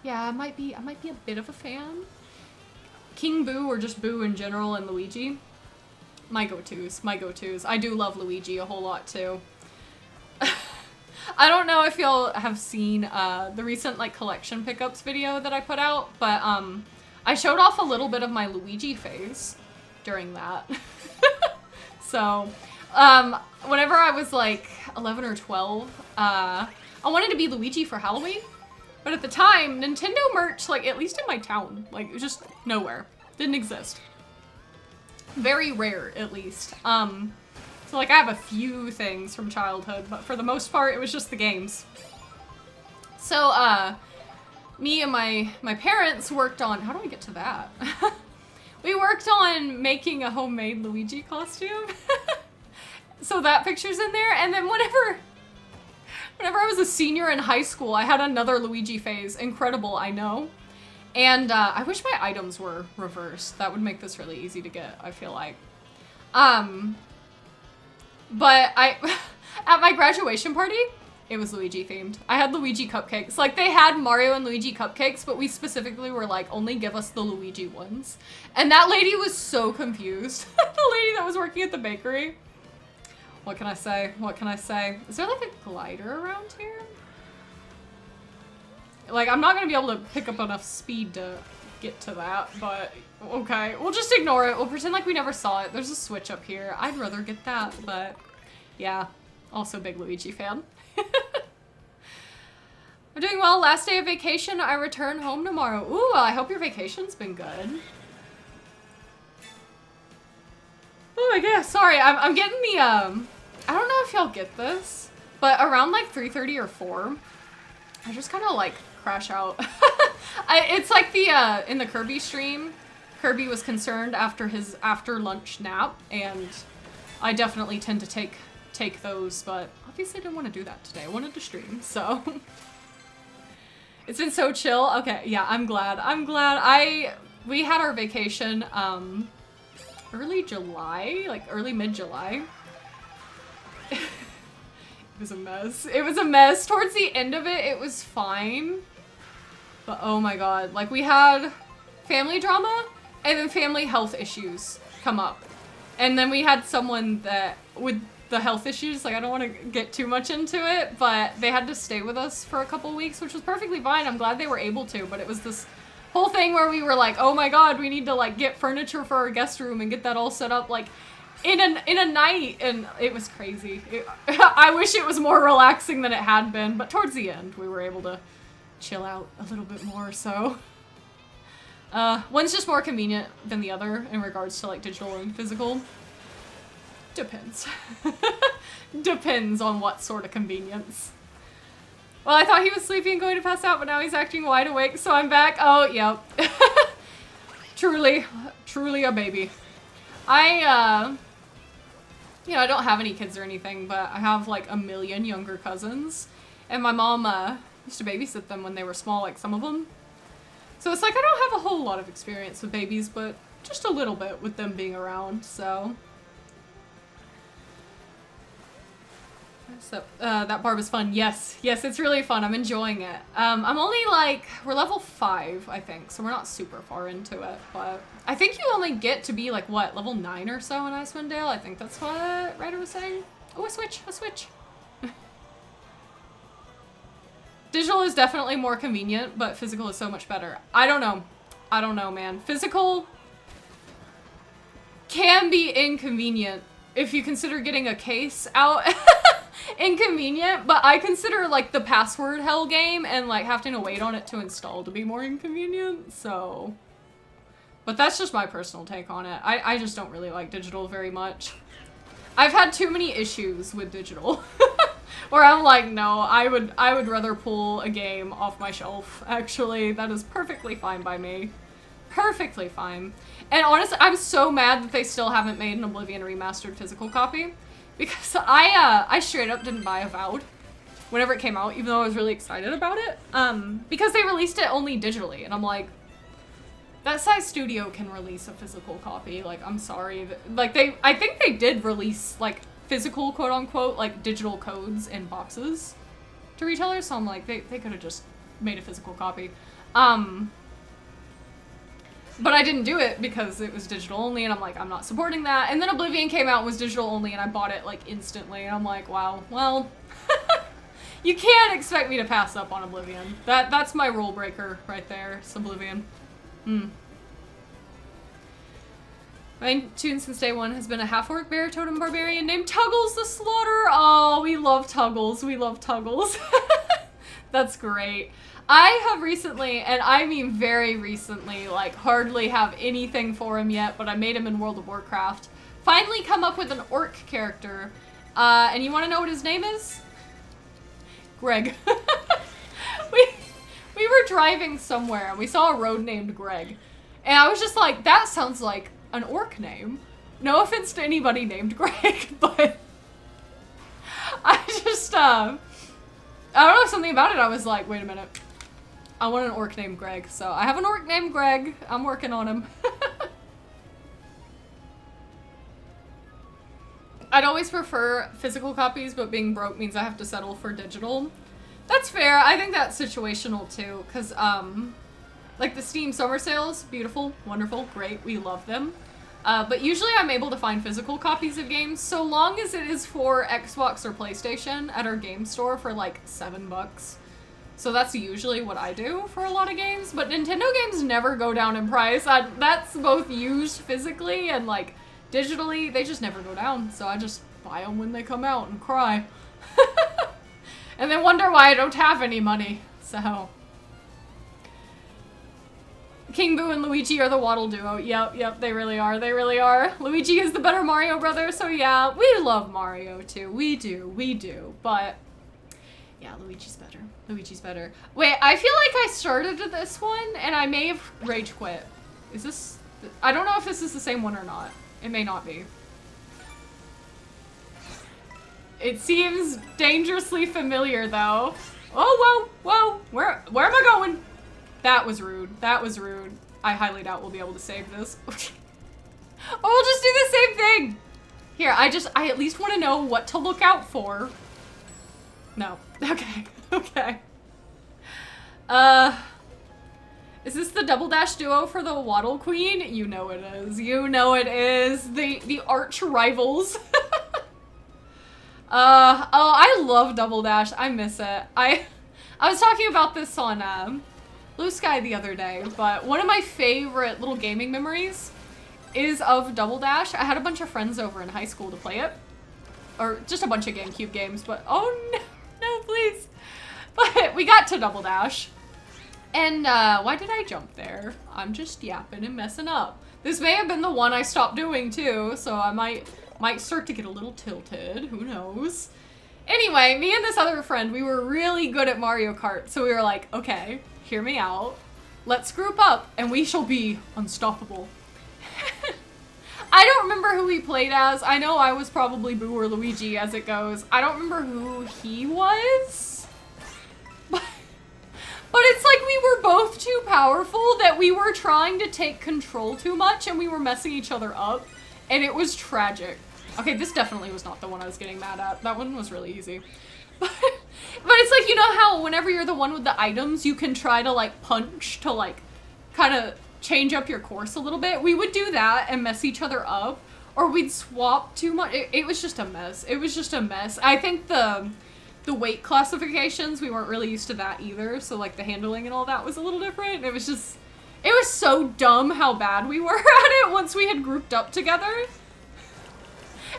S1: yeah, I might be a bit of a fan. King Boo or just Boo in general and Luigi. My go-tos, my go-tos. I do love Luigi a whole lot too. I don't know if y'all have seen the recent like collection pickups video that I put out, but I showed off a little bit of my Luigi phase during that. So, whenever I was like 11 or 12, I wanted to be Luigi for Halloween, but at the time, Nintendo merch, like at least in my town, like it was just nowhere. Didn't exist. Very rare, at least. So like I have a few things from childhood, but for the most part, it was just the games. So, me and my parents worked on, how do I get to that? We worked on making a homemade Luigi costume. So that picture's in there. And then whenever I was a senior in high school, I had another Luigi phase. Incredible, I know. And I wish my items were reversed. That would make this really easy to get, I feel like. But at my graduation party, it was Luigi themed. I had Luigi cupcakes. Like, they had Mario and Luigi cupcakes, but we specifically were like, only give us the Luigi ones. And that lady was so confused. The lady that was working at the bakery. What can I say? What can I say? Is there like a glider around here? Like, I'm not gonna be able to pick up enough speed to get to that, but okay. We'll just ignore it. We'll pretend like we never saw it. There's a switch up here. I'd rather get that, but yeah. Also big Luigi fan. I'm doing well. Last day of vacation. I return home tomorrow. Ooh, I hope your vacation's been good. Oh my god, sorry. I'm getting the, I don't know if y'all get this, but around like 3:30 or 4, I just kind of like crash out. It's like the, in the Kirby stream, Kirby was concerned after his after lunch nap, and I definitely tend to take those, but obviously I didn't want to do that today. I wanted to stream, so. It's been so chill. Okay, yeah, I'm glad. We had our vacation, early July, like early mid-July. It was a mess. It was a mess. Towards the end of it, it was fine. But oh my god, like we had family drama and then family health issues come up. And then we had someone that, with the health issues, like I don't want to get too much into it, but they had to stay with us for a couple weeks, which was perfectly fine. I'm glad they were able to, but it was this whole thing where we were like, oh my god, we need to like get furniture for our guest room and get that all set up like in a night, and it was crazy. I wish it was more relaxing than it had been, but towards the end we were able to chill out a little bit more, so. One's just more convenient than the other in regards to like digital and physical. Depends. Depends on what sort of convenience. Well, I thought he was sleepy and going to pass out, but now he's acting wide awake, so I'm back. Oh, yep. Truly a baby. I don't have any kids or anything, but I have like a million younger cousins, and my mom, used to babysit them when they were small, like some of them. So it's like I don't have a whole lot of experience with babies, but just a little bit with them being around, so. So, that barb is fun. Yes, it's really fun. I'm enjoying it. I'm only like, we're level 5, I think, so we're not super far into it, but I think you only get to be like, what, level 9 or so in Icewind Dale? I think that's what Ryder was saying. Oh, a switch. Digital is definitely more convenient, but physical is so much better. I don't know, man. Physical can be inconvenient if you consider getting a case out. inconvenient, but I consider like the password hell game and like having to wait on it to install to be more inconvenient, so. But that's just my personal take on it. I just don't really like digital very much. I've had too many issues with digital. Where I'm like, no, I would rather pull a game off my shelf, actually. That is perfectly fine by me. Perfectly fine. And honestly, I'm so mad that they still haven't made an Oblivion remastered physical copy. Because I straight up didn't buy Avowed whenever it came out, even though I was really excited about it. Because they released it only digitally, and I'm like, that size studio can release a physical copy. Like, I'm sorry. Like, I think they did release, like, physical, quote-unquote, like, digital codes in boxes to retailers, so I'm like, they could have just made a physical copy. But I didn't do it because it was digital only, and I'm like, I'm not supporting that. And then Oblivion came out and was digital only, and I bought it, like, instantly. And I'm like, wow, well, you can't expect me to pass up on Oblivion. That's my rule breaker right there, it's Oblivion. My tune since day one has been a half-orc bear totem barbarian named Tuggles the Slaughter. Oh, we love Tuggles. We love Tuggles. That's great. I have recently, and I mean very recently, like hardly have anything for him yet, but I made him in World of Warcraft. Finally come up with an orc character. And you want to know what his name is? Greg. We were driving somewhere and we saw a road named Greg. And I was just like, that sounds like an orc name. No offense to anybody named Greg, but I just, I don't know, something about it, I was like, wait a minute. I want an orc named Greg, so I have an orc named Greg. I'm working on him. I'd always prefer physical copies, but being broke means I have to settle for digital. That's fair. I think that's situational too, because, like the Steam summer sales, beautiful, wonderful, great, we love them. But usually I'm able to find physical copies of games, so long as it is for Xbox or PlayStation at our game store for like $7. So that's usually what I do for a lot of games, but Nintendo games never go down in price. That's both used physically and like digitally, they just never go down. So I just buy them when they come out and cry. And then wonder why I don't have any money, so. King Boo and Luigi are the Waddle duo. Yep, they really are, they really are. Luigi is the better Mario brother, so yeah, we love Mario too. We do, but yeah, Luigi's better. Luigi's better. Wait, I feel like I started this one and I may have rage quit. Is this, I don't know if this is the same one or not. It may not be. It seems dangerously familiar though. Oh, whoa, where am I going? That was rude. That was rude. I highly doubt we'll be able to save this. Oh, we'll just do the same thing. Here, I at least want to know what to look out for. No. Okay. Okay. Is this the Double Dash duo for the Waddle Queen? You know it is. You know it is. The arch rivals. Oh, I love Double Dash. I miss it. I was talking about this on, Bluesky the other day, but one of my favorite little gaming memories is of Double Dash. I had a bunch of friends over in high school to play it. Or just a bunch of GameCube games, but oh no, no, please. But we got to Double Dash. And why did I jump there? I'm just yapping and messing up. This may have been the one I stopped doing too, so I might start to get a little tilted, who knows. Anyway, me and this other friend, we were really good at Mario Kart, so we were like, okay, hear me out. Let's group up and we shall be unstoppable. I don't remember who he played as. I know I was probably Boo or Luigi as it goes. I don't remember who he was. But it's like we were both too powerful that we were trying to take control too much and we were messing each other up. And it was tragic. Okay, this definitely was not the one I was getting mad at. That one was really easy. But it's like, you know how whenever you're the one with the items, you can try to like punch to like kind of change up your course a little bit. We would do that and mess each other up, or we'd swap too much. It was just a mess. It was just a mess. I think the weight classifications, we weren't really used to that either. So like the handling and all that was a little different. It was so dumb how bad we were at it once we had grouped up together.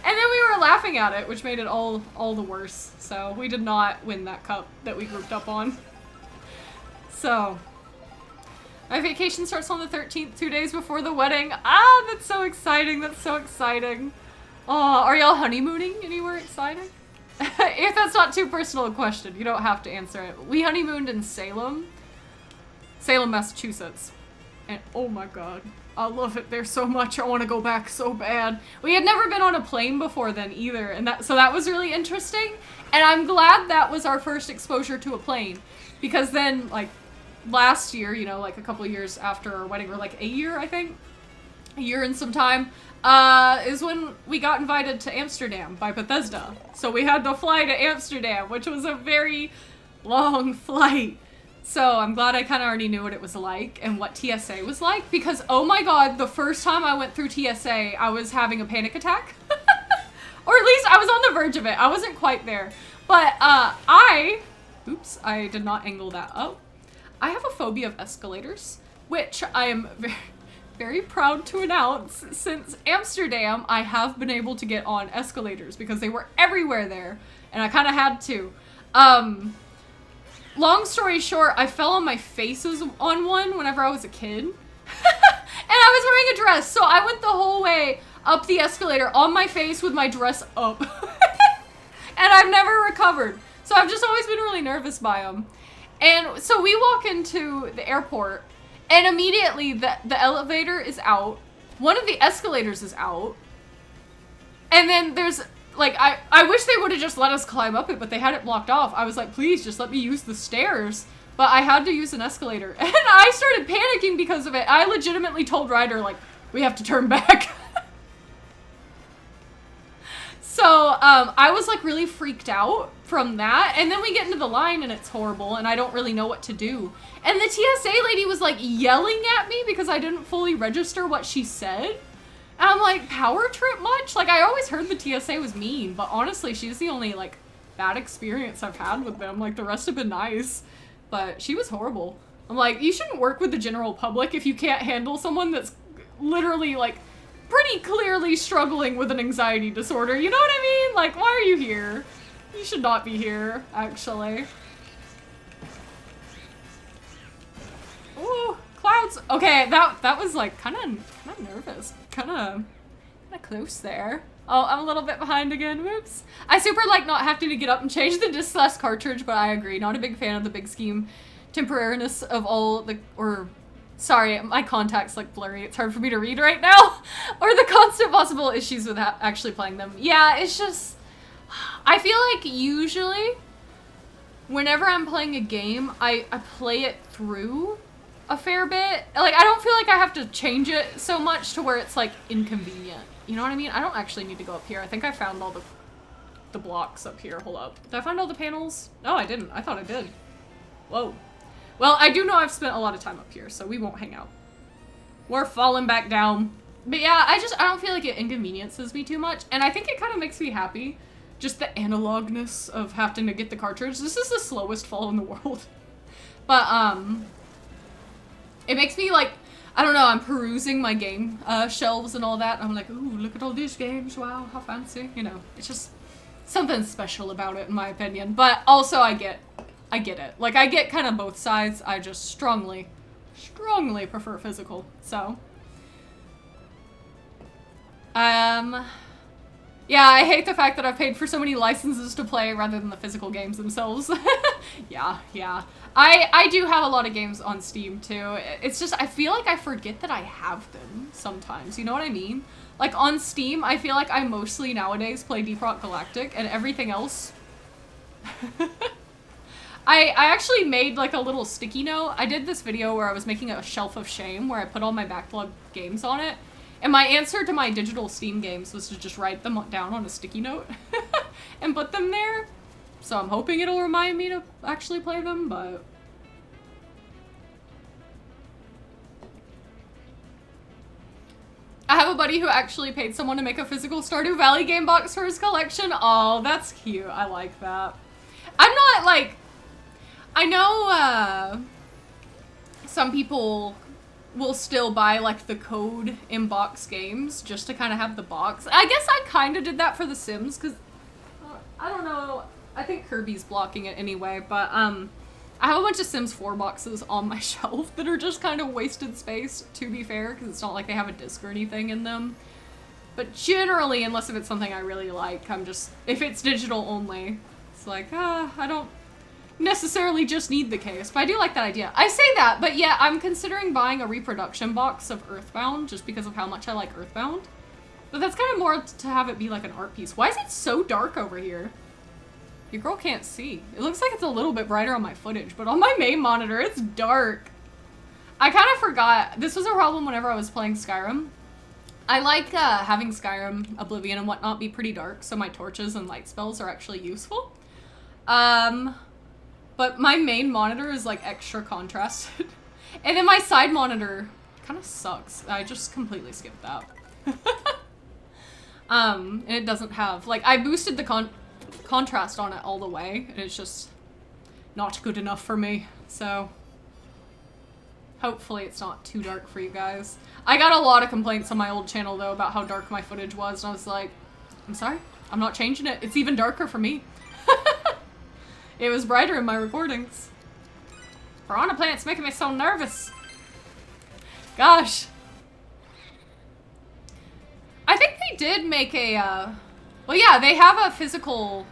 S1: And then we were laughing at it, which made it all the worse. So we did not win that cup that we grouped up on. So my vacation starts on the 13th, 2 days before the wedding. Ah, that's so exciting. That's so exciting. Oh, are y'all honeymooning anywhere exciting? If that's not too personal a question, you don't have to answer it. We honeymooned in Salem, Massachusetts. And oh my god, I love it there so much. I want to go back so bad. We had never been on a plane before then either, and so that was really interesting. And I'm glad that was our first exposure to a plane, because then like last year, you know, like a couple of years after our wedding, or like a year, I think, a year and some time, is when we got invited to Amsterdam by Bethesda. So we had to fly to Amsterdam, which was a very long flight. So I'm glad I kind of already knew what it was like and what TSA was like, because oh my god, the first time I went through TSA, I was having a panic attack. Or at least I was on the verge of it. I wasn't quite there. But oops, I did not angle that up. I have a phobia of escalators, which I am very, very proud to announce. Since Amsterdam, I have been able to get on escalators because they were everywhere there, and I kind of had to. Long story short, I fell on my face on one whenever I was a kid. And I was wearing a dress, so I went the whole way up the escalator on my face with my dress up. And I've never recovered. So I've just always been really nervous by them. And so we walk into the airport, and immediately the elevator is out. One of the escalators is out. And then there's, like, I wish they would have just let us climb up it, but they had it blocked off. I was like, please, just let me use the stairs. But I had to use an escalator. And I started panicking because of it. I legitimately told Ryder, like, we have to turn back. So, I was, like, really freaked out from that. And then we get into the line, and it's horrible, and I don't really know what to do. And the TSA lady was, like, yelling at me because I didn't fully register what she said. And I'm like, power trip much? Like, I always heard the TSA was mean, but honestly, she's the only, like, bad experience I've had with them. Like, the rest have been nice. But she was horrible. I'm like, you shouldn't work with the general public if you can't handle someone that's literally, like, pretty clearly struggling with an anxiety disorder. You know what I mean? Like, why are you here? You should not be here, actually. Ooh, clouds. Okay, that was, like, kind of nervous. Kind of close there. Oh, I'm a little bit behind again. Whoops. I super like not having to get up and change the disc slash cartridge, but I agree. Not a big fan of the big scheme temporariness of all the, or sorry, my contacts look blurry. It's hard for me to read right now. Or the constant possible issues with actually playing them. Yeah, it's just, I feel like usually whenever I'm playing a game, I play it through a fair bit. Like, I don't feel like I have to change it so much to where it's, like, inconvenient. You know what I mean? I don't actually need to go up here. I think I found all the blocks up here. Hold up. Did I find all the panels? No, I didn't. I thought I did. Whoa. Well, I do know I've spent a lot of time up here, so we won't hang out. We're falling back down. But yeah, I don't feel like it inconveniences me too much, and I think it kind of makes me happy. Just the analogness of having to get the cartridge. This is the slowest fall in the world. But, it makes me, like, I don't know, I'm perusing my game shelves and all that, and I'm like, ooh, look at all these games, wow, how fancy, you know. It's just something special about it, in my opinion. But also, I get it. Like, I get kind of both sides. I just strongly prefer physical, so. Yeah, I hate the fact that I've paid for so many licenses to play rather than the physical games themselves. Yeah. I do have a lot of games on Steam, too. It's just, I feel like I forget that I have them sometimes. You know what I mean? Like, on Steam, I feel like I mostly nowadays play Deep Rock Galactic, and everything else... I actually made, like, a little sticky note. I did this video where I was making a shelf of shame where I put all my backlog games on it. And my answer to my digital Steam games was to just write them down on a sticky note and put them there. So I'm hoping it'll remind me to actually play them, but... I have a buddy who actually paid someone to make a physical Stardew Valley game box for his collection. Oh, that's cute. I like that. I'm not, like... I know, some people will still buy like the code in-box games just to kind of have the box. I guess I kind of did that for The Sims because I don't know. I think Kirby's blocking it anyway, but I have a bunch of Sims 4 boxes on my shelf that are just kind of wasted space, to be fair, because it's not like they have a disc or anything in them. But generally, unless if it's something I really like, if it's digital only, it's like, I don't necessarily just need the case, but I do like that idea. I say that, but yeah, I'm considering buying a reproduction box of Earthbound just because of how much I like Earthbound. But that's kind of more to have it be like an art piece. Why is it so dark over here? Your girl can't see. It looks like it's a little bit brighter on my footage, but on my main monitor, it's dark. I kind of forgot. This was a problem whenever I was playing Skyrim. I like having Skyrim, Oblivion, and whatnot be pretty dark, so my torches and light spells are actually useful. But my main monitor is like extra contrasted. And then my side monitor kind of sucks. I just completely skipped that. And it doesn't have, like, I boosted the contrast on it all the way, and it's just not good enough for me. So hopefully it's not too dark for you guys. I got a lot of complaints on my old channel though about how dark my footage was, and I was like, I'm sorry, I'm not changing it. It's even darker for me. It was brighter in my recordings. Piranha Plant's making me so nervous. Gosh. I think they did make a, well yeah, they have a physical,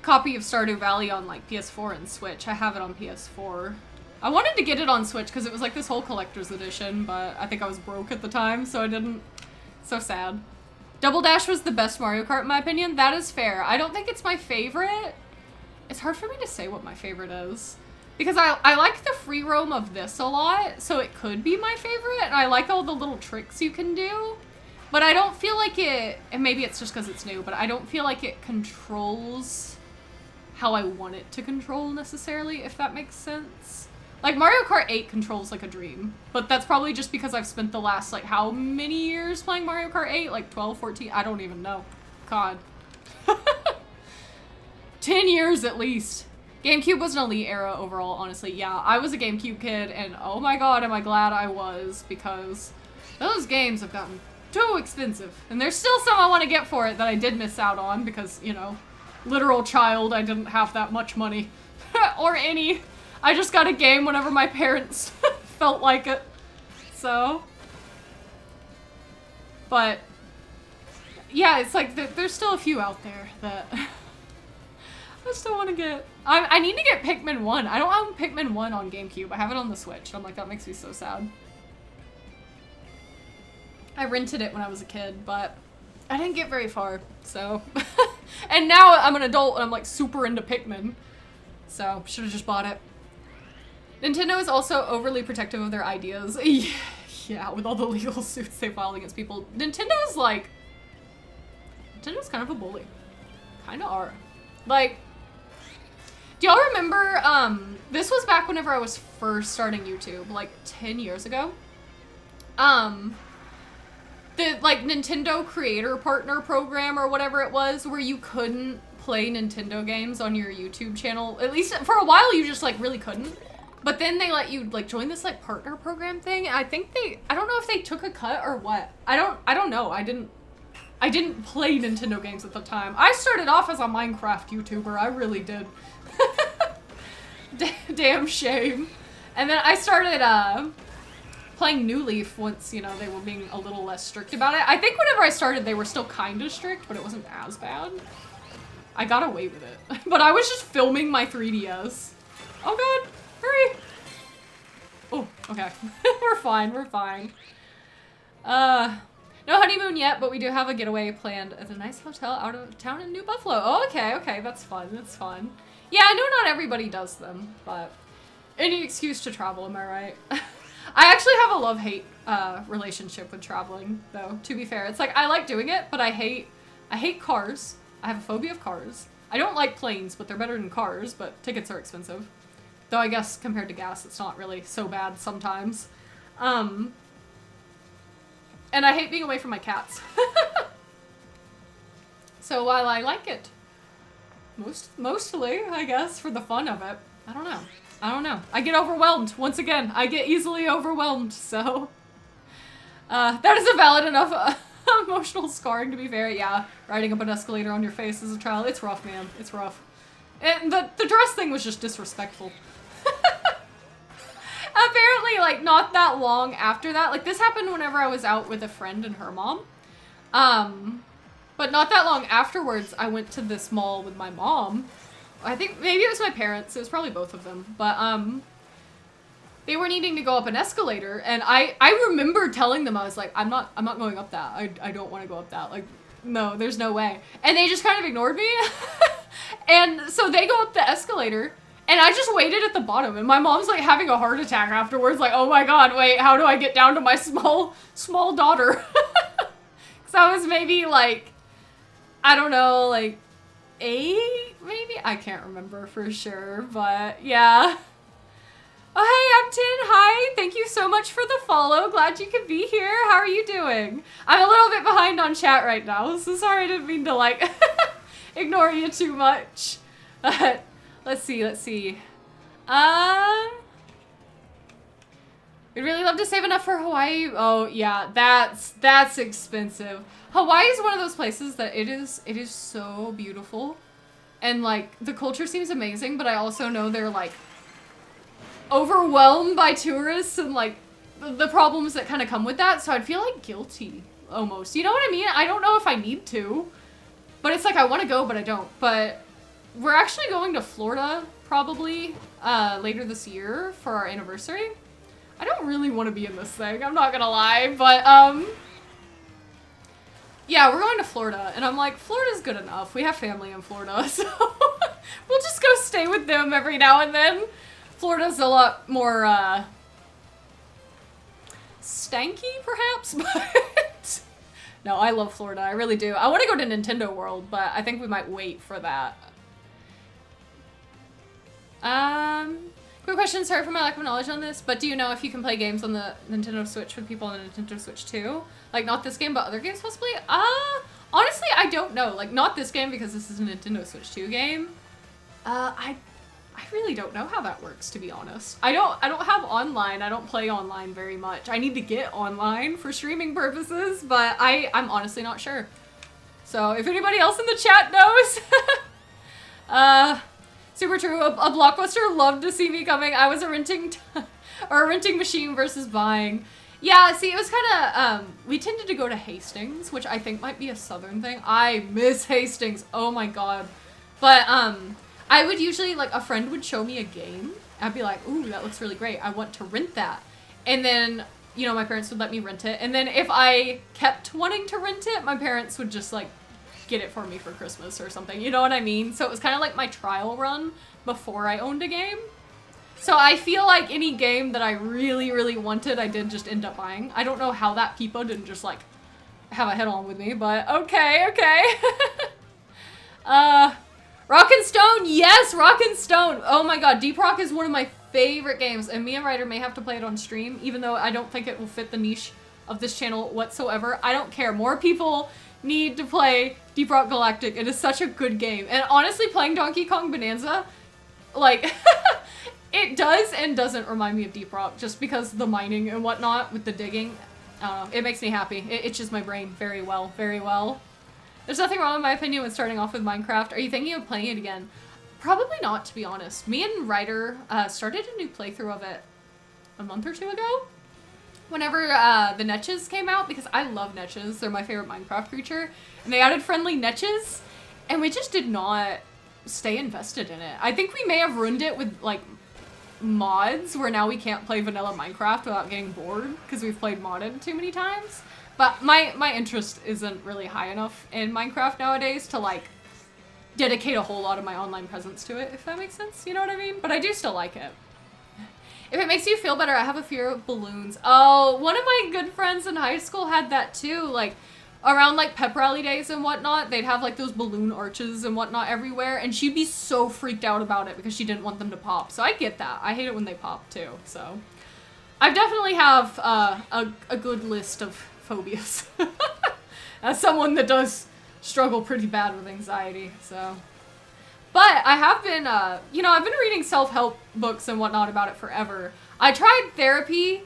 S1: copy of Stardew Valley on like PS4 and Switch. I have it on PS4. I wanted to get it on Switch because it was like this whole collector's edition, but I think I was broke at the time, so I didn't. So sad. Double Dash was the best Mario Kart in my opinion. That is fair. I don't think it's my favorite. It's hard for me to say what my favorite is. Because I like the free roam of this a lot, so it could be my favorite, and I like all the little tricks you can do. But I don't feel like it, and maybe it's just because it's new, but I don't feel like it controls how I want it to control necessarily, if that makes sense. Like, Mario Kart 8 controls like a dream, but that's probably just because I've spent the last, like, how many years playing Mario Kart 8? Like, 12, 14? I don't even know. God. 10 years at least. GameCube was an elite era overall, honestly. Yeah, I was a GameCube kid, and oh my god, am I glad I was, because those games have gotten too expensive. And there's still some I want to get for it that I did miss out on, because, you know, literal child, I didn't have that much money. Or any. I just got a game whenever my parents felt like it. So. But, yeah, it's like, there's still a few out there that I still want to get. I need to get Pikmin 1. I don't have Pikmin 1 on GameCube. I have it on the Switch. And I'm like, that makes me so sad. I rented it when I was a kid, but I didn't get very far, so. And now I'm an adult and I'm like super into Pikmin. So, should have just bought it. Nintendo is also overly protective of their ideas. Yeah, with all the legal suits they filed against people. Nintendo's kind of a bully. Kinda are. Like, do y'all remember, this was back whenever I was first starting YouTube, like 10 years ago. The, like, Nintendo Creator Partner Program or whatever it was, where you couldn't play Nintendo games on your YouTube channel. At least for a while you just, like, really couldn't. But then they let you, like, join this, like, partner program thing. I think I don't know if they took a cut or what. I don't know. I didn't play Nintendo games at the time. I started off as a Minecraft YouTuber. I really did. Damn shame. And then I started, playing New Leaf once, you know, they were being a little less strict about it. I think whenever I started, they were still kind of strict, but it wasn't as bad. I got away with it. But I was just filming my 3DS. Oh god, hurry. Oh, okay. We're fine, we're fine. No honeymoon yet, but we do have a getaway planned at a nice hotel out of town in New Buffalo. Oh, okay, that's fun, that's fun. Yeah, I know not everybody does them, but any excuse to travel, am I right? I actually have a love-hate relationship with traveling, though, to be fair. It's like, I like doing it, but I hate cars. I have a phobia of cars. I don't like planes, but they're better than cars, but tickets are expensive. Though I guess compared to gas, it's not really so bad sometimes. And I hate being away from my cats. So while I like it, mostly, I guess, for the fun of it, I don't know. I don't know. I get overwhelmed. Once again, I get easily overwhelmed, so... that is a valid enough emotional scarring, to be fair. Yeah, riding up an escalator on your face as a child. It's rough, man. It's rough. And the dress thing was just disrespectful. Apparently, like, not that long after that, like, this happened whenever I was out with a friend and her mom. But not that long afterwards, I went to this mall with my mom. I think maybe it was my parents. It was probably both of them. But, they were needing to go up an escalator, and I remember telling them, I was like, I'm not going up that. I don't want to go up that. Like, no, there's no way. And they just kind of ignored me. And so they go up the escalator, and I just waited at the bottom, and my mom's like having a heart attack afterwards, like, oh my god, wait, how do I get down to my small daughter? Because I was maybe like, I don't know, like 8, maybe? I can't remember for sure, but yeah. Oh, hey, I'm Tin. Hi. Thank you so much for the follow. Glad you could be here. How are you doing? I'm a little bit behind on chat right now, so sorry, I didn't mean to, like, ignore you too much. Let's see. We'd really love to save enough for Hawaii. Oh, yeah, that's expensive. Hawaii is one of those places that it is so beautiful. And, like, the culture seems amazing, but I also know they're, like, overwhelmed by tourists and like the problems that kind of come with that, so I'd feel like guilty almost, you know what I mean? I don't know if I need to, but it's like I want to go but I don't. But we're actually going to Florida probably later this year for our anniversary. I don't really want to be in this thing, I'm not gonna lie, but yeah, we're going to Florida, and I'm like, Florida's good enough, we have family in Florida, so we'll just go stay with them every now and then. Florida's a lot more, stanky, perhaps, but no, I love Florida, I really do. I want to go to Nintendo World, but I think we might wait for that. Quick question, sorry for my lack of knowledge on this, but do you know if you can play games on the Nintendo Switch with people on the Nintendo Switch too? Like, not this game, but other games possibly? Honestly, I don't know. Like, not this game, because this is a Nintendo Switch 2 game. I really don't know how that works, to be honest. I don't have online. I don't play online very much. I need to get online for streaming purposes, but I'm honestly not sure. So if anybody else in the chat knows, super true. A Blockbuster loved to see me coming. I was a renting machine versus buying. Yeah, see, it was kind of, we tended to go to Hastings, which I think might be a southern thing. I miss Hastings. Oh my god. But, I would usually, like, a friend would show me a game. I'd be like, ooh, that looks really great. I want to rent that. And then, you know, my parents would let me rent it. And then if I kept wanting to rent it, my parents would just, like, get it for me for Christmas or something. You know what I mean? So it was kind of like my trial run before I owned a game. So I feel like any game that I really, really wanted, I did just end up buying. I don't know how that Peepa didn't just, like, have a head-on with me, but okay. Rock and Stone, yes, Rock and Stone. Oh my god, Deep Rock is one of my favorite games, and me and Ryder may have to play it on stream, even though I don't think it will fit the niche of this channel whatsoever. I don't care. More people need to play Deep Rock Galactic. It is such a good game. And honestly, playing Donkey Kong Bonanza, like, it does and doesn't remind me of Deep Rock, just because the mining and whatnot with the digging. I don't know, it makes me happy. It itches my brain very well, very well. There's nothing wrong in my opinion with starting off with Minecraft. Are you thinking of playing it again? Probably not, to be honest. Me and Ryder started a new playthrough of it a month or two ago. Whenever the Netches came out, because I love Netches. They're my favorite Minecraft creature. And they added friendly Netches, and we just did not stay invested in it. I think we may have ruined it with, like, mods, where now we can't play vanilla Minecraft without getting bored, because we've played modded too many times. But my interest isn't really high enough in Minecraft nowadays to, like, dedicate a whole lot of my online presence to it, if that makes sense, you know what I mean? But I do still like it. If it makes you feel better, I have a fear of balloons. Oh, one of my good friends in high school had that too, like, around, like, pep rally days and whatnot, they'd have, like, those balloon arches and whatnot everywhere, and she'd be so freaked out about it because she didn't want them to pop. So I get that. I hate it when they pop, too, so. I definitely have a good list of phobias. As someone that does struggle pretty bad with anxiety, so. But I have been, you know, I've been reading self-help books and whatnot about it forever. I tried therapy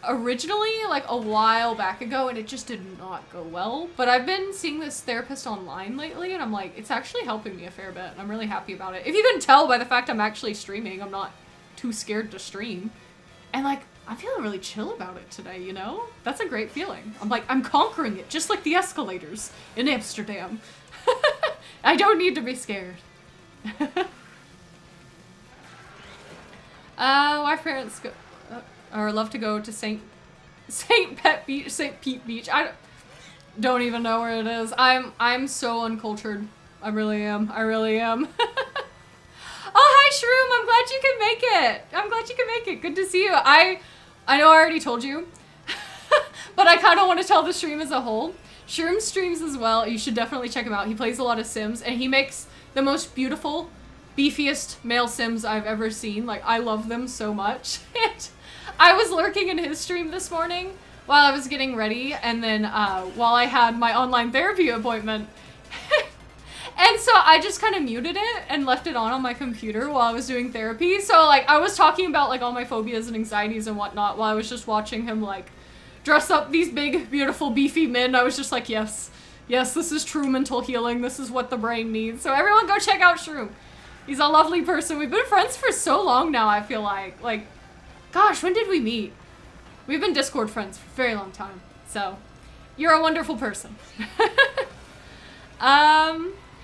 S1: originally, like a while back ago, and it just did not go well. But I've been seeing this therapist online lately, and I'm like, it's actually helping me a fair bit, and I'm really happy about it. If you can tell by the fact I'm actually streaming, I'm not too scared to stream. And like, I'm feeling really chill about it today, you know? That's a great feeling. I'm like, I'm conquering it, just like the escalators in Amsterdam. I don't need to be scared. Why parents go, or love to go to St. Pete Beach. I don't even know where it is. I'm so uncultured. I really am. I really am. Oh, hi Shroom. I'm glad you can make it. I'm glad you can make it. Good to see you. I know I already told you, but I kind of want to tell the stream as a whole. Shroom streams as well. You should definitely check him out. He plays a lot of Sims, and he makes the most beautiful, beefiest male Sims I've ever seen. Like, I love them so much. And I was lurking in his stream this morning while I was getting ready, and then while I had my online therapy appointment. And so I just kind of muted it and left it on my computer while I was doing therapy. So, like, I was talking about, like, all my phobias and anxieties and whatnot while I was just watching him, like, dress up these big, beautiful, beefy men. I was just like, yes. Yes, this is true mental healing. This is what the brain needs. So everyone go check out Shroom. He's a lovely person. We've been friends for so long now, I feel like. Like, gosh, when did we meet? We've been Discord friends for a very long time. So, you're a wonderful person.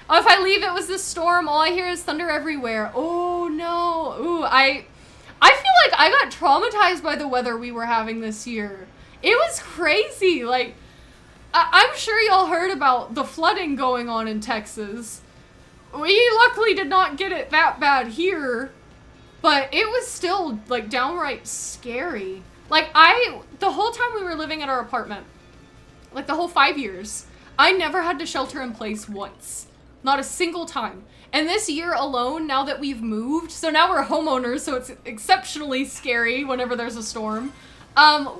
S1: Oh, if I leave, it was this storm. All I hear is thunder everywhere. Oh, no. Ooh, I feel like I got traumatized by the weather we were having this year. It was crazy. Like, I'm sure y'all heard about the flooding going on in Texas. We luckily did not get it that bad here, but it was still, like, downright scary. Like, the whole time we were living at our apartment, like, the whole 5 years, I never had to shelter in place once. Not a single time. And this year alone, now that we've moved, so now we're homeowners, so it's exceptionally scary whenever there's a storm.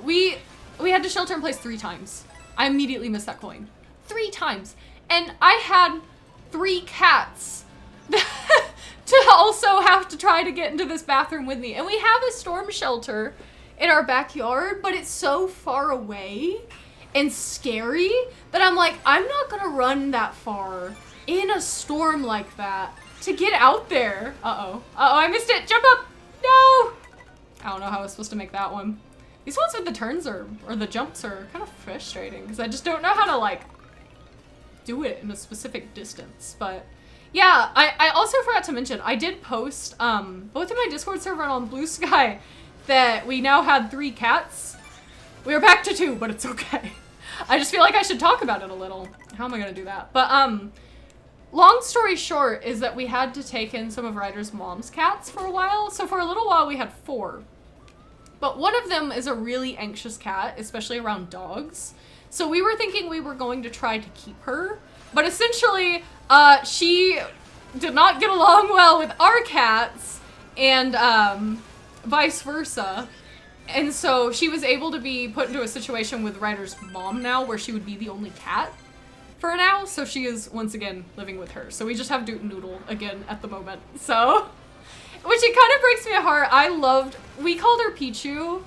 S1: We had to shelter in place 3 times. I immediately missed that coin. 3 times. And I had 3 cats to also have to try to get into this bathroom with me. And we have a storm shelter in our backyard, but it's so far away and scary that I'm like, I'm not gonna run that far in a storm like that to get out there. Uh-oh. Uh-oh, I missed it. Jump up. No. I don't know how I was supposed to make that one. These ones with the turns or the jumps are kind of frustrating because I just don't know how to, like, do it in a specific distance. But yeah, I also forgot to mention, I did post both in my Discord server and on Bluesky that we now had 3 cats. We are back to 2, but it's okay. I just feel like I should talk about it a little. How am I gonna do that? But long story short is that we had to take in some of Ryder's mom's cats for a while. So for a little while we had 4. But one of them is a really anxious cat, especially around dogs. So we were thinking we were going to try to keep her. But essentially, she did not get along well with our cats and vice versa. And so she was able to be put into a situation with Ryder's mom now where she would be the only cat for now. So she is once again living with her. So we just have Doot and Noodle again at the moment. So, which it kind of breaks me heart. We called her Pichu.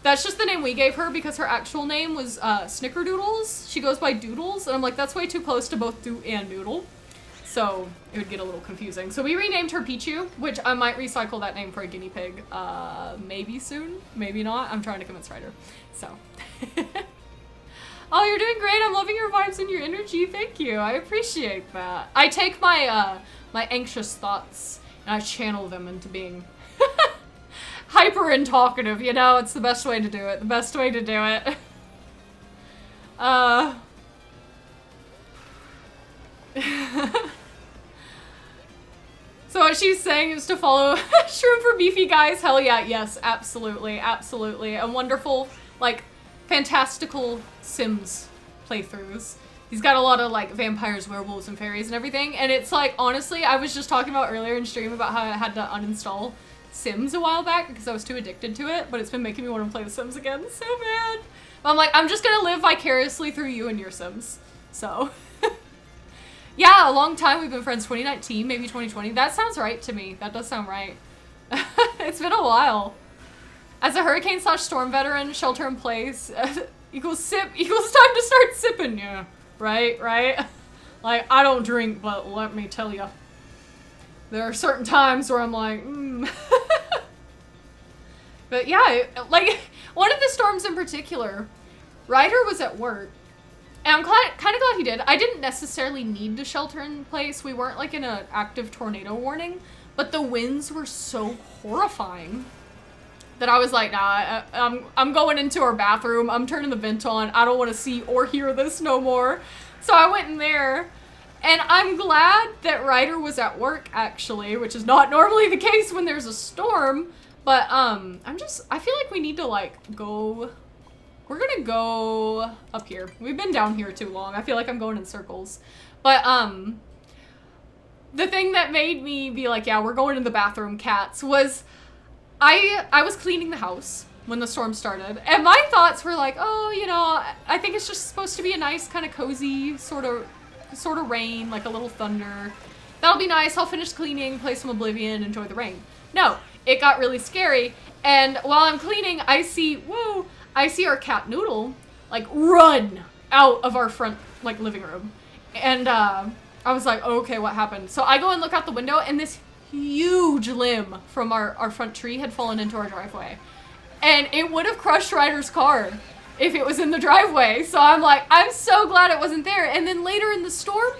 S1: That's just the name we gave her because her actual name was Snickerdoodles. She goes by Doodles, and I'm like, that's way too close to both Doot and Noodle. So it would get a little confusing. So we renamed her Pichu, which I might recycle that name for a guinea pig. Maybe soon, maybe not. I'm trying to convince Ryder. So. Oh, you're doing great. I'm loving your vibes and your energy. Thank you. I appreciate that. I take my my anxious thoughts and I channel them into being hyper and talkative, you know? It's the best way to do it. The best way to do it. So what she's saying is to follow Shroom for Beefy Guys. Hell yeah, yes, absolutely, absolutely. A wonderful, like, fantastical Sims playthroughs. He's got a lot of, like, vampires, werewolves, and fairies and everything. And it's like, honestly, I was just talking about earlier in stream about how I had to uninstall Sims a while back because I was too addicted to it, but it's been making me want to play The Sims again so bad. But I'm like, I'm just gonna live vicariously through you and your Sims. So, Yeah, a long time. We've been friends. 2019, maybe 2020. That sounds right to me. That does sound right. It's been a while. As a hurricane/storm veteran, shelter in place equals sip equals time to start sipping. Yeah, right. Like, I don't drink, but let me tell you, there are certain times where I'm like, But yeah, like, one of the storms in particular, Ryder was at work, and I'm kind of glad he did. I didn't necessarily need to shelter in place. We weren't, like, in an active tornado warning, but the winds were so horrifying that I was like, nah, I'm going into our bathroom. I'm turning the vent on. I don't want to see or hear this no more. So I went in there, and I'm glad that Ryder was at work, actually, which is not normally the case when there's a storm. But, I feel like we need to, like, go, we're gonna go up here. We've been down here too long. I feel like I'm going in circles. But, the thing that made me be like, yeah, we're going to the bathroom, cats, was I was cleaning the house when the storm started. And my thoughts were like, oh, you know, I think it's just supposed to be a nice kind of cozy sort of rain, like a little thunder. That'll be nice. I'll finish cleaning, play some Oblivion, enjoy the rain. No. It got really scary, and while I'm cleaning, I see our cat Noodle, like, run out of our front, like, living room. And, I was like, oh, okay, what happened? So I go and look out the window, and this huge limb from our front tree had fallen into our driveway. And it would have crushed Ryder's car if it was in the driveway. So I'm like, I'm so glad it wasn't there. And then later in the storm,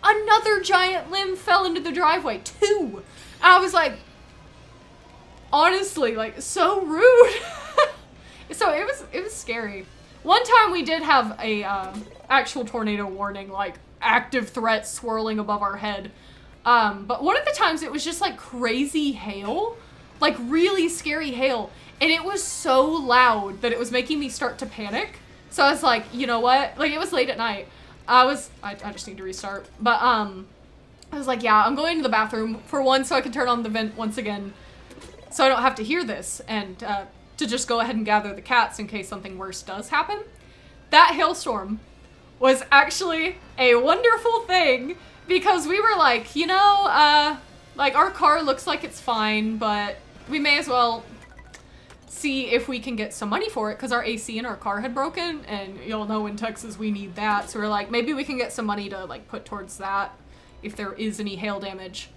S1: another giant limb fell into the driveway, 2. I was like, honestly, like, so rude. So it was scary. One time we did have a actual tornado warning, like active threat swirling above our head. But one of the times it was just like crazy hail, like really scary hail, and it was so loud that it was making me start to panic. So I was like, you know what? Like, it was late at night. I just need to restart. But I was like, yeah, I'm going to the bathroom for one so I can turn on the vent once again, so I don't have to hear this, and to just go ahead and gather the cats in case something worse does happen. That hailstorm was actually a wonderful thing, because we were like, you know, like, our car looks like it's fine, but we may as well see if we can get some money for it, because our AC in our car had broken, and you'll know in Texas we need that, so we're like, maybe we can get some money to, like, put towards that if there is any hail damage.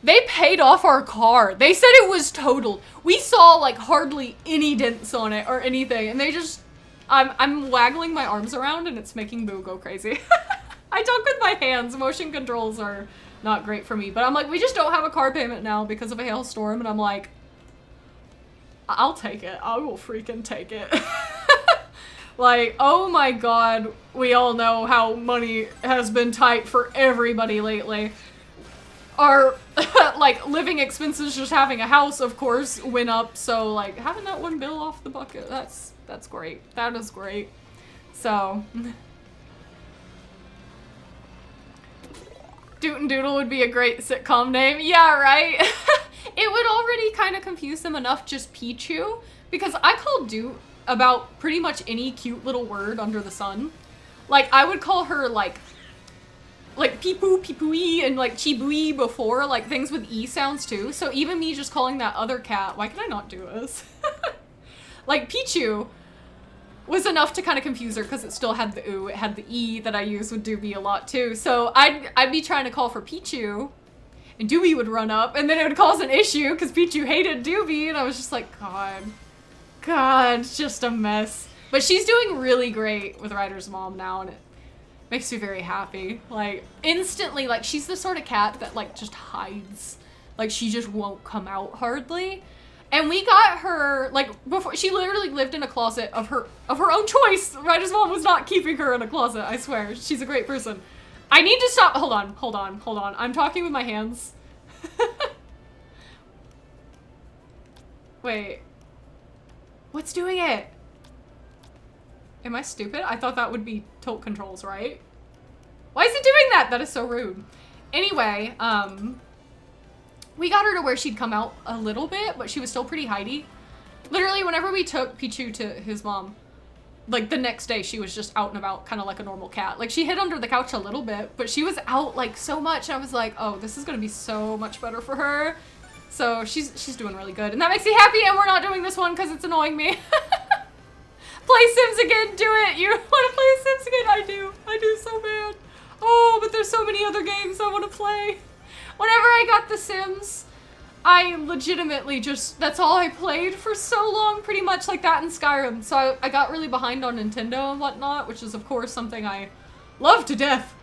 S1: They paid off our car. They said it was totaled. We saw, like, hardly any dents on it or anything, and they just, I'm waggling my arms around, and it's making Boo go crazy. I talk with my hands. Motion controls are not great for me, but I'm like, we just don't have a car payment now because of a hailstorm, and I'm like, I'll take it. I will freaking take it. Like, oh my god, we all know how money has been tight for everybody lately. Our, like, living expenses, just having a house, of course, went up, so, like, having that one bill off the bucket, that's great. That is great. So, Doot and Doodle would be a great sitcom name. Yeah, right? It would already kind of confuse them enough, just Pichu, because I call Doot about pretty much any cute little word under the sun. Like, I would call her, like peepoo, peepoo-ee, and like chibui before, like things with E sounds too. So even me just calling that other cat, why can I not do this? Like, Pichu was enough to kind of confuse her because it still had the ooh, it had the E that I use with Doobie a lot too. So I'd be trying to call for Pichu, and Doobie would run up, and then it would cause an issue because Pichu hated Doobie, and I was just like, God, it's just a mess. But she's doing really great with Ryder's mom now, and it makes me very happy. Like, instantly, like, she's the sort of cat that, like, just hides. Like, she just won't come out hardly. And we got her, like, before, she literally lived in a closet of her own choice. Ryder's mom was not keeping her in a closet, I swear. She's a great person. I need to stop. Hold on. I'm talking with my hands. Wait. What's doing it? Am I stupid? I thought that would be tilt controls, right? Why is it doing that? That is so rude. Anyway, we got her to where she'd come out a little bit, but she was still pretty hidey. Literally, whenever we took Pichu to his mom, like the next day she was just out and about kind of like a normal cat. Like she hid under the couch a little bit, but she was out like so much. And I was like, oh, this is gonna be so much better for her. So she's doing really good, and that makes me happy. And we're not doing this one because it's annoying me. Play Sims again, do it. You want to play Sims again? I do so bad. Oh, but there's so many other games I want to play. Whenever I got The Sims, I legitimately just, that's all I played for so long, pretty much, like that and Skyrim. So I got really behind on Nintendo and whatnot, which is of course something I love to death.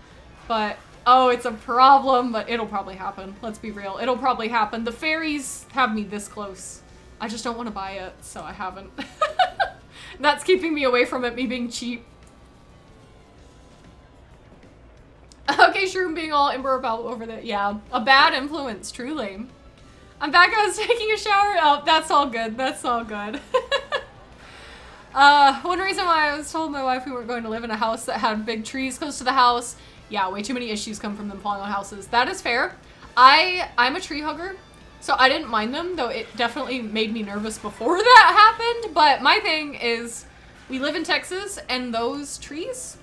S1: But, oh, it's a problem, but it'll probably happen. Let's be real, it'll probably happen. The fairies have me this close. I just don't want to buy it, so I haven't. That's keeping me away from it, me being cheap. Okay, Shroom being all Ember about over there. Yeah, a bad influence, truly. I'm back, I was taking a shower. Oh, that's all good, that's all good. One reason why I was told my wife we weren't going to live in a house that had big trees close to the house. Yeah, way too many issues come from them falling on houses. That is fair. I'm a tree hugger. So I didn't mind them, though it definitely made me nervous before that happened. But my thing is, we live in Texas, and those trees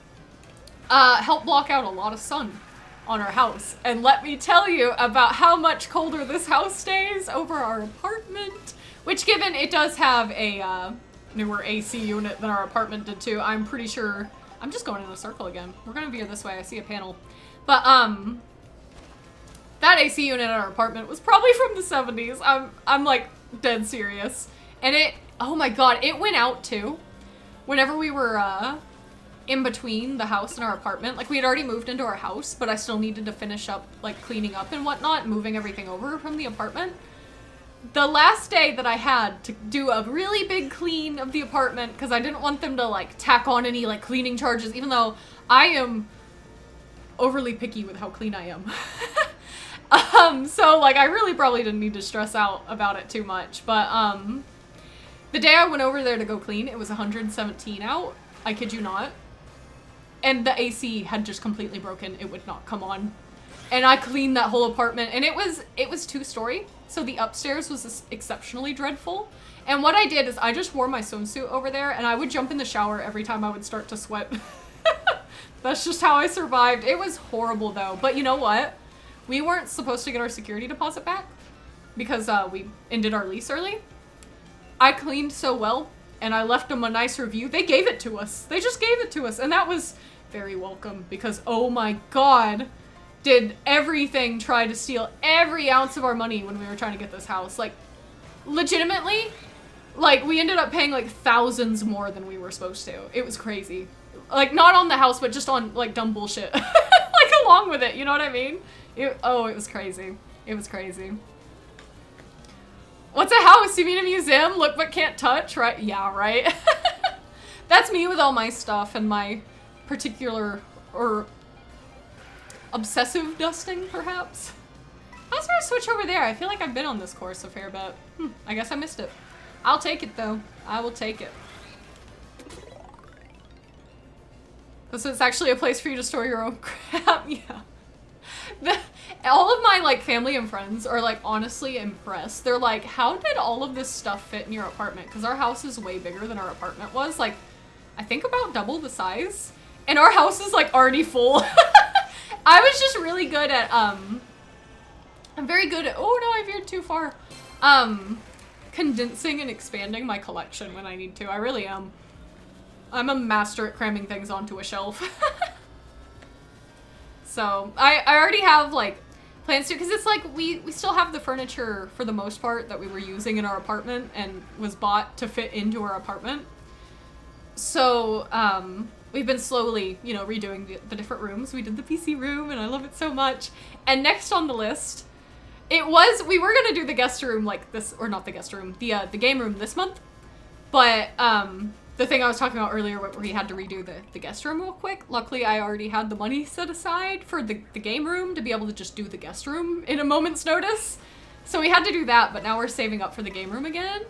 S1: help block out a lot of sun on our house. And let me tell you about how much colder this house stays over our apartment. Which, given it does have a newer AC unit than our apartment did too, I'm pretty sure... I'm just going in a circle again. We're gonna veer this way, I see a panel. But, that AC unit in our apartment was probably from the 70s. I'm like dead serious. And it, oh my god, it went out too. Whenever we were in between the house and our apartment, like we had already moved into our house, but I still needed to finish up like cleaning up and whatnot, moving everything over from the apartment. The last day that I had to do a really big clean of the apartment, because I didn't want them to like tack on any like cleaning charges, even though I am overly picky with how clean I am. So like I really probably didn't need to stress out about it too much, but the day I went over there to go clean, it was 117 out, I kid you not, and the AC had just completely broken. It would not come on, and I cleaned that whole apartment, and it was 2-story, so the upstairs was exceptionally dreadful. And what I did is I just wore my swimsuit over there, and I would jump in the shower every time I would start to sweat. That's just how I survived. It was horrible though, but you know what? We weren't supposed to get our security deposit back because we ended our lease early. I cleaned so well and I left them a nice review. They gave it to us. They just gave it to us, and that was very welcome because oh my god, did everything try to steal every ounce of our money when we were trying to get this house. Like legitimately, like we ended up paying like thousands more than we were supposed to. It was crazy. Like not on the house, but just on like dumb bullshit. Like along with it, you know what I mean? It was crazy. It was crazy. What's a house? You mean a museum? Look but can't touch, right? Yeah, right? That's me with all my stuff and my particular or obsessive dusting, perhaps. How's there a switch over there? I feel like I've been on this course a fair bit. I guess I missed it. I'll take it though. I will take it. So it's actually a place for you to store your own crap. Yeah. All of my like family and friends are like honestly impressed. They're like, how did all of this stuff fit in your apartment? Because our house is way bigger than our apartment was. Like, I think about double the size. And our house is like already full. I was just really good at, I'm very good at, oh no, I veered too far. Condensing and expanding my collection when I need to. I really am. I'm a master at cramming things onto a shelf. So I already have like plans to, because it's like we still have the furniture for the most part that we were using in our apartment and was bought to fit into our apartment. So we've been slowly, you know, redoing the different rooms. We did the PC room and I love it so much. And next on the list, we were gonna do the guest room like this, or not the guest room, the game room this month. But the thing I was talking about earlier where we had to redo the guest room real quick. Luckily, I already had the money set aside for the game room to be able to just do the guest room in a moment's notice. So we had to do that, but now we're saving up for the game room again.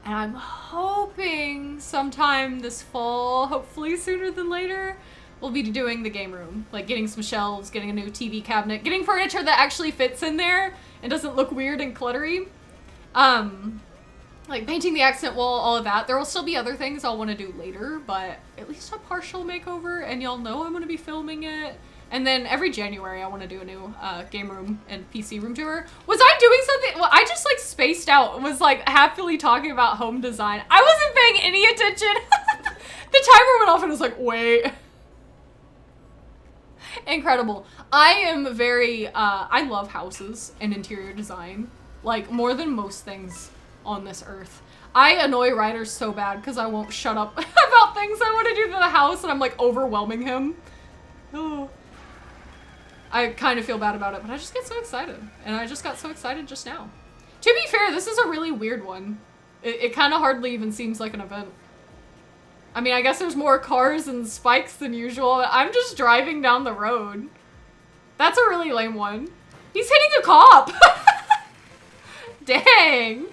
S1: And I'm hoping sometime this fall, hopefully sooner than later, we'll be doing the game room. Like getting some shelves, getting a new TV cabinet, getting furniture that actually fits in there and doesn't look weird and cluttery. like painting the accent wall, all of that. There will still be other things I'll want to do later, but at least a partial makeover, and y'all know I'm going to be filming it. And then every January I want to do a new game room and PC room tour. Was I doing something? Well, I just like spaced out and was like happily talking about home design. I wasn't paying any attention. The timer went off and I was like, wait. Incredible. I am very, I love houses and interior design, like more than most things on this earth. I annoy Ryder so bad because I won't shut up about things I want to do to the house, and I'm like overwhelming him. Oh. I kind of feel bad about it, but I just get so excited. And I just got so excited just now. To be fair, this is a really weird one. It kind of hardly even seems like an event. I mean, I guess there's more cars and spikes than usual. I'm just driving down the road. That's a really lame one. He's hitting a cop! Dang!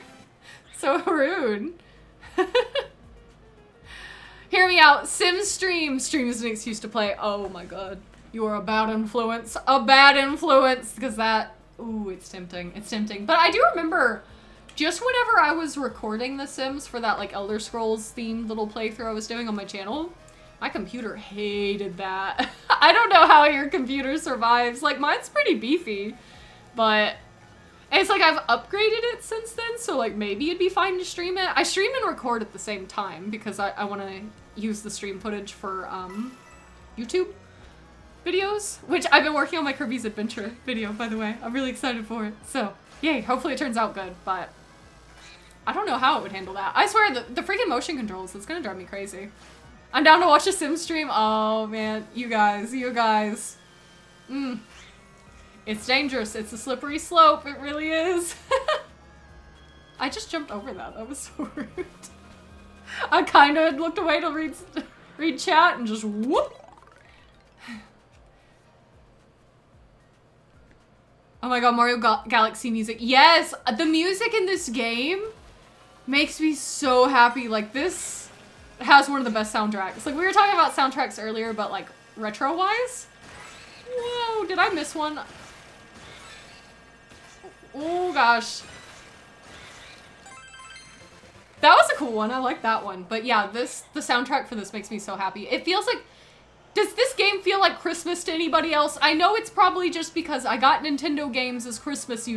S1: So rude. Hear me out. Sim stream. Stream is an excuse to play. Oh my god. You are a bad influence. A bad influence. Because that... Ooh, it's tempting. It's tempting. But I do remember... Just whenever I was recording The Sims for that, like, Elder Scrolls themed little playthrough I was doing on my channel, my computer hated that. I don't know how your computer survives. Like, mine's pretty beefy, but it's like I've upgraded it since then, so, like, maybe it'd be fine to stream it. I stream and record at the same time because I want to use the stream footage for, YouTube videos, which I've been working on my Kirby's Adventure video, by the way. I'm really excited for it. So, yay, hopefully it turns out good, but I don't know how it would handle that. I swear, the freaking motion controls, it's gonna drive me crazy. I'm down to watch a Sim stream. Oh, man. You guys. It's dangerous. It's a slippery slope. It really is. I just jumped over that. That was so rude. I kind of looked away to read chat and just whoop. Oh my god, Mario Galaxy music. Yes! The music in this game makes me so happy. Like, this has one of the best soundtracks. Like, we were talking about soundtracks earlier, but, like, retro-wise? Whoa, did I miss one? Oh, gosh. That was a cool one. I like that one. But yeah, the soundtrack for this makes me so happy. It feels like... Does this game feel like Christmas to anybody else? I know it's probably just because I got Nintendo games as Christmas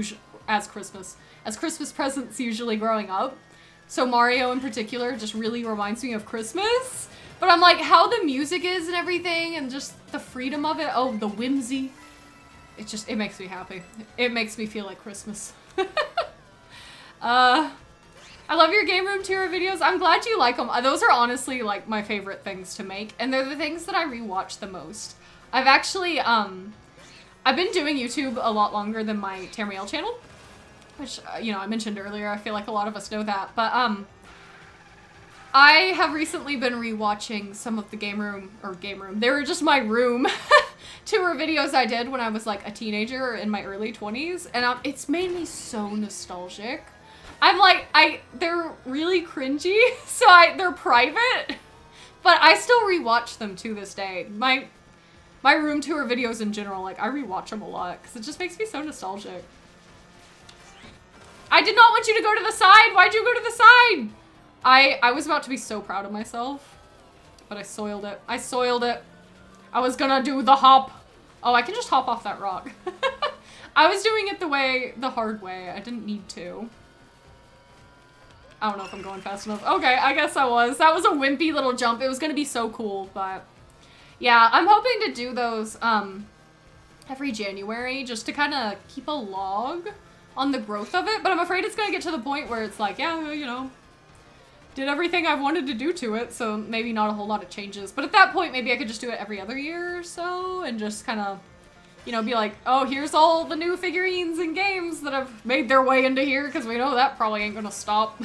S1: presents usually growing up. So Mario in particular just really reminds me of Christmas. But I'm like, how the music is and everything and just the freedom of it. Oh, the whimsy. It makes me happy. It makes me feel like Christmas. I love your game room tour videos. I'm glad you like them. Those are honestly like my favorite things to make, and they're the things that I rewatch the most. I've actually, I've been doing YouTube a lot longer than my Tamriel channel, which, you know, I mentioned earlier. I feel like a lot of us know that, but, I have recently been rewatching some of the game room, they were just my room tour videos I did when I was like a teenager or in my early 20s, and it's made me so nostalgic. I'm like, they're really cringy, so they're private, but I still rewatch them to this day. My room tour videos in general, like, I rewatch them a lot, because it just makes me so nostalgic. I did not want you to go to the side! Why'd you go to the side? I was about to be so proud of myself, but I soiled it. I soiled it. I was gonna do the hop. Oh, I can just hop off that rock. I was doing it the hard way. I didn't need to. I don't know if I'm going fast enough. Okay, I guess I was. That was a wimpy little jump. It was gonna be so cool, but yeah, I'm hoping to do those every January just to kind of keep a log on the growth of it, but I'm afraid it's gonna get to the point where it's like, yeah, you know, did everything I wanted to do to it, so maybe not a whole lot of changes. But at that point, maybe I could just do it every other year or so and just kind of, you know, be like, oh, here's all the new figurines and games that have made their way into here, because we know that probably ain't gonna stop.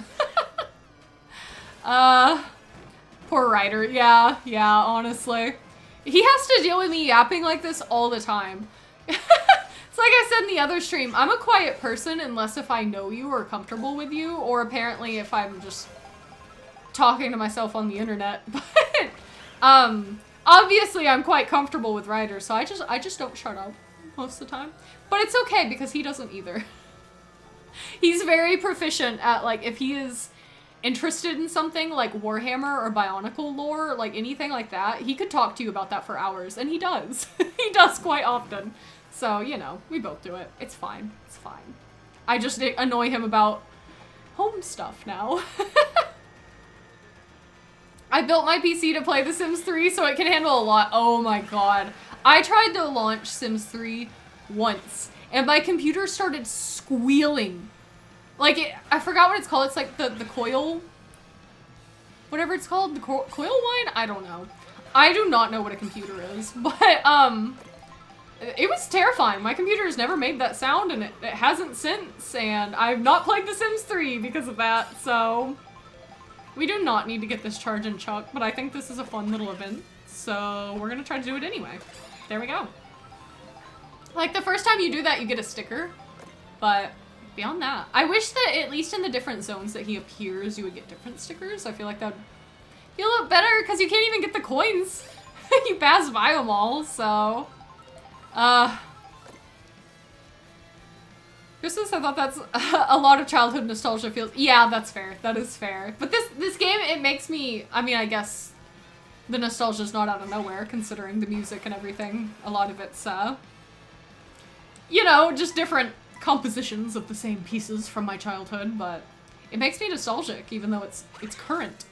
S1: Poor Ryder. Yeah, honestly. He has to deal with me yapping like this all the time. It's like I said in the other stream, I'm a quiet person unless if I know you or comfortable with you, or apparently if I'm just talking to myself on the internet. But, obviously I'm quite comfortable with Ryder, so I just don't shut up most of the time. But it's okay, because he doesn't either. He's very proficient at, like, if he is interested in something like Warhammer or Bionicle lore, like anything like that, he could talk to you about that for hours, and he does. He does quite often. So, you know, we both do it. It's fine. It's fine. I just annoy him about home stuff now. I built my PC to play The Sims 3 so it can handle a lot. Oh my god. I tried to launch Sims 3 once, and my computer started squealing. Like, I forgot what it's called. It's like the coil, whatever it's called, the coil wine? I don't know. I do not know what a computer is, but, it was terrifying. My computer has never made that sound, and it hasn't since, and I've not played The Sims 3 because of that, so we do not need to get this charge and chuck, but I think this is a fun little event, so we're gonna try to do it anyway. There we go. Like, the first time you do that, you get a sticker, but beyond that, I wish that at least in the different zones that he appears, you would get different stickers. I feel like that would be a little better, because you can't even get the coins. You pass by them all, so... Chris says, I thought that's a lot of childhood nostalgia feels. Yeah, that's fair. That is fair. But this game, it makes me... I mean, I guess the nostalgia's not out of nowhere, considering the music and everything. A lot of it's, you know, just different compositions of the same pieces from my childhood, but it makes me nostalgic, even though it's current.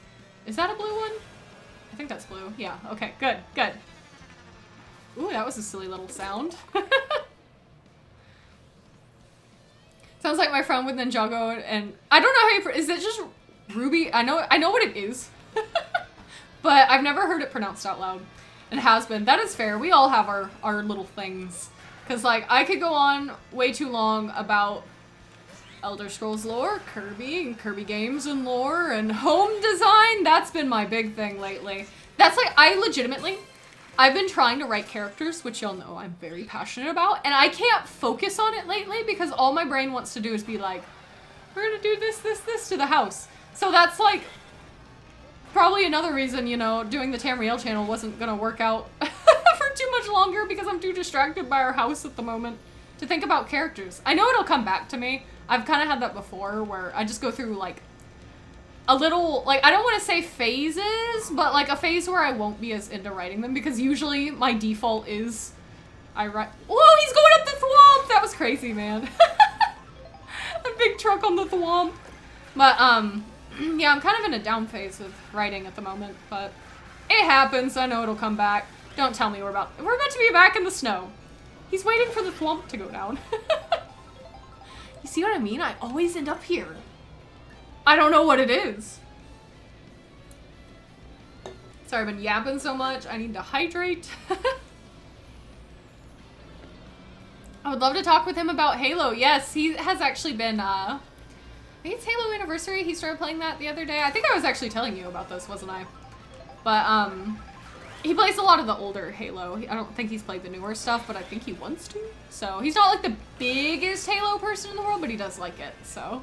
S1: Is that a blue one? I think that's blue. Yeah, okay, good, good. Ooh, that was a silly little sound. Sounds like my friend with Ninjago, and I don't know how you, is it just Ruby? I know what it is, but I've never heard it pronounced out loud. It has been. That is fair. We all have our little things. Because, like, I could go on way too long about Elder Scrolls lore, Kirby, and Kirby games and lore, and home design. That's been my big thing lately. That's like, I've been trying to write characters, which y'all know I'm very passionate about, and I can't focus on it lately because all my brain wants to do is be like, we're gonna do this, this, this to the house. So that's, like, probably another reason, you know, doing the Tamriel channel wasn't gonna work out too much longer because I'm too distracted by our house at the moment to think about characters. I know it'll come back to me. I've kind of had that before where I just go through like a little, like, I don't want to say phases, but like a phase where I won't be as into writing them because usually my default is I write. Whoa, he's going up the thwomp! That was crazy, man. A big truck on the thwomp. But yeah, I'm kind of in a down phase with writing at the moment, but it happens. I know it'll come back. Don't tell me we're about to be back in the snow. He's waiting for the thwomp to go down. You see what I mean? I always end up here. I don't know what it is. Sorry, I've been yapping so much. I need to hydrate. I would love to talk with him about Halo. Yes, he has actually been, I think it's Halo Anniversary. He started playing that the other day. I think I was actually telling you about this, wasn't I? But, he plays a lot of the older Halo. I don't think he's played the newer stuff, but I think he wants to. So he's not like the biggest Halo person in the world, but he does like it, so.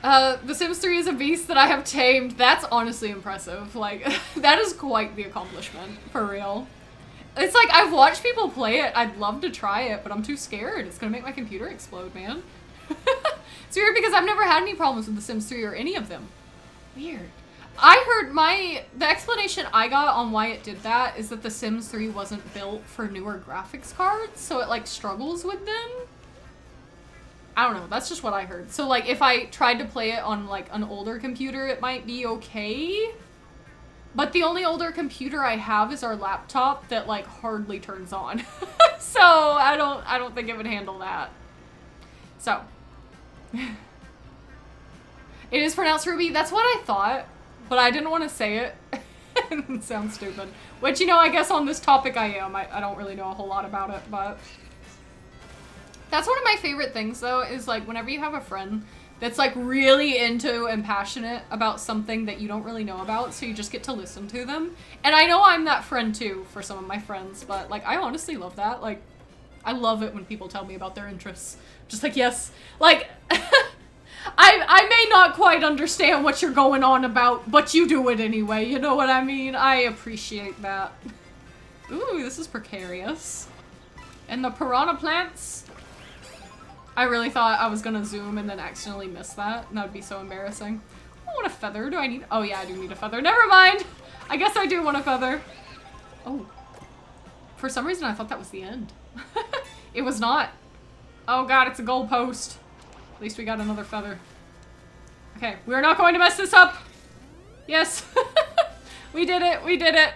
S1: The Sims 3 is a beast that I have tamed. That's honestly impressive. Like, that is quite the accomplishment, for real. It's like, I've watched people play it. I'd love to try it, but I'm too scared. It's gonna make my computer explode, man. It's weird because I've never had any problems with The Sims 3 or any of them. Weird. I heard the explanation I got on why it did that is that The Sims 3 wasn't built for newer graphics cards, so it like struggles with them. I don't know, that's just what I heard. So like if I tried to play it on like an older computer, it might be okay. But the only older computer I have is our laptop that like hardly turns on. So I don't think it would handle that. So it is pronounced Ruby. That's what I thought. But I didn't want to say it. It sounds stupid. Which, you know, I guess on this topic I am. I don't really know a whole lot about it, but... That's one of my favorite things, though, is, like, whenever you have a friend that's, like, really into and passionate about something that you don't really know about, so you just get to listen to them. And I know I'm that friend, too, for some of my friends, but, like, I honestly love that. Like, I love it when people tell me about their interests. Just like, yes. Like... I may not quite understand what you're going on about, but you do it anyway, you know what I mean? I appreciate that. Ooh, this is precarious. And the piranha plants. I really thought I was gonna zoom and then accidentally miss that, and that would be so embarrassing. I want a feather. Do I need? Oh yeah, I do need a feather. Never mind. I guess I do want a feather. Oh. For some reason, I thought that was the end. It was not. Oh god, it's a goalpost. At least we got another feather. Okay, we're not going to mess this up. Yes. We did it. We did it.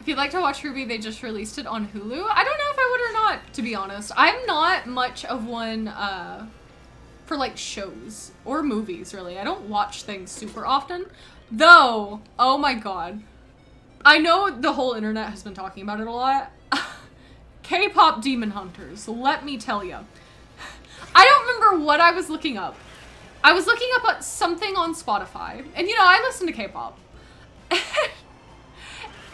S1: If you'd like to watch Ruby, they just released it on Hulu. I don't know if I would or not, to be honest. I'm not much of one for like shows or movies, really. I don't watch things super often. Though, oh my god. I know the whole internet has been talking about it a lot. K-pop Demon Hunters, let me tell you. I don't remember what I was looking up. I was looking up something on Spotify. And you know, I listen to K-pop.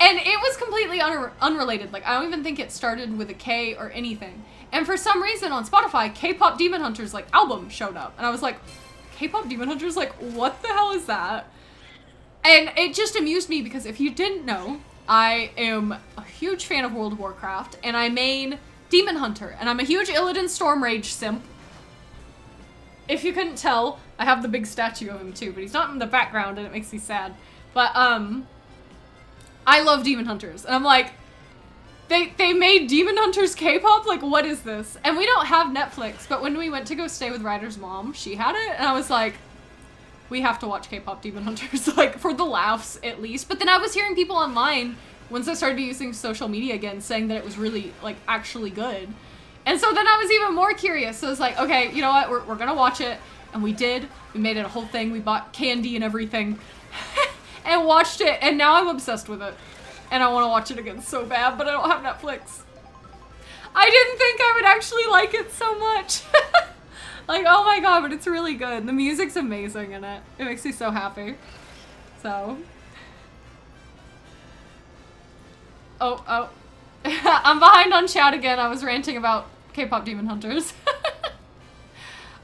S1: And it was completely unrelated. Like, I don't even think it started with a K or anything. And for some reason on Spotify, K-pop Demon Hunters, like, album showed up. And I was like, K-pop Demon Hunters? Like, what the hell is that? And it just amused me because if you didn't know, I am a huge fan of World of Warcraft. And I main Demon Hunter. And I'm a huge Illidan Stormrage simp. If you couldn't tell, I have the big statue of him too. But he's not in the background and it makes me sad. But, I love Demon Hunters, and I'm like, they made Demon Hunters K-pop? Like, what is this? And we don't have Netflix, but when we went to go stay with Ryder's mom, she had it, and I was like, we have to watch K-pop Demon Hunters, like, for the laughs, at least. But then I was hearing people online, once I started using social media again, saying that it was really, like, actually good. And so then I was even more curious, so I was like, okay, you know what, we're gonna watch it, and we did. We made it a whole thing, we bought candy and everything. And watched it, and now I'm obsessed with it. And I want to watch it again so bad, but I don't have Netflix. I didn't think I would actually like it so much. Like, oh my god, but it's really good. The music's amazing in it. It makes me so happy. So. Oh. I'm behind on chat again. I was ranting about K-pop Demon Hunters.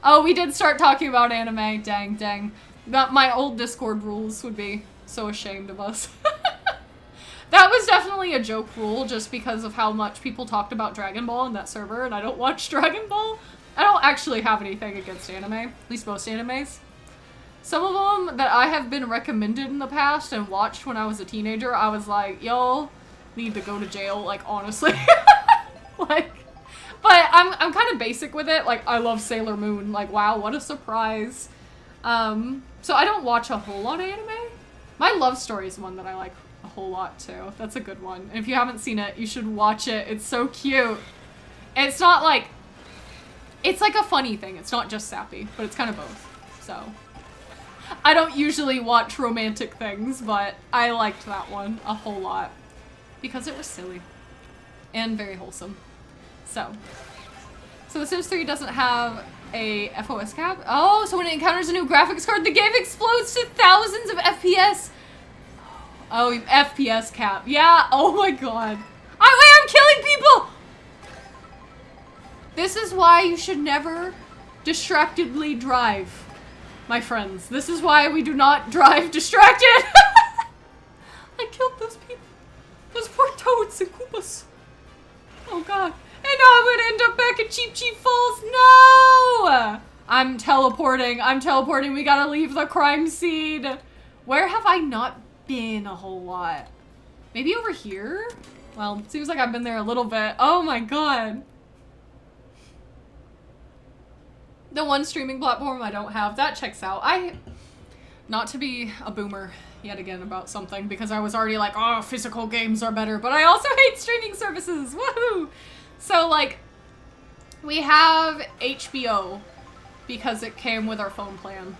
S1: Oh, we did start talking about anime. Dang. My old Discord rules would be so ashamed of us. That was definitely a joke rule just because of how much people talked about Dragon Ball in that server, and I don't watch Dragon Ball. I don't actually have anything against anime, at least most animes. Some of them that I have been recommended in the past and watched when I was a teenager, I was like, y'all need to go to jail, like, honestly. Like, but I'm kind of basic with it. Like, I love Sailor Moon. Like, wow, what a surprise. So I don't watch a whole lot of anime. My Love Story is one that I like a whole lot too. That's a good one. And if you haven't seen it, you should watch it. It's so cute. It's not like, it's like a funny thing. It's not just sappy, but it's kind of both. So I don't usually watch romantic things, but I liked that one a whole lot because it was silly and very wholesome. So The Sims 3 doesn't have a FOS cap? Oh, so when it encounters a new graphics card, the game explodes to thousands of FPS. Oh, FPS cap. Yeah, oh my god. Wait, I'm killing people! This is why you should never distractedly drive, my friends. This is why we do not drive distracted. I killed those people. Those poor toads and Koopas. Oh god. And now I'm gonna end up back at Cheep Cheep Falls. No! I'm teleporting. We gotta leave the crime scene. Where have I not been a whole lot? Maybe over here? Well, it seems like I've been there a little bit. Oh my god. The one streaming platform I don't have. That checks out. Not to be a boomer yet again about something, because I was already like, oh, physical games are better, but I also hate streaming services. Woohoo! So, like, we have HBO because it came with our phone plan.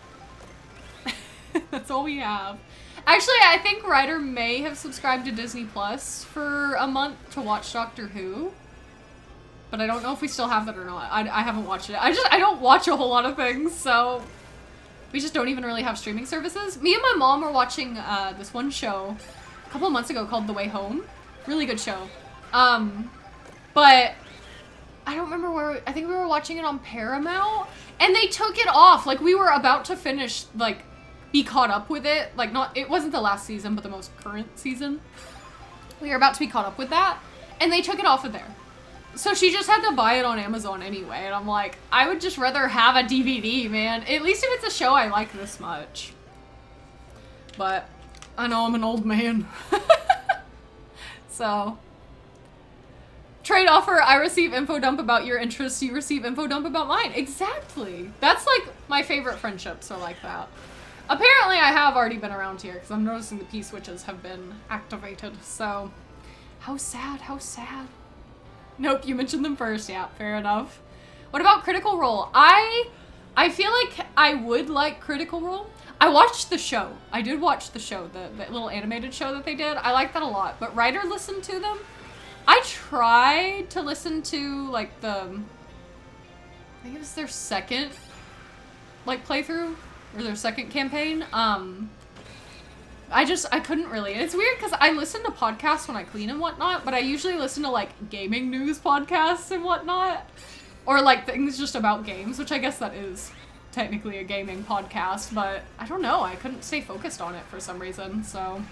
S1: That's all we have. Actually, I think Ryder may have subscribed to Disney Plus for a month to watch Doctor Who. But I don't know if we still have that or not. I haven't watched it. I don't watch a whole lot of things, so we just don't even really have streaming services. Me and my mom were watching this one show a couple of months ago called The Way Home. Really good show. But I don't remember where, I think we were watching it on Paramount, and they took it off. Like, we were about to finish, like, be caught up with it. Like, it wasn't the last season, but the most current season. We were about to be caught up with that, and they took it off of there. So she just had to buy it on Amazon anyway, and I'm like, I would just rather have a DVD, man. At least if it's a show I like this much. But I know I'm an old man. So, trade offer, I receive info dump about your interests, you receive info dump about mine. Exactly. That's like my favorite friendships are like that. Apparently I have already been around here because I'm noticing the P-switches have been activated. So, how sad, how sad. Nope, you mentioned them first. Yeah, fair enough. What about Critical Role? I feel like I would like Critical Role. I watched the show. I did watch the show, the little animated show that they did. I liked that a lot. But Ryder listened to them. I tried to listen to, like, I think it was their second, like, playthrough. Or their second campaign. I couldn't really. It's weird because I listen to podcasts when I clean and whatnot. But I usually listen to, like, gaming news podcasts and whatnot. Or, like, things just about games. Which I guess that is technically a gaming podcast, but I don't know, I couldn't stay focused on it for some reason, so.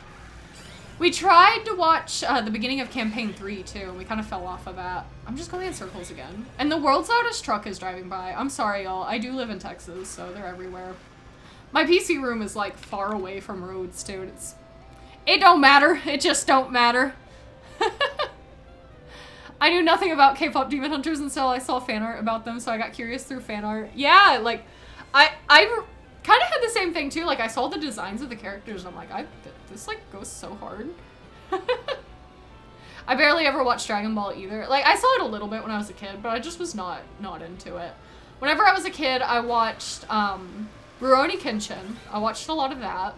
S1: We tried to watch the beginning of Campaign 3 too, and we kind of fell off of that. I'm just going in circles again. And the world's loudest truck is driving by. I'm sorry, y'all. I do live in Texas, so they're everywhere. My PC room is like far away from roads too. It don't matter. It just don't matter. I knew nothing about K-pop Demon Hunters until I saw fan art about them, so I got curious through fan art. Yeah, like, I kind of had the same thing too. Like, I saw the designs of the characters and I'm like, this like goes so hard. I barely ever watched Dragon Ball either. Like, I saw it a little bit when I was a kid, but I just was not into it. Whenever I was a kid, I watched Rurouni Kenshin. I watched a lot of that.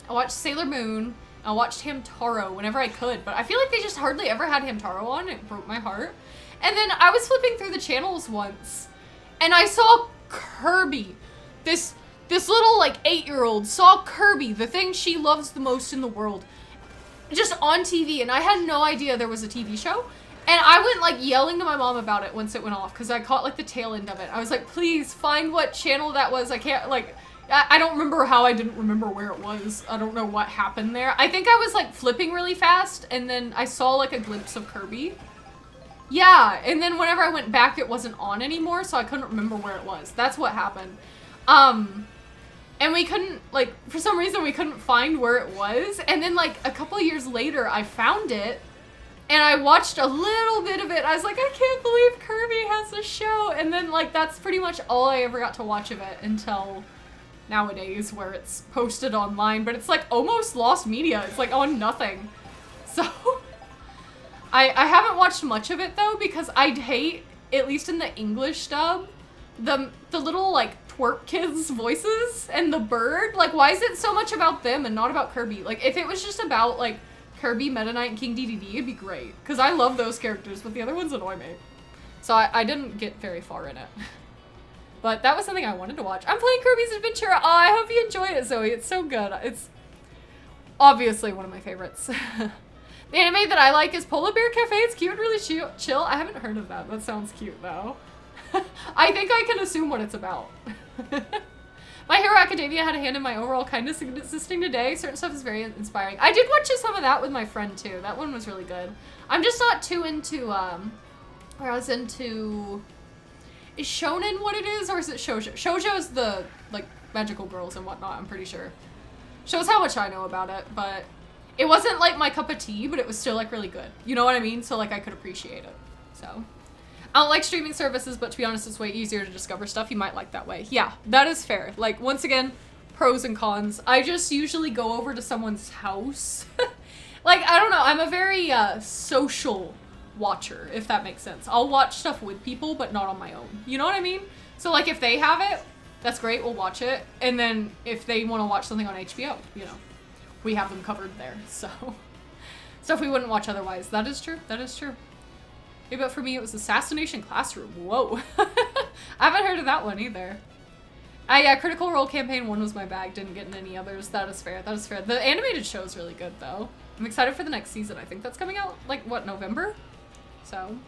S1: I watched Sailor Moon. I watched Hamtaro whenever I could, but I feel like they just hardly ever had Hamtaro on. It broke my heart. And then I was flipping through the channels once, and I saw Kirby. This little, like, 8-year-old saw Kirby, the thing she loves the most in the world, just on TV, and I had no idea there was a TV show. And I went, like, yelling to my mom about it once it went off, because I caught, like, the tail end of it. I was like, please, find what channel that was. I can't, like, I don't remember how I didn't remember where it was. I don't know what happened there. I think I was, like, flipping really fast, and then I saw, like, a glimpse of Kirby. Yeah, and then whenever I went back, it wasn't on anymore, so I couldn't remember where it was. That's what happened. And we couldn't, like, for some reason, we couldn't find where it was. And then, like, a couple of years later, I found it. And I watched a little bit of it. I was like, I can't believe Kirby has a show. And then, like, that's pretty much all I ever got to watch of it until nowadays, where it's posted online. But it's, like, almost lost media. It's, like, on nothing. So, I haven't watched much of it, though, because I'd hate, at least in the English dub, the little, like, twerp kids' voices and the bird. Like, why is it so much about them and not about Kirby? Like, if it was just about, like, Kirby, Meta Knight, and King Dedede, it'd be great. Because I love those characters, but the other ones annoy me. So I didn't get very far in it. But that was something I wanted to watch. I'm playing Kirby's Adventure. Oh, I hope you enjoy it, Zoe. It's so good. It's obviously one of my favorites. The anime that I like is Polar Bear Cafe. It's cute and really chill. I haven't heard of that. That sounds cute, though. I think I can assume what it's about. My Hero Academia had a hand in my overall kindness existing today. Certain stuff is very inspiring. I did watch some of that with my friend, too. That one was really good. I'm just not too into, where I was into... Is shonen what it is, or is it shoujo? Shoujo is the, like, magical girls and whatnot, I'm pretty sure. Shows how much I know about it, but it wasn't, like, my cup of tea, but it was still, like, really good. You know what I mean? So, like, I could appreciate it. So... I don't like streaming services, but to be honest, it's way easier to discover stuff you might like that way. Yeah, that is fair. Like, once again, pros and cons. I just usually go over to someone's house. Like, I don't know, I'm a very social watcher, if that makes sense. I'll watch stuff with people, but not on my own. You know what I mean? So, like, if they have it, that's great, we'll watch it. And then if they want to watch something on HBO, you know, we have them covered there. So, stuff we wouldn't watch otherwise. That is true. That is true. Yeah, but for me, it was Assassination Classroom. Whoa. I haven't heard of that one either. Yeah, Critical Role Campaign 1 was my bag. Didn't get in any others. That is fair. That is fair. The animated show is really good, though. I'm excited for the next season. I think that's coming out, like, what, November? So.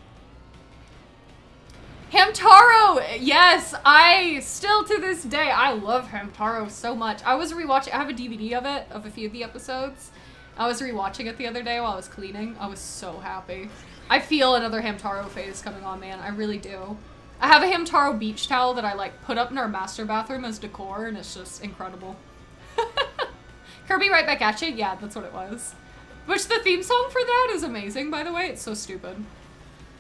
S1: Hamtaro! Yes! I still, to this day, I love Hamtaro so much. I was rewatching. I have a DVD of it, of a few of the episodes. I was rewatching it the other day while I was cleaning. I was so happy. I feel another Hamtaro phase coming on, man. I really do. I have a Hamtaro beach towel that I like put up in our master bathroom as decor, and it's just incredible. Kirby right back at you? Yeah, that's what it was. Which the theme song for that is amazing, by the way. It's so stupid.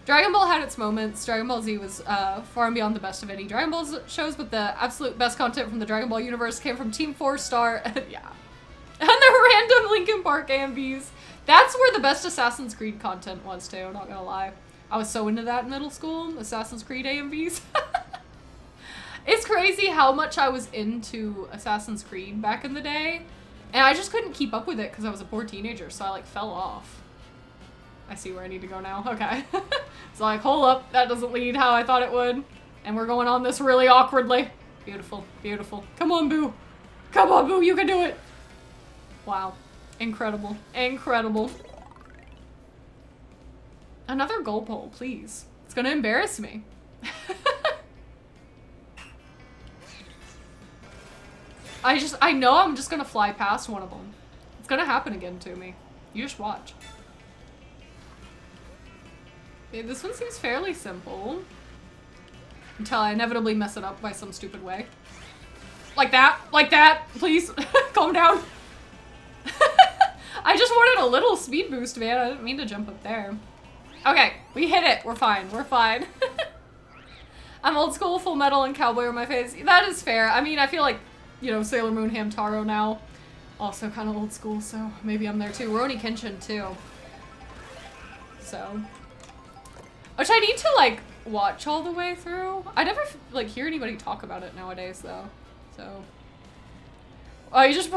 S1: Dragon Ball had its moments. Dragon Ball Z was far and beyond the best of any Dragon Ball shows, but the absolute best content from the Dragon Ball universe came from Team 4-Star. Yeah. And the random Linkin Park AMVs. That's where the best Assassin's Creed content was, too, not gonna lie. I was so into that in middle school, Assassin's Creed AMVs. It's crazy how much I was into Assassin's Creed back in the day, and I just couldn't keep up with it because I was a poor teenager, so I, like, fell off. I see where I need to go now. Okay. It's like, hold up, that doesn't lead how I thought it would. And we're going on this really awkwardly. Beautiful, beautiful. Come on, Boo. Come on, Boo, you can do it. Wow. Incredible. Incredible. Another goal pole, please. It's gonna embarrass me. I know I'm just gonna fly past one of them. It's gonna happen again to me. You just watch. Okay, this one seems fairly simple. Until I inevitably mess it up by some stupid way. Like that, please. Calm down. I just wanted a little speed boost, man. I didn't mean to jump up there. Okay, we hit it. We're fine. We're fine. I'm old school, Full Metal, and Cowboy on my face. That is fair. I mean, I feel like, you know, Sailor Moon Hamtaro now. Also kind of old school, so maybe I'm there too. Rurouni Kenshin, too. So. Which I need to, like, watch all the way through. I never, like, hear anybody talk about it nowadays, though. So. Oh, you just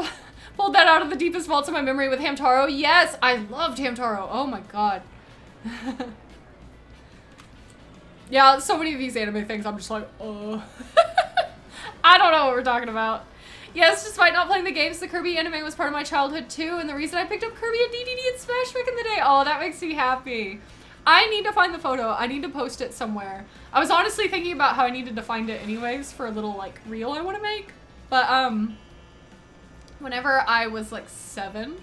S1: pulled that out of the deepest vaults of my memory with Hamtaro. Yes, I loved Hamtaro. Oh my god. Yeah, so many of these anime things, I'm just like, oh. I don't know what we're talking about. Yes, despite not playing the games, the Kirby anime was part of my childhood too, and the reason I picked up Kirby and DDD and Smash back in the day. Oh, that makes me happy. I need to find the photo. I need to post it somewhere. I was honestly thinking about how I needed to find it anyways for a little, like, reel I want to make. But, whenever I was, like, 7.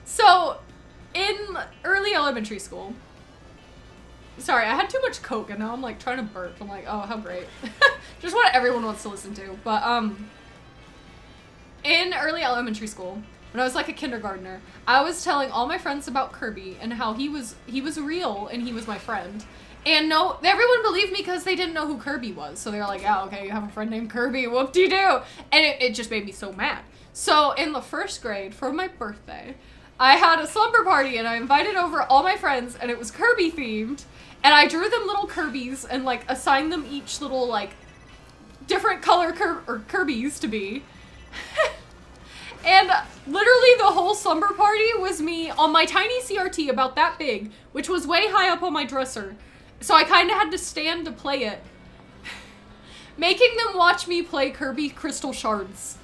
S1: So, in early elementary school. Sorry, I had too much Coke and now I'm, like, trying to burp. I'm like, oh, how great. Just what everyone wants to listen to. But, in early elementary school, when I was like a kindergartner, I was telling all my friends about Kirby and how he was real and he was my friend. And no, everyone believed me because they didn't know who Kirby was. So they were like, yeah, okay, you have a friend named Kirby, whoop-de-doo. And it just made me so mad. So in the 1st grade, for my birthday, I had a slumber party and I invited over all my friends and it was Kirby themed. And I drew them little Kirby's and, like, assigned them each little, like, different color Kirby's to be. And literally the whole slumber party was me on my tiny CRT about that big, which was way high up on my dresser. So I kind of had to stand to play it. Making them watch me play Kirby Crystal Shards.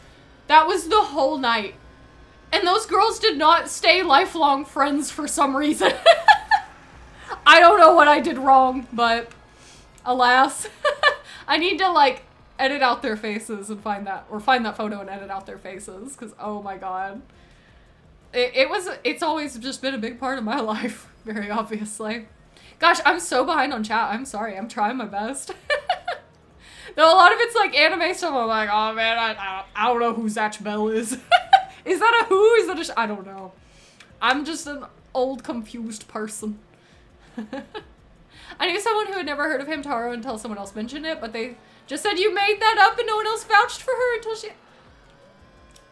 S1: That was the whole night. And those girls did not stay lifelong friends for some reason. I don't know what I did wrong, but alas. I need to, like, edit out their faces and find that photo and edit out their faces, because oh my god. It's always just been a big part of my life, very obviously. Gosh, I'm so behind on chat. I'm sorry. I'm trying my best. Though a lot of it's like anime stuff. I'm like, oh man, I don't know who Zatch Bell is. Is that a who? Is that a I don't know. I'm just an old confused person. I knew someone who had never heard of Hamtaro until someone else mentioned it, but they just said you made that up and no one else vouched for her until she...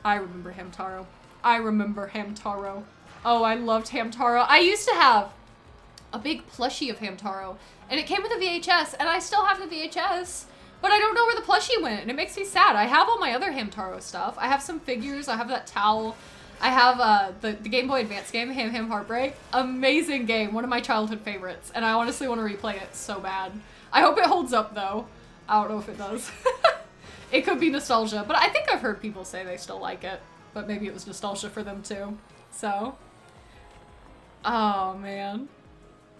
S1: I remember Hamtaro. I remember Hamtaro. Oh, I loved Hamtaro. I used to have a big plushie of Hamtaro, and it came with a VHS, and I still have the VHS, but I don't know where the plushie went, and it makes me sad. I have all my other Hamtaro stuff. I have some figures. I have that towel. I have the Game Boy Advance game, Ham Ham Heartbreak. Amazing game. One of my childhood favorites, and I honestly want to replay it so bad. I hope it holds up, though. I don't know if it does. It could be nostalgia, but I think I've heard people say they still like it, but maybe it was nostalgia for them, too. So. Oh, man.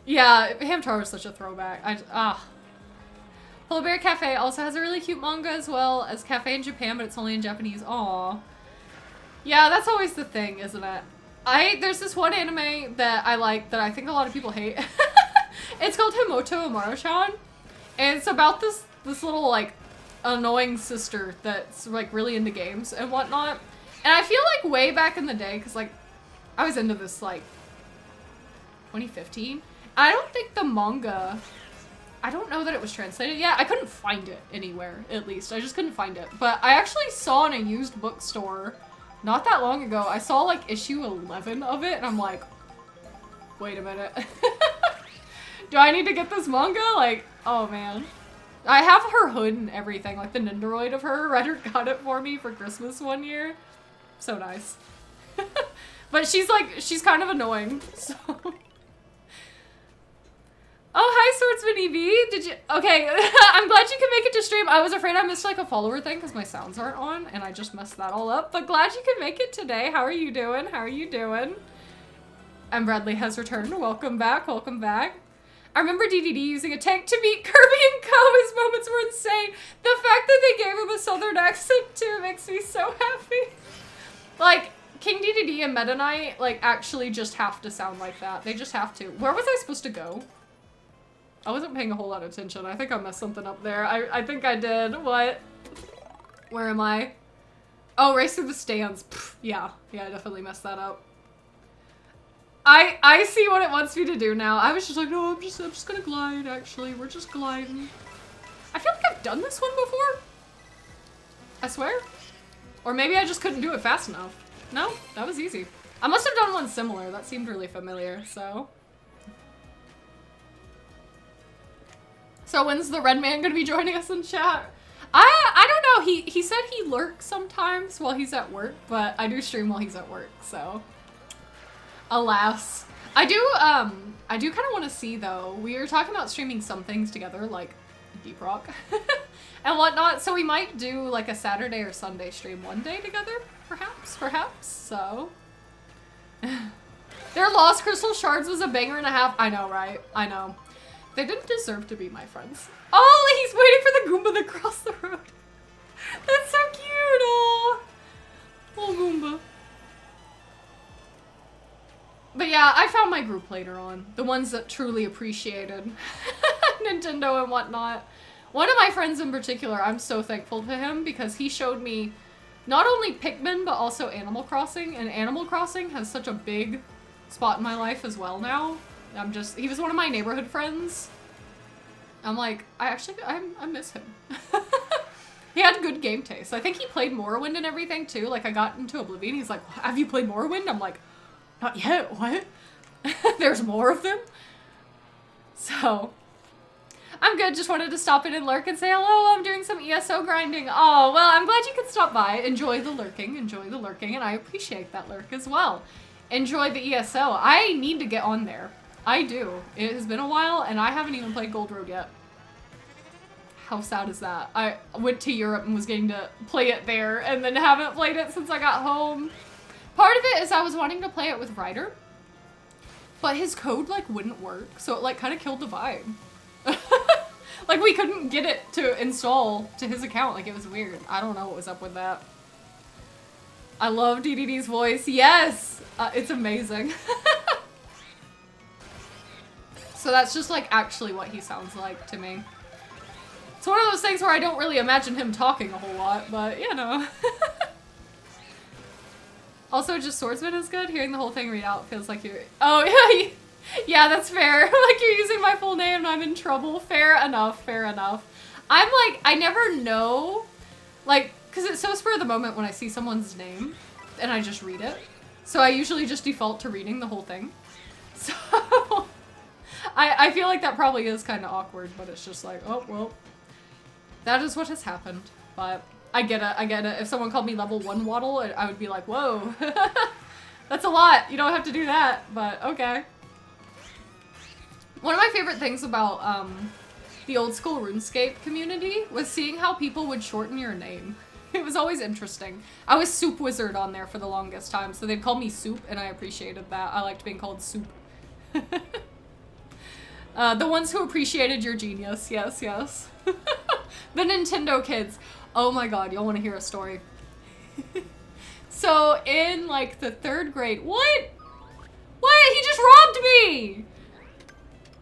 S1: Yeah, Hamtaro is such a throwback. Polar Bear Cafe also has a really cute manga as well as Cafe in Japan, but it's only in Japanese. Aww. Yeah, that's always the thing, isn't it? There's this one anime that I like that I think a lot of people hate. It's called Himoto Amaro-chan. And it's about this little, like, annoying sister that's, like, really into games and whatnot. And I feel like way back in the day, because, like, I was into this, like, 2015. I don't think the manga, I don't know that it was translated yet. I couldn't find it anywhere, at least. I just couldn't find it. But I actually saw in a used bookstore not that long ago, I saw, like, issue 11 of it, and I'm like, wait a minute. Do I need to get this manga? Like, oh man. I have her hood and everything, like the Nendoroid of her. Ryder got it for me for Christmas one year. So nice. But she's kind of annoying, so. Oh, hi, Swordsman EV. Did you? Okay, I'm glad you could make it to stream. I was afraid I missed like a follower thing because my sounds aren't on and I just messed that all up. But glad you could make it today. How are you doing? How are you doing? And Bradley has returned. Welcome back. Welcome back. I remember DDD using a tank to beat Kirby and Co. His moments were insane. The fact that they gave him a southern accent too makes me so happy. Like, King DDD and Meta Knight, like, actually just have to sound like that. They just have to. Where was I supposed to go? I wasn't paying a whole lot of attention. I think I messed something up there. I think I did. What? Where am I? Oh, race through the stands. Pfft, yeah, I definitely messed that up. I see what it wants me to do now. I was just like, no, I'm just gonna glide, actually. We're just gliding. I feel like I've done this one before. I swear. Or maybe I just couldn't do it fast enough. No, that was easy. I must have done one similar. That seemed really familiar, so. So when's the red man gonna be joining us in chat? I don't know. He said he lurks sometimes while he's at work, but I do stream while he's at work, so. Alas. I do kind of want to see, though. We were talking about streaming some things together, like Deep Rock and whatnot, so we might do, like, a Saturday or Sunday stream one day together, perhaps, so. Their Lost Crystal Shards was a banger and a half. I know, right? I know. They didn't deserve to be my friends. Oh, he's waiting for the Goomba to cross the road. That's so cute, oh. Oh, Goomba. But yeah, I found my group later on. The ones that truly appreciated Nintendo and whatnot. One of my friends in particular, I'm so thankful to him because he showed me not only Pikmin, but also Animal Crossing. And Animal Crossing has such a big spot in my life as well now. He was one of my neighborhood friends. I'm like, I miss him. He had good game taste. I think he played Morrowind and everything too. Like, I got into Oblivion. He's like, have you played Morrowind? I'm like, not yet, what? There's more of them? So, I'm good, just wanted to stop in and lurk and say hello, I'm doing some ESO grinding. Oh, well, I'm glad you could stop by. Enjoy the lurking, and I appreciate that lurk as well. Enjoy the ESO. I need to get on there. I do. It has been a while, and I haven't even played Gold Road yet. How sad is that? I went to Europe and was getting to play it there, and then haven't played it since I got home. Part of it is I was wanting to play it with Ryder, but his code, like, wouldn't work, so it, like, kind of killed the vibe. Like, we couldn't get it to install to his account, like, it was weird. I don't know what was up with that. I love DDD's voice. Yes! It's amazing. So that's just, like, actually what he sounds like to me. It's one of those things where I don't really imagine him talking a whole lot, but, you know. Also, just Swordsman is good. Hearing the whole thing read out feels like you're... Oh, yeah, yeah, that's fair. Like, you're using my full name and I'm in trouble. Fair enough, fair enough. I'm like, I never know, like, because it's so spur of the moment when I see someone's name and I just read it. So I usually just default to reading the whole thing. So, I feel like that probably is kind of awkward, but it's just like, oh, well, that is what has happened. But... I get it. If someone called me level 1 Waddle, I would be like, whoa. That's a lot. You don't have to do that, but okay. One of my favorite things about the old school RuneScape community was seeing how people would shorten your name. It was always interesting. I was Soup Wizard on there for the longest time, so they'd call me Soup, and I appreciated that. I liked being called Soup. The ones who appreciated your genius. Yes, yes. The Nintendo kids. Oh my god, y'all want to hear a story? So in like the 3rd grade, what? What? He just robbed me!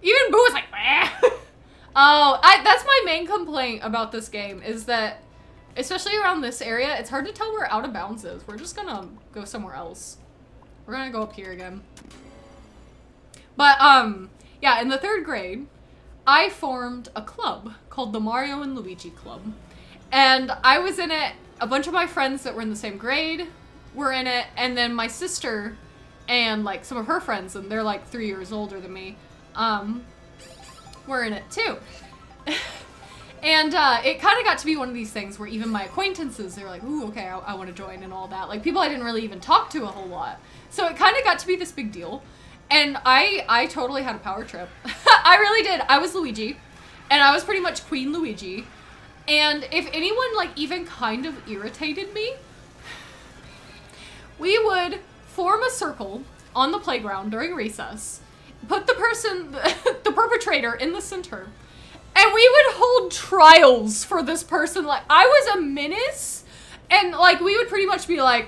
S1: Even Boo was like, eh. Oh, that's my main complaint about this game is that, especially around this area, it's hard to tell where out of bounds is. We're just gonna go somewhere else. We're gonna go up here again. But, yeah, in the 3rd grade, I formed a club called the Mario and Luigi Club. And I was in it, a bunch of my friends that were in the same grade were in it, and then my sister and, like, some of her friends, and they're, like, 3 years older than me, were in it, too. And, it kind of got to be one of these things where even my acquaintances, they were like, ooh, okay, I want to join and all that. Like, people I didn't really even talk to a whole lot. So it kind of got to be this big deal. And I totally had a power trip. I really did. I was Luigi, and I was pretty much Queen Luigi. And if anyone, like, even kind of irritated me, we would form a circle on the playground during recess, put the person, the perpetrator in the center, and we would hold trials for this person. Like, I was a menace, and, like, we would pretty much be like,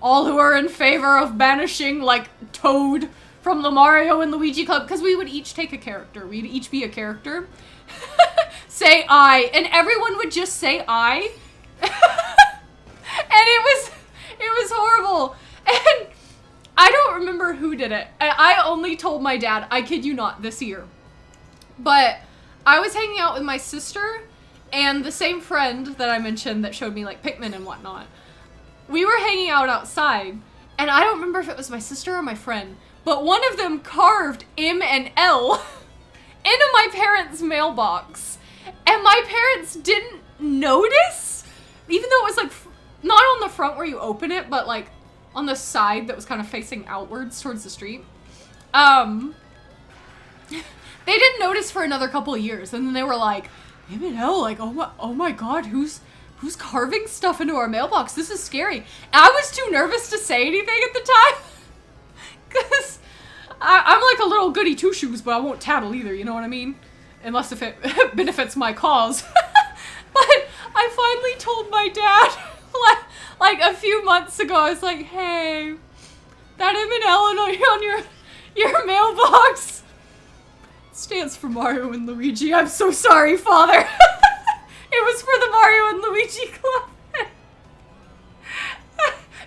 S1: all who are in favor of banishing, like, Toad from the Mario and Luigi Club, because we would each take a character. We'd each be a character. Say I, and everyone would just say I. And it was horrible. And I don't remember who did it. I only told my dad, I kid you not, this year. But I was hanging out with my sister and the same friend that I mentioned that showed me, like, Pikmin and whatnot. We were hanging out outside, and I don't remember if it was my sister or my friend, but one of them carved M and L into my parents' mailbox. And my parents didn't notice, even though it was, like, not on the front where you open it, but, like, on the side that was kind of facing outwards towards the street. They didn't notice for another couple of years, and then they were like, M and L, like, oh my god, who's carving stuff into our mailbox? This is scary. And I was too nervous to say anything at the time. Because I'm like a little goody two-shoes, but I won't tattle either, you know what I mean? Unless if it benefits my cause. But I finally told my dad, like a few months ago, I was like, hey, that M and L on your mailbox stands for Mario and Luigi. I'm so sorry, Father. It was for the Mario and Luigi Club.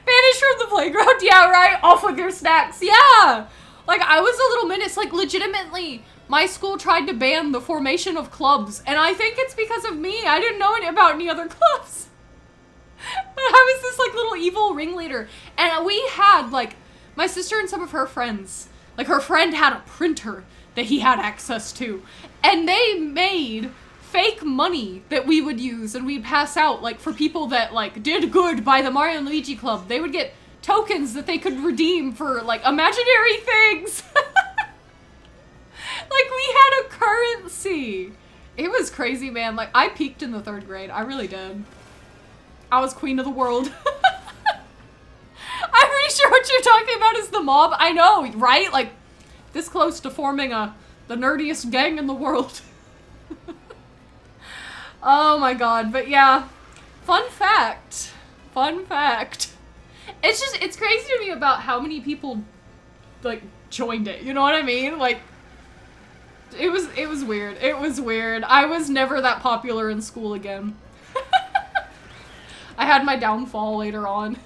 S1: Banished from the playground, yeah, right? Off with your snacks, yeah! Like, I was a little menace, like, legitimately, my school tried to ban the formation of clubs, and I think it's because of me. I didn't know about any other clubs. But I was this, like, little evil ringleader, and we had, like, my sister and some of her friends, like, her friend had a printer that he had access to, and they made fake money that we would use and we'd pass out, like, for people that, like, did good by the Mario and Luigi Club. They would get tokens that they could redeem for, like, imaginary things. Like, we had a currency. It was crazy, man. Like, I peaked in the 3rd grade. I really did. I was queen of the world. I'm pretty sure what you're talking about is the mob. I know, right? Like, this close to forming the nerdiest gang in the world. Oh my god, but yeah. Fun fact. It's crazy to me about how many people, like, joined it, you know what I mean? Like, it was weird. It was weird. I was never that popular in school again. I had my downfall later on.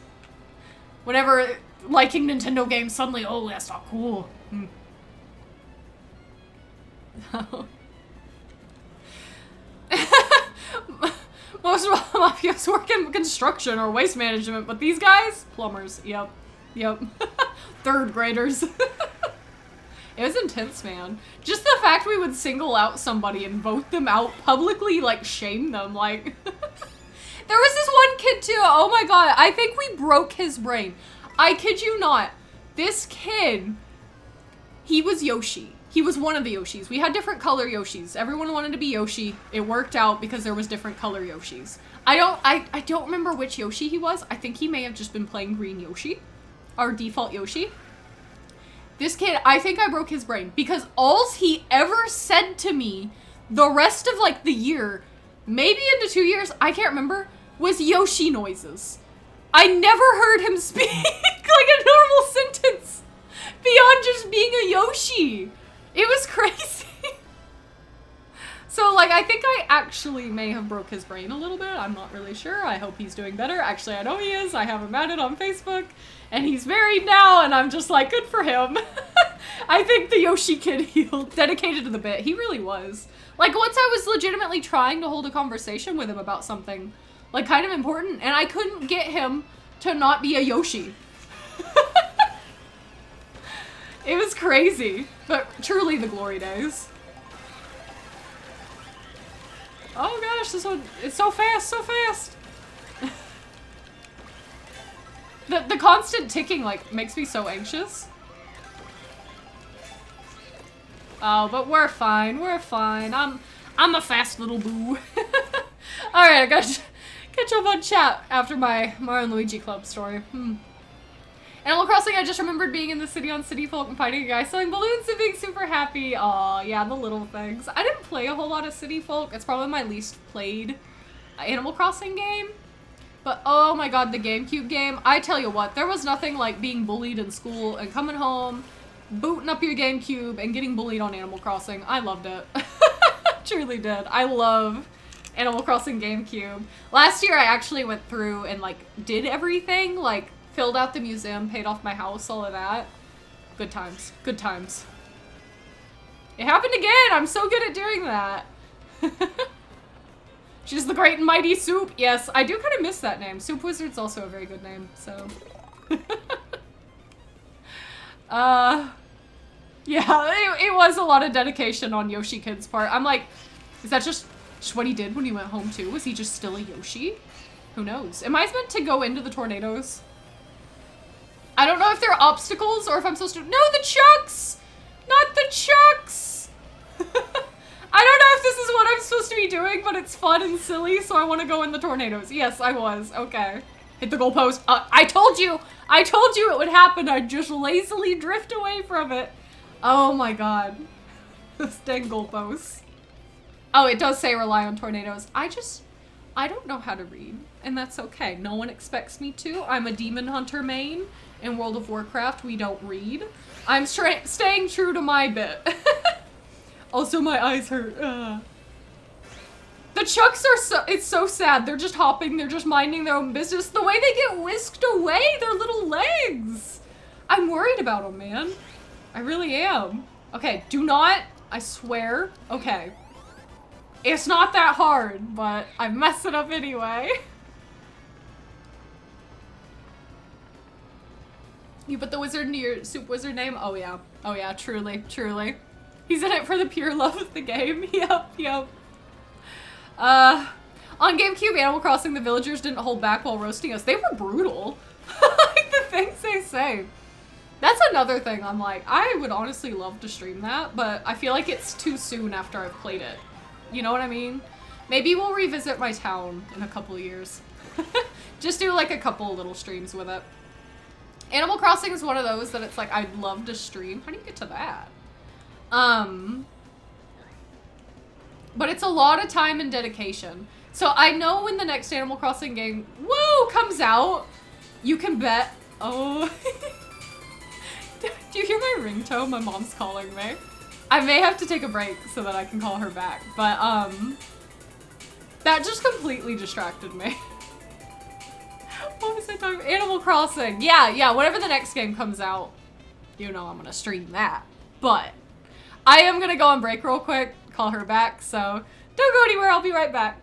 S1: Whenever liking Nintendo games suddenly, oh, that's not cool. Most of my mafias work in construction or waste management, but these guys, plumbers. Yep. 3rd graders. It was intense, man. Just the fact we would single out somebody and vote them out publicly, like, shame them, like. There was this one kid too, oh my god, I think we broke his brain. I kid you not. This kid, he was Yoshi. He was one of the Yoshis. We had different color Yoshis. Everyone wanted to be Yoshi. It worked out because there was different color Yoshis. I don't remember which Yoshi he was. I think he may have just been playing green Yoshi. Our default Yoshi. This kid, I think I broke his brain because all he ever said to me the rest of, like, the year, maybe into 2 years, I can't remember, was Yoshi noises. I never heard him speak like a normal sentence beyond just being a Yoshi. It was crazy. So, like, I think I actually may have broke his brain a little bit. I'm not really sure. I hope he's doing better. Actually, I know he is. I have him added on Facebook. And he's married now, and I'm just like, good for him. I think the Yoshi kid healed. Dedicated to the bit. He really was. Like, once I was legitimately trying to hold a conversation with him about something, like, kind of important, and I couldn't get him to not be a Yoshi. It was crazy. But truly the glory days. Oh gosh, this one, it's so fast, so fast. The constant ticking, like, makes me so anxious. Oh, but we're fine, we're fine. I'm a fast little boo. Alright, I gotta catch up on chat after my Mario and Luigi Club story. Animal Crossing, I just remembered being in the city on City Folk and fighting a guy selling balloons and being super happy. Aw, yeah, the little things. I didn't play a whole lot of City Folk. It's probably my least played Animal Crossing game. But oh my god, the GameCube game. I tell you what, there was nothing like being bullied in school and coming home, booting up your GameCube and getting bullied on Animal Crossing. I loved it. Truly did. I love Animal Crossing GameCube. Last year I actually went through and like did everything, like filled out the museum, paid off my house, all of that. Good times. Good times. It happened again! I'm so good at doing that. She's the great and mighty Soup. Yes, I do kind of miss that name. Soup Wizard's also a very good name, so. Yeah, it was a lot of dedication on Yoshi Kid's part. I'm like, is that just what he did when he went home too? Was he just still a Yoshi? Who knows? Am I meant to go into the tornadoes? I don't know if they're obstacles or if I'm supposed to- No, the chucks! Not the chucks! I don't know if this is what I'm supposed to be doing, but it's fun and silly, so I want to go in the tornadoes. Yes, I was. Okay. Hit the goalpost. I told you! I told you it would happen. I'd just lazily drift away from it. Oh my god. This dang goalpost. Oh, it does say rely on tornadoes. I don't know how to read, and that's okay. No one expects me to. I'm a demon hunter main. In World of Warcraft, we don't read. I'm staying true to my bit. Also, my eyes hurt. The chucks are it's so sad. They're just hopping, they're just minding their own business. The way they get whisked away, their little legs. I'm worried about them, man. I really am. Okay, do not, I swear. Okay. It's not that hard, but I mess it up anyway. You put the wizard into your Soup Wizard name? Oh yeah. Oh yeah, truly, truly. He's in it for the pure love of the game. Yep, yep. On GameCube, Animal Crossing, the villagers didn't hold back while roasting us. They were brutal. Like the things they say. That's another thing I'm like, I would honestly love to stream that, but I feel like it's too soon after I've played it. You know what I mean? Maybe we'll revisit my town in a couple of years. Just do like a couple little streams with it. Animal Crossing is one of those that it's like, I'd love to stream. How do you get to that? But it's a lot of time and dedication. So I know when the next Animal Crossing game, whoa, comes out, you can bet, oh. Do you hear my ringtone? My mom's calling me. I may have to take a break so that I can call her back, but that just completely distracted me. What was I talking about? Animal Crossing. Yeah, whenever the next game comes out, you know I'm gonna stream that. But I am gonna go on break real quick, call her back, so don't go anywhere, I'll be right back.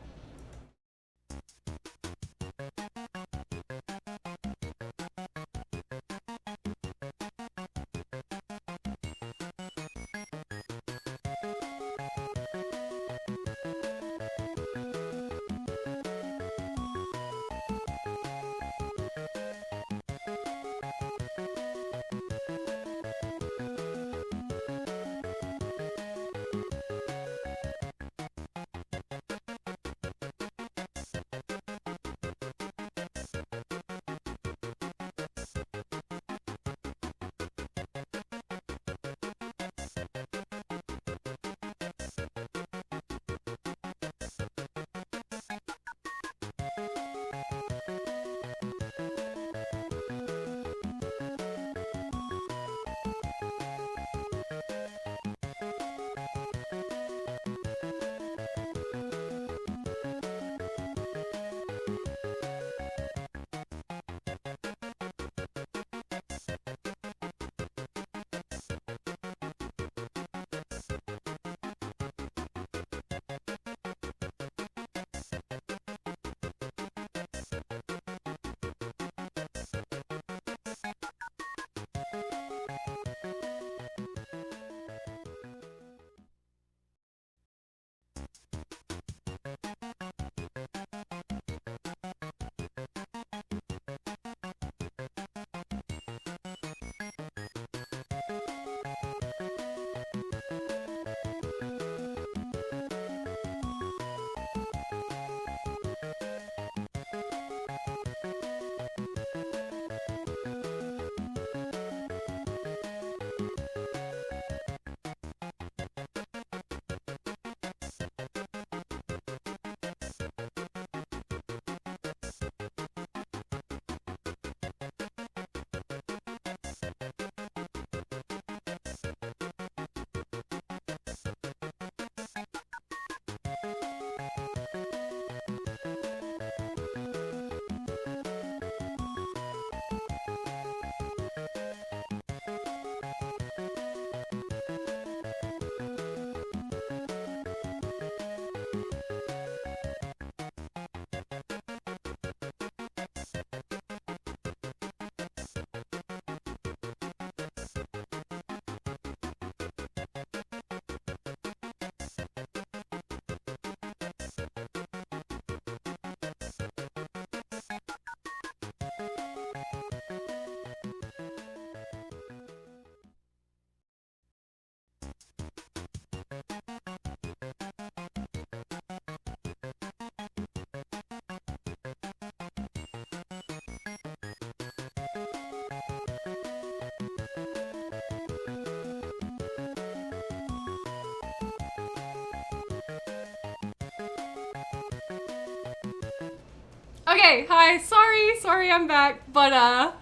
S1: Okay, hi, sorry I'm back. But,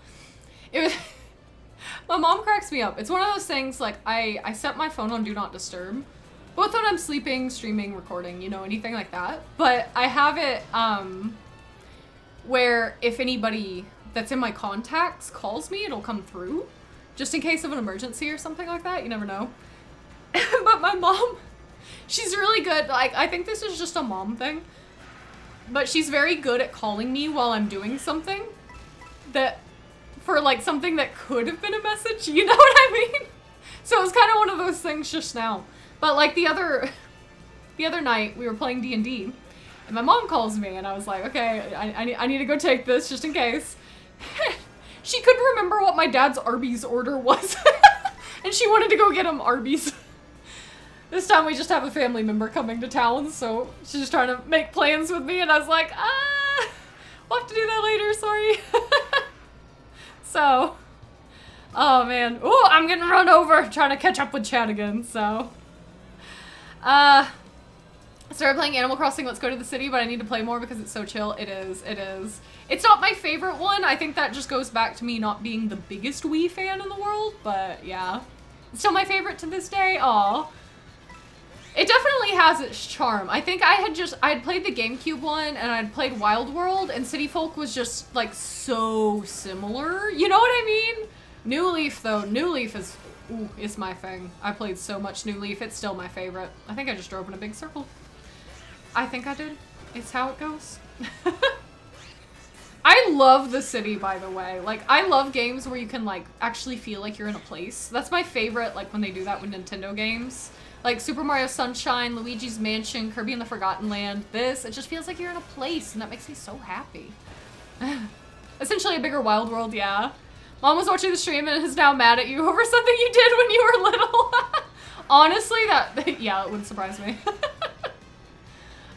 S1: it was... My mom cracks me up. It's one of those things, like, I set my phone on Do Not Disturb. Both when I'm sleeping, streaming, recording, you know, anything like that. But I have it, where if anybody that's in my contacts calls me, it'll come through. Just in case of an emergency or something like that, you never know. But my mom, she's really good. Like, I think this is just a mom thing. But she's very good at calling me while I'm doing something that, for like something that could have been a message, you know what I mean? So it was kind of one of those things just now. But like the other night, we were playing D&D, and my mom calls me, and I was like, okay, I need to go take this just in case. She couldn't remember what my dad's Arby's order was, and she wanted to go get him Arby's. This time we just have a family member coming to town, so she's just trying to make plans with me, and I was like, we'll have to do that later, sorry. So, oh man. Ooh, I'm getting run over trying to catch up with chat again, so. I started playing Animal Crossing Let's Go to the City, but I need to play more because it's so chill. It is. It's not my favorite one. I think that just goes back to me not being the biggest Wii fan in the world, but yeah. It's still my favorite to this day. Aw. It definitely has its charm. I think I had played the GameCube one and I'd played Wild World, and City Folk was just like so similar. You know what I mean? New Leaf though, New Leaf is my thing. I played so much New Leaf, it's still my favorite. I think I just drove in a big circle. I think I did. It's how it goes. I love the city, by the way. Like, I love games where you can like actually feel like you're in a place. That's my favorite, like when they do that with Nintendo games. Like Super Mario Sunshine, Luigi's Mansion, Kirby and the Forgotten Land. It just feels like you're in a place, and that makes me so happy. Essentially a bigger Wild World, yeah. Mom was watching the stream and is now mad at you over something you did when you were little. Honestly, yeah, it wouldn't surprise me.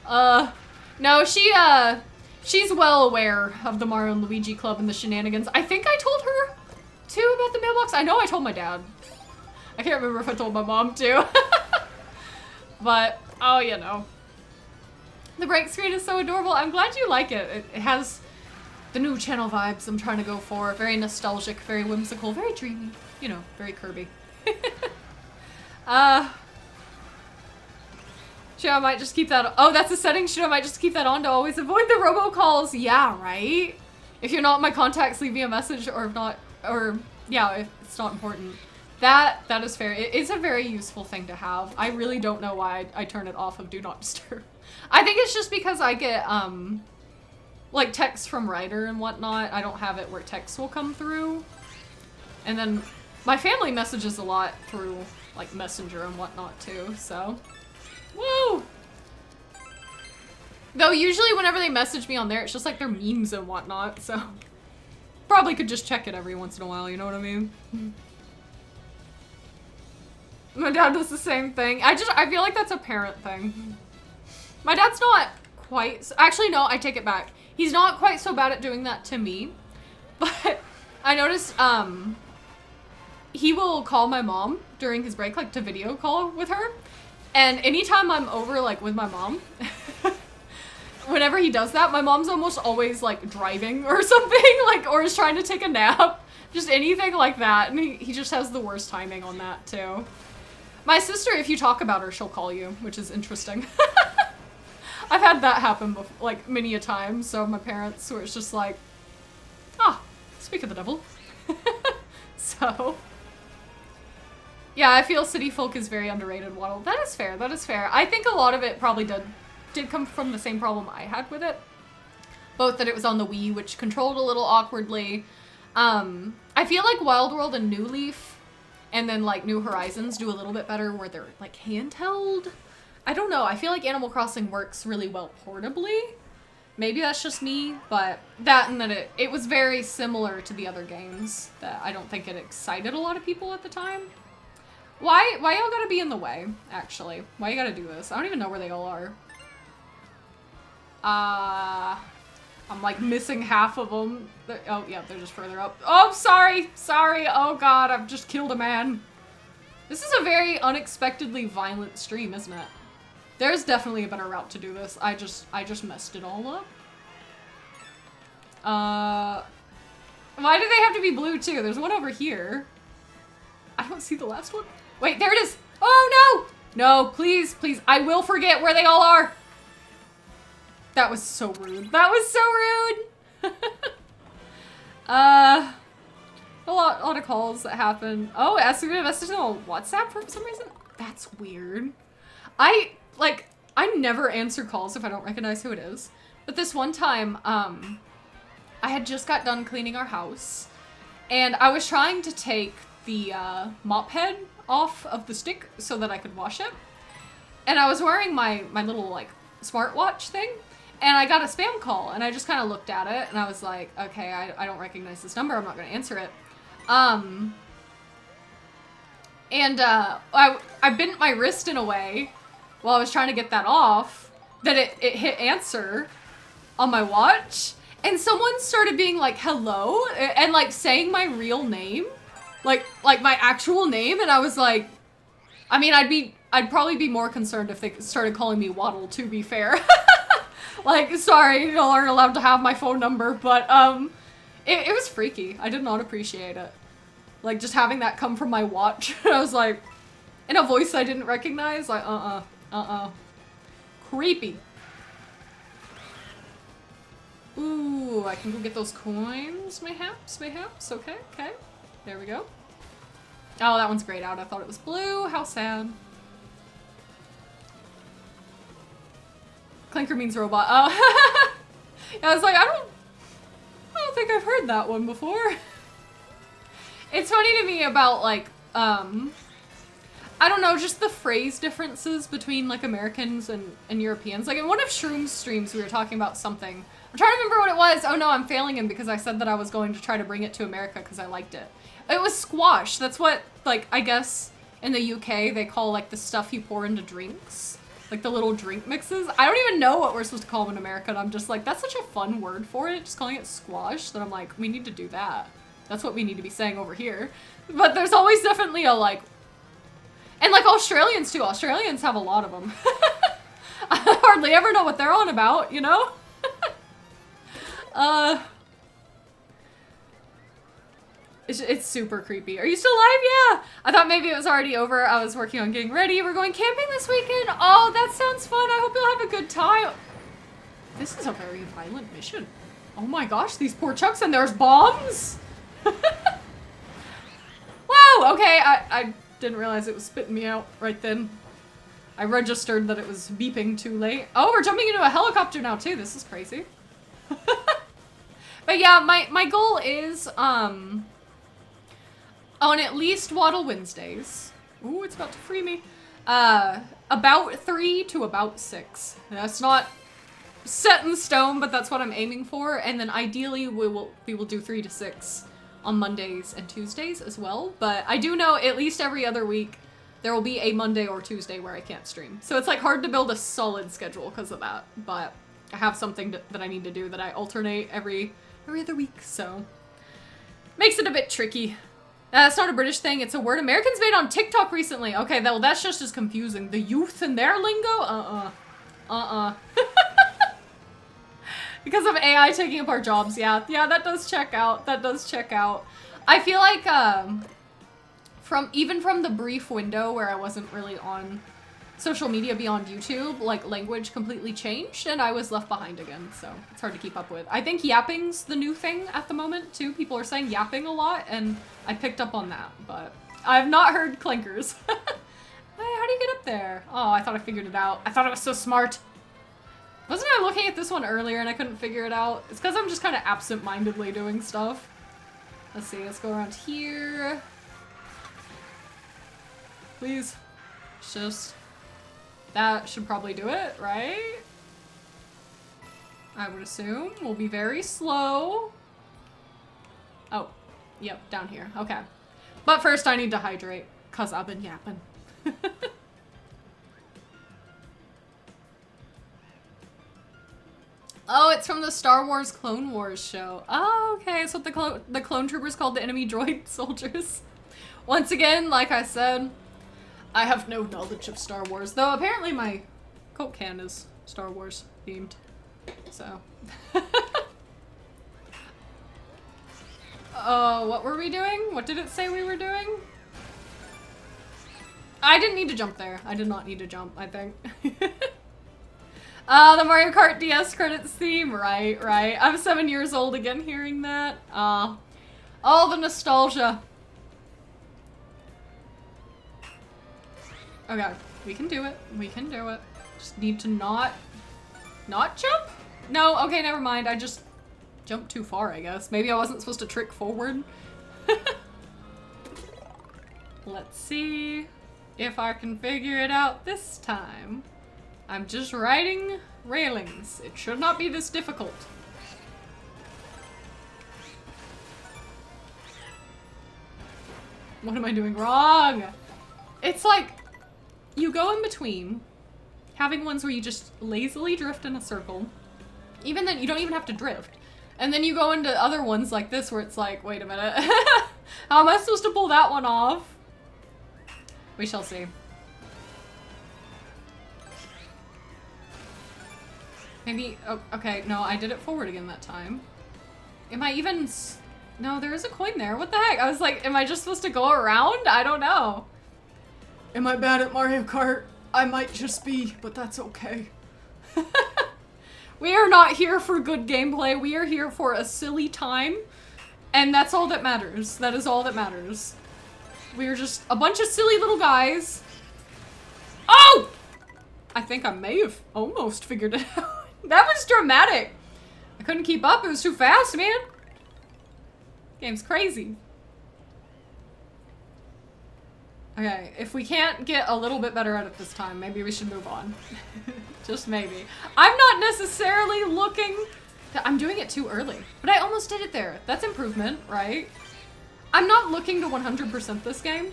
S1: No, she's well aware of the Mario and Luigi Club and the shenanigans. I think I told her, too, about the mailbox. I know I told my dad. I can't remember if I told my mom, too. But, oh, you know. The break screen is so adorable. I'm glad you like it. It has the new channel vibes I'm trying to go for. Very nostalgic, very whimsical, very dreamy. You know, very Kirby. Should I might just keep that. Oh, that's a setting. Should I might just keep that on to always avoid the robocalls? Yeah, right? If you're not in my contacts, leave me a message, or if not, or yeah, if it's not important. That is fair. It is a very useful thing to have. I really don't know why I turn it off of Do Not Disturb. I think it's just because I get, like texts from Ryder and whatnot. I don't have it where texts will come through. And then my family messages a lot through, like, Messenger and whatnot, too, so. Woo! Though usually whenever they message me on there, it's just like their memes and whatnot, so. Probably could just check it every once in a while, you know what I mean? My dad does the same thing. I feel like that's a parent thing. My dad's not quite, actually no, I take it back. He's not quite so bad at doing that to me, but I noticed, he will call my mom during his break, like to video call with her. And anytime I'm over, like, with my mom, whenever he does that, my mom's almost always, like, driving or something, like, or is trying to take a nap. Just anything like that. And he just has the worst timing on that, too. My sister, if you talk about her, she'll call you, which is interesting. I've had that happen, like, many a time. So my parents, where it's just like, speak of the devil. So... yeah, I feel City Folk is very underrated, Waddle. That is fair, that is fair. I think a lot of it probably did come from the same problem I had with it. Both that it was on the Wii, which controlled a little awkwardly. I feel like Wild World and New Leaf, and then like New Horizons do a little bit better where they're like handheld. I don't know, I feel like Animal Crossing works really well portably. Maybe that's just me, but that and that it was very similar to the other games that I don't think it excited a lot of people at the time. Why y'all gotta be in the way, actually? Why you gotta do this? I don't even know where they all are. I'm like missing half of them. Oh, yeah, they're just further up. Oh, sorry! Oh god, I've just killed a man. This is a very unexpectedly violent stream, isn't it? There's definitely a better route to do this. I just messed it all up. Why do they have to be blue too? There's one over here. I don't see the last one. Wait, there it is. Oh no! No, please, please. I will forget where they all are. That was so rude. That was so rude. A lot of calls that happen. Oh, ask me to message them on WhatsApp for some reason. That's weird. I never answer calls if I don't recognize who it is. But this one time, I had just got done cleaning our house, and I was trying to take the mop head off of the stick so that I could wash it. And I was wearing my little like smartwatch thing, and I got a spam call, and I just kind of looked at it, and I was like, okay, I don't recognize this number. I'm not going to answer it. I bent my wrist in a way while I was trying to get that off that it hit answer on my watch, and someone started being like, hello, and like saying my real name, like my actual name, and I was like, I mean, I'd probably be more concerned if they started calling me Waddle, to be fair. Like, sorry, y'all aren't allowed to have my phone number, but it was freaky. I did not appreciate it. Like, just having that come from my watch. I was like, in a voice I didn't recognize, like, creepy. Ooh, I can go get those coins, mayhaps, okay, there we go. Oh, that one's grayed out, I thought it was blue, how sad. Clinker means robot, oh. I was like, I don't think I've heard that one before. It's funny to me about, like, I don't know, just the phrase differences between, like, Americans and Europeans. Like, in one of Shroom's streams, we were talking about something. I'm trying to remember what it was. Oh, no, I'm failing him because I said that I was going to try to bring it to America because I liked it. It was squash. That's what, like, I guess in the UK they call, like, the stuff you pour into drinks. Like, the little drink mixes. I don't even know what we're supposed to call them in America, and I'm just like, that's such a fun word for it, just calling it squash, that I'm like, we need to do that. That's what we need to be saying over here. But there's always definitely a, like... And, like, Australians, too. Australians have a lot of them. I hardly ever know what they're on about, you know? It's super creepy. Are you still live? Yeah! I thought maybe it was already over. I was working on getting ready. We're going camping this weekend. Oh, that sounds fun. I hope you'll have a good time. This is a very violent mission. Oh my gosh, these poor chucks, and there's bombs? Wow, okay, I didn't realize it was spitting me out right then. I registered that it was beeping too late. Oh, we're jumping into a helicopter now too. This is crazy. But yeah, my goal is, on at least Waddle Wednesdays. Ooh, it's about to free me. About 3 to about 6. That's not set in stone, but that's what I'm aiming for. And then ideally we will do 3 to 6 on Mondays and Tuesdays as well. But I do know at least every other week there will be a Monday or Tuesday where I can't stream. So it's like hard to build a solid schedule because of that. But I have something that I need to do that I alternate every other week. So makes it a bit tricky. That's not a British thing. It's a word Americans made on TikTok recently. Okay, well, that's just as confusing. The youth and their lingo? Because of AI taking up our jobs. Yeah, that does check out. That does check out. I feel like, even from the brief window where I wasn't really on social media beyond YouTube, like, language completely changed and I was left behind again, so it's hard to keep up with. I think yapping's the new thing at the moment, too. People are saying yapping a lot, and I picked up on that, but I've not heard clinkers. Hey, how do you get up there? Oh, I thought I figured it out. I thought I was so smart. Wasn't I looking at this one earlier and I couldn't figure it out? It's because I'm just kind of absent-mindedly doing stuff. Let's see, let's go around here. Please. Just... that should probably do it, right? I would assume. We'll be very slow. Oh, yep, down here. Okay. But first I need to hydrate, because I've been yapping. Oh, it's from the Star Wars Clone Wars show. Oh, okay. It's what the clone troopers called the enemy droid soldiers. Once again, like I said, I have no knowledge of Star Wars, though apparently my Coke can is Star Wars themed, so. What were we doing? What did it say we were doing? I didn't need to jump there. I did not need to jump, I think. The Mario Kart DS credits theme. Right, right. I'm 7 years old again hearing that. All the nostalgia. Okay, we can do it. We can do it. Just need to not jump? No, okay, never mind. I just jumped too far, I guess. Maybe I wasn't supposed to trick forward. Let's see if I can figure it out this time. I'm just riding railings. It should not be this difficult. What am I doing wrong? It's like, you go in between having ones where you just lazily drift in a circle. Even then, you don't even have to drift. And then you go into other ones like this where it's like, wait a minute. How am I supposed to pull that one off? We shall see. Maybe, oh, okay, no, I did it forward again that time. Am I even, no, there is a coin there. What the heck? I was like, am I just supposed to go around? I don't know. Am I bad at Mario Kart? I might just be, but that's okay. We are not here for good gameplay. We are here for a silly time. And that's all that matters. That is all that matters. We're just a bunch of silly little guys. Oh! I think I may have almost figured it out. That was dramatic. I couldn't keep up. It was too fast, man. Game's crazy. Okay, if we can't get a little bit better at it this time, maybe we should move on. Just maybe. I'm not necessarily looking... I'm doing it too early, but I almost did it there. That's improvement, right? I'm not looking to 100% this game.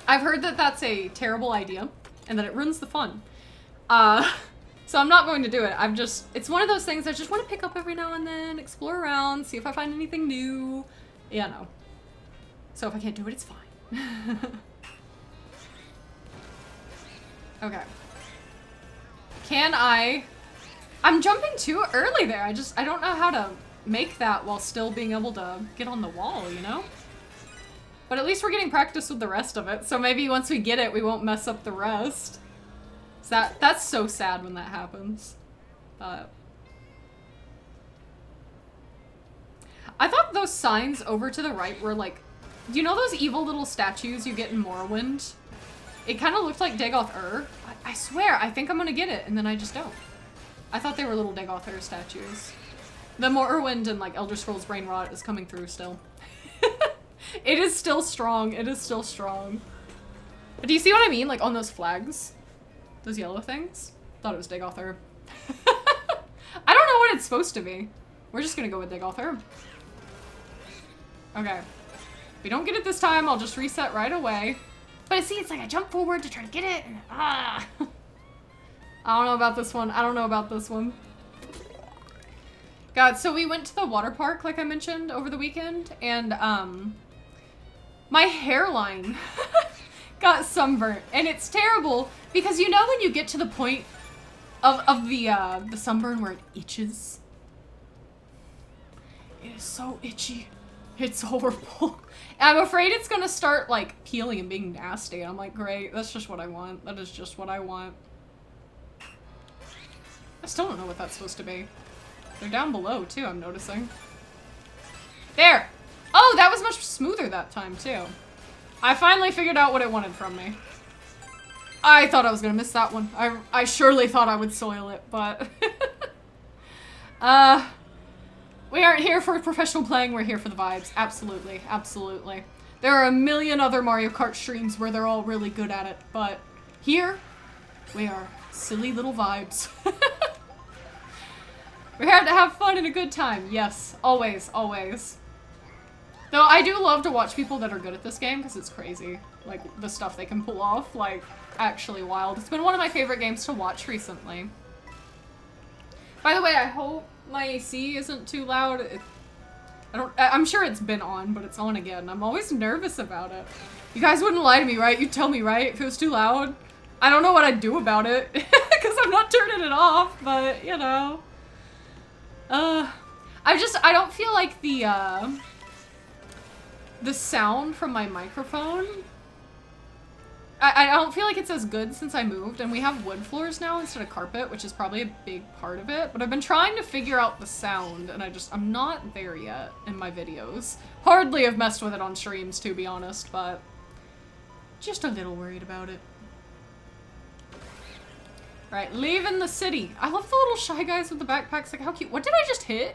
S1: I've heard that that's a terrible idea and that it ruins the fun. So I'm not going to do it. It's one of those things I just want to pick up every now and then, explore around, see if I find anything new. Yeah, no. So if I can't do it, it's fine. Okay. Can I'm jumping too early there. I don't know how to make that while still being able to get on the wall, you know? But at least we're getting practice with the rest of it, so maybe once we get it, we won't mess up the rest. So that's so sad when that happens. I thought those signs over to the right were like, do you know those evil little statues you get in Morrowind? It kind of looked like Dagoth-ur. I swear, I think I'm gonna get it, and then I just don't. I thought they were little Dagoth-ur statues. The Morrowind and like Elder Scrolls brain rot is coming through still. It is still strong. It is still strong. But do you see what I mean? Like on those flags? Those yellow things? Thought it was Dagoth-ur. I don't know what it's supposed to be. We're just gonna go with Dagoth-ur. Okay. If we don't get it this time, I'll just reset right away. But see, it's like I jump forward to try to get it, and I don't know about this one. I don't know about this one. God, so we went to the water park, like I mentioned, over the weekend, and, my hairline got sunburnt, and it's terrible, because you know when you get to the point of the sunburn where it itches? It is so itchy. It's horrible. I'm afraid it's gonna start, like, peeling and being nasty. And I'm like, great, that's just what I want. That is just what I want. I still don't know what that's supposed to be. They're down below, too, I'm noticing. There! Oh, that was much smoother that time, too. I finally figured out what it wanted from me. I thought I was gonna miss that one. I surely thought I would soil it, but... We aren't here for professional playing, we're here for the vibes. Absolutely, absolutely. There are a million other Mario Kart streams where they're all really good at it, but here, we are silly little vibes. We're here to have fun and a good time. Yes, always, always. Though I do love to watch people that are good at this game, because it's crazy. Like, the stuff they can pull off, like, actually wild. It's been one of my favorite games to watch recently. By the way, I hope my AC isn't too loud. I'm sure it's been on, but it's on again. I'm always nervous about it. You guys wouldn't lie to me, right? You'd tell me, right? If it was too loud. I don't know what I'd do about it, because I'm not turning it off, but, you know. I don't feel like the the sound from my microphone, I don't feel like it's as good since I moved, and we have wood floors now instead of carpet, which is probably a big part of it, but I've been trying to figure out the sound, and I'm not there yet in my videos. Hardly have messed with it on streams, to be honest, but just a little worried about it. Right, leaving the city. I love the little shy guys with the backpacks, like how cute. What did I just hit?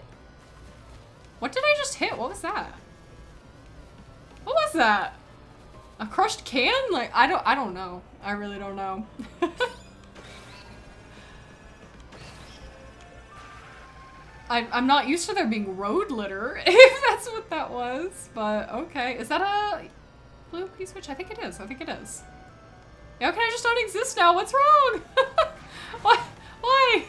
S1: What did I just hit? What was that? What was that? A crushed can? Like, I don't know. I really don't know. I'm not used to there being road litter, if that's what that was, but okay. Is that a blue key switch? I think it is. I think it is. Yeah, can I just don't exist now? What's wrong? What? Why?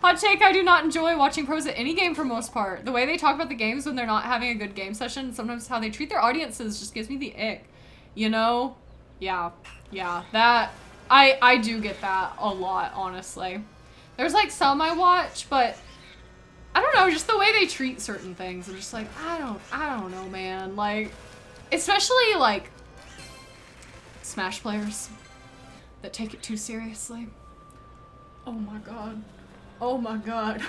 S1: Hot take, I do not enjoy watching pros at any game for most part. The way they talk about the games when they're not having a good game session, sometimes how they treat their audiences just gives me the ick. You know? Yeah. Yeah. That, I do get that a lot, honestly. There's like some I watch, but I don't know, just the way they treat certain things. I'm just like, I don't know, man. Like, especially like Smash players that take it too seriously. Oh my god. Oh my god.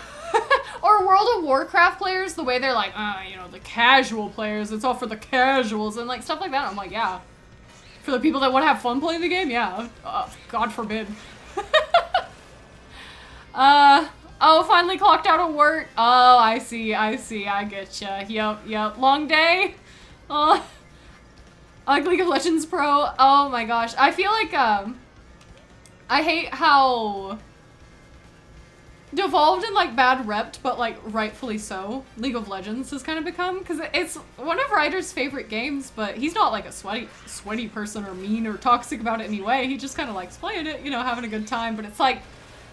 S1: Or World of Warcraft players, the way they're like, you know, the casual players, it's all for the casuals, and like stuff like that. I'm like, yeah. For the people that want to have fun playing the game, yeah. God forbid. Oh, finally clocked out of work. Oh, I see, I get ya. Yep. Long day. League of Legends Pro. Oh my gosh. I feel like, I hate how devolved and like bad repped, but like rightfully so, League of Legends has kind of become, because it's one of Ryder's favorite games, but he's not like a sweaty person or mean or toxic about it anyway. He just kind of likes playing it, you know, having a good time, but it's like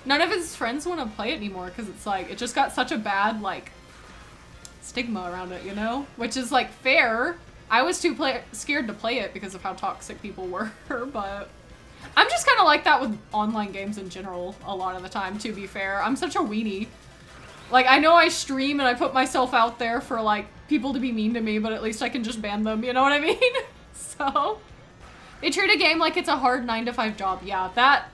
S1: none of his friends want to play it anymore because it's like it just got such a bad like stigma around it, you know, which is like fair. I was too scared to play it because of how toxic people were, but I'm just kind of like that with online games in general a lot of the time, to be fair. I'm such a weenie. Like, I know I stream and I put myself out there for, like, people to be mean to me, but at least I can just ban them, you know what I mean? So, they treat a game like it's a hard 9-to-5 job. Yeah, that...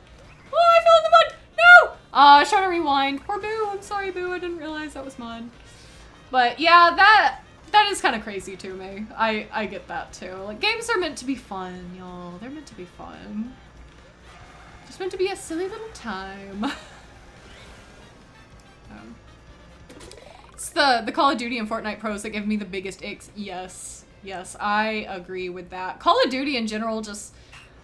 S1: Oh, I fell in the mud! No! I was trying to rewind. Poor Boo. I'm sorry, Boo. I didn't realize that was mud. But, yeah, that is kind of crazy to me. I get that, too. Like, games are meant to be fun, y'all. They're meant to be fun. Just meant to be a silly little time. It's the Call of Duty and Fortnite pros that give me the biggest icks. Yes, I agree with that. Call of Duty in general just,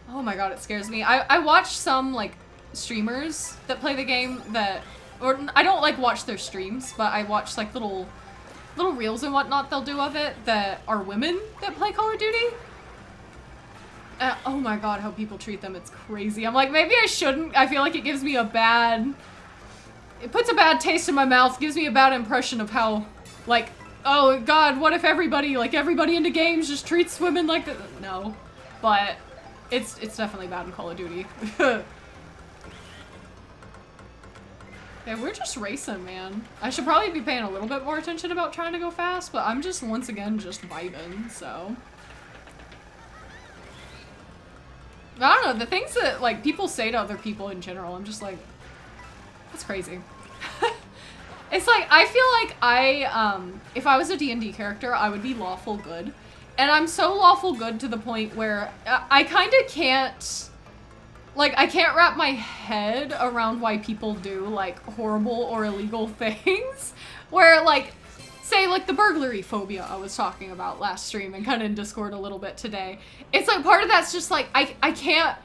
S1: oh my god, it scares me. I watch some like streamers that play the game that, or I don't like watch their streams, but I watch like little reels and whatnot they'll do of it that are women that play Call of Duty. Oh my god, how people treat them, it's crazy. I'm like, maybe I shouldn't. I feel like it gives me it puts a bad taste in my mouth, gives me a bad impression of how, like, oh god, what if everybody into games just treats women like that? No. But it's definitely bad in Call of Duty. Yeah, we're just racing, man. I should probably be paying a little bit more attention about trying to go fast, but I'm just, once again, just vibing, so. I don't know, the things that, like, people say to other people in general, I'm just like, that's crazy. It's like, I feel like if I was a D&D character, I would be lawful good. And I'm so lawful good to the point where I kind of can't, like, I can't wrap my head around why people do, like, horrible or illegal things. Where, like, say, like, the burglary phobia I was talking about last stream and kind of in Discord a little bit today. It's like, part of that's just like, I can't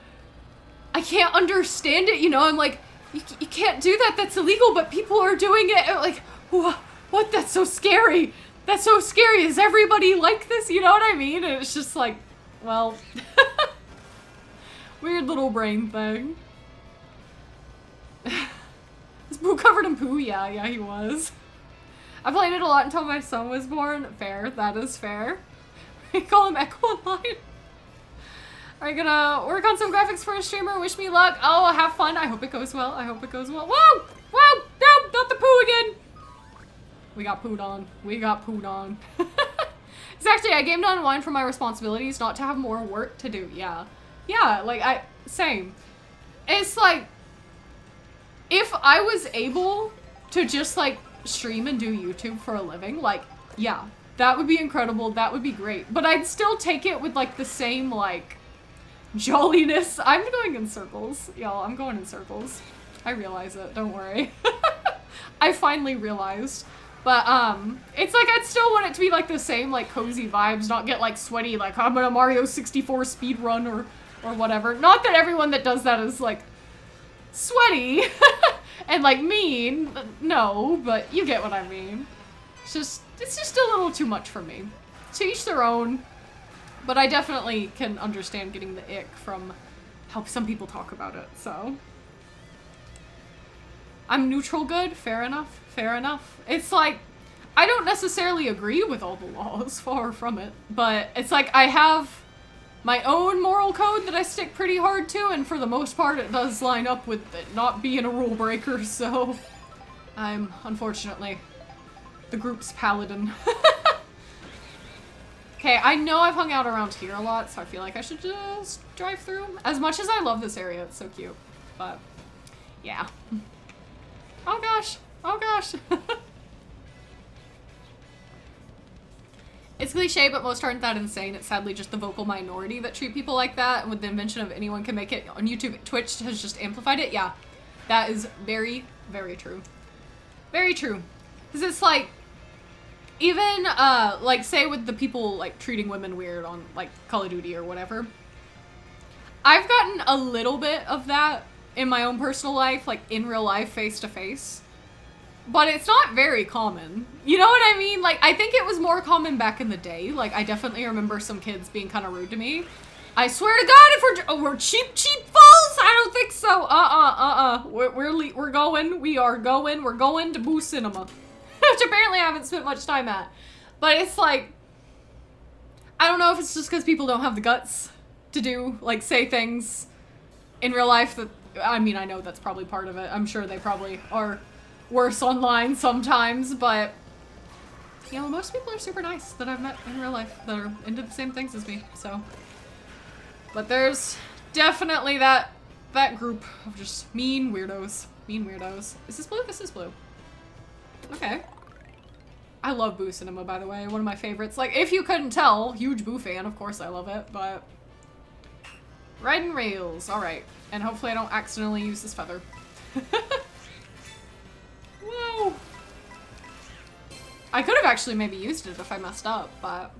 S1: understand it, you know? I'm like, you can't do that, that's illegal, but people are doing it. Like, what? That's so scary. That's so scary. Is everybody like this? You know what I mean? And it's just like, well, weird little brain thing. Is Boo covered in poo? Yeah, he was. I played it a lot until my son was born. Fair, that is fair. We call him Echo Online. Are you gonna work on some graphics for a streamer? Wish me luck. Oh, have fun. I hope it goes well. I hope it goes well. Whoa! Whoa! No! Not the poo again! We got pooed on. We got pooed on. Exactly, I game to unwind from my responsibilities, not to have more work to do. Yeah. Yeah, like, same. It's like, if I was able to just, like, stream and do YouTube for a living, like, yeah, that would be incredible, that would be great. But I'd still take it with, like, the same, like, jolliness. I'm going in circles, y'all, I'm going in circles. I realize it, don't worry. I finally realized. But, it's like I'd still want it to be, like, the same, like, cozy vibes, not get, like, sweaty, like, I'm gonna Mario 64 speedrun or whatever. Not that everyone that does that is, like, sweaty and, like, mean. No, but you get what I mean. It's just a little too much for me. To each their own. But I definitely can understand getting the ick from how some people talk about it, so. I'm neutral good, fair enough, fair enough. It's like, I don't necessarily agree with all the laws, far from it, but it's like I have my own moral code that I stick pretty hard to, and for the most part it does line up with it not being a rule breaker, so I'm, unfortunately, the group's paladin. Okay, I know I've hung out around here a lot, so I feel like I should just drive through. As much as I love this area, it's so cute, but yeah. Oh gosh, oh gosh. It's cliche, but most aren't that insane. It's sadly just the vocal minority that treat people like that, and with the invention of anyone can make it on YouTube, Twitch has just amplified it. Yeah, that is very, very true. Very true. Because it's like, even, like, say with the people, like, treating women weird on, like, Call of Duty or whatever, I've gotten a little bit of that in my own personal life, like, in real life, face-to-face. But it's not very common. You know what I mean? Like, I think it was more common back in the day. Like, I definitely remember some kids being kind of rude to me. I swear to God, if we're cheap fools, I don't think so. We're going to Boo Cinema. Which apparently I haven't spent much time at. But it's like, I don't know if it's just because people don't have the guts to do, like, say things in real life that, I mean, I know that's probably part of it. I'm sure they probably are worse online sometimes, but, you know, most people are super nice that I've met in real life that are into the same things as me, so. But there's definitely that group of just mean weirdos. Mean weirdos. Is this blue? This is blue. Okay. I love Boo Cinema, by the way. One of my favorites. Like, if you couldn't tell, huge Boo fan. Of course I love it, but... Riding rails. Alright. And hopefully I don't accidentally use this feather. Whoa! I could have actually maybe used it if I messed up, but...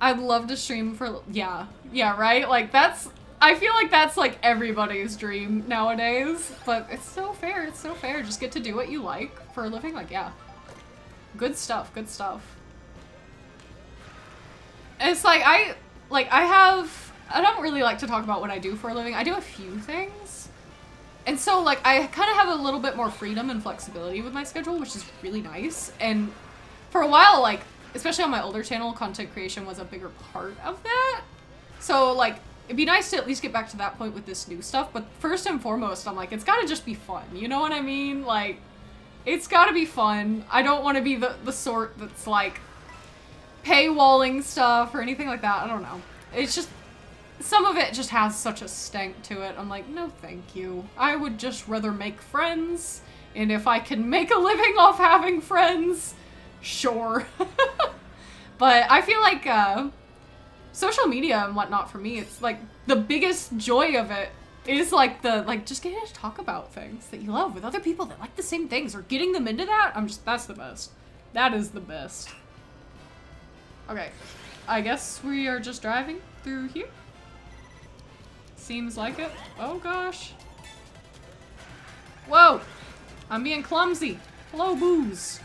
S1: I'd love to stream for... Yeah. Yeah, right? Like, that's... I feel like that's, like, everybody's dream nowadays, but it's so fair, it's so fair. Just get to do what you like for a living, like, yeah. Good stuff, good stuff. And it's like, I don't really like to talk about what I do for a living. I do a few things. And so, like, I kind of have a little bit more freedom and flexibility with my schedule, which is really nice. And for a while, like, especially on my older channel, content creation was a bigger part of that. So, like, it'd be nice to at least get back to that point with this new stuff, but first and foremost, I'm like, it's gotta just be fun, you know what I mean? Like, it's gotta be fun. I don't want to be the sort that's, like, paywalling stuff or anything like that. I don't know. It's just, some of it just has such a stank to it. I'm like, no thank you. I would just rather make friends, and if I can make a living off having friends, sure. But I feel like, social media and whatnot for me, it's like the biggest joy of it is like just getting to talk about things that you love with other people that like the same things or getting them into that. That's the best. That is the best. Okay, I guess we are just driving through here. Seems like it. Oh gosh. Whoa, I'm being clumsy. Hello, booze.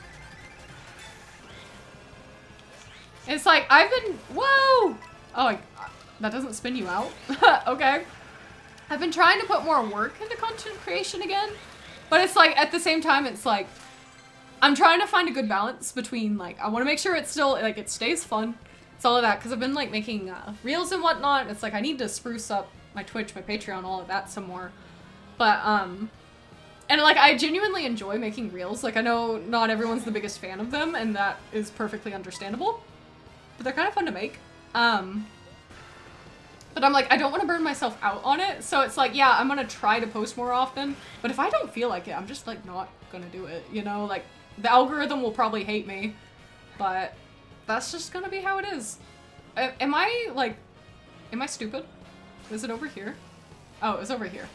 S1: It's like, I've been, whoa! Oh, that doesn't spin you out? Okay. I've been trying to put more work into content creation again, but it's like, at the same time, it's like, I'm trying to find a good balance between, like, I want to make sure it's still, like, it stays fun. It's all of that, because I've been, like, making reels and whatnot. It's like, I need to spruce up my Twitch, my Patreon, all of that some more. But, And like, I genuinely enjoy making reels. Like, I know not everyone's the biggest fan of them, and that is perfectly understandable. But they're kind of fun to make. But I'm like, I don't want to burn myself out on it. So it's like, yeah, I'm going to try to post more often. But if I don't feel like it, I'm just like not going to do it. You know, like the algorithm will probably hate me. But that's just going to be how it is. Am I stupid? Is it over here? Oh, it's over here.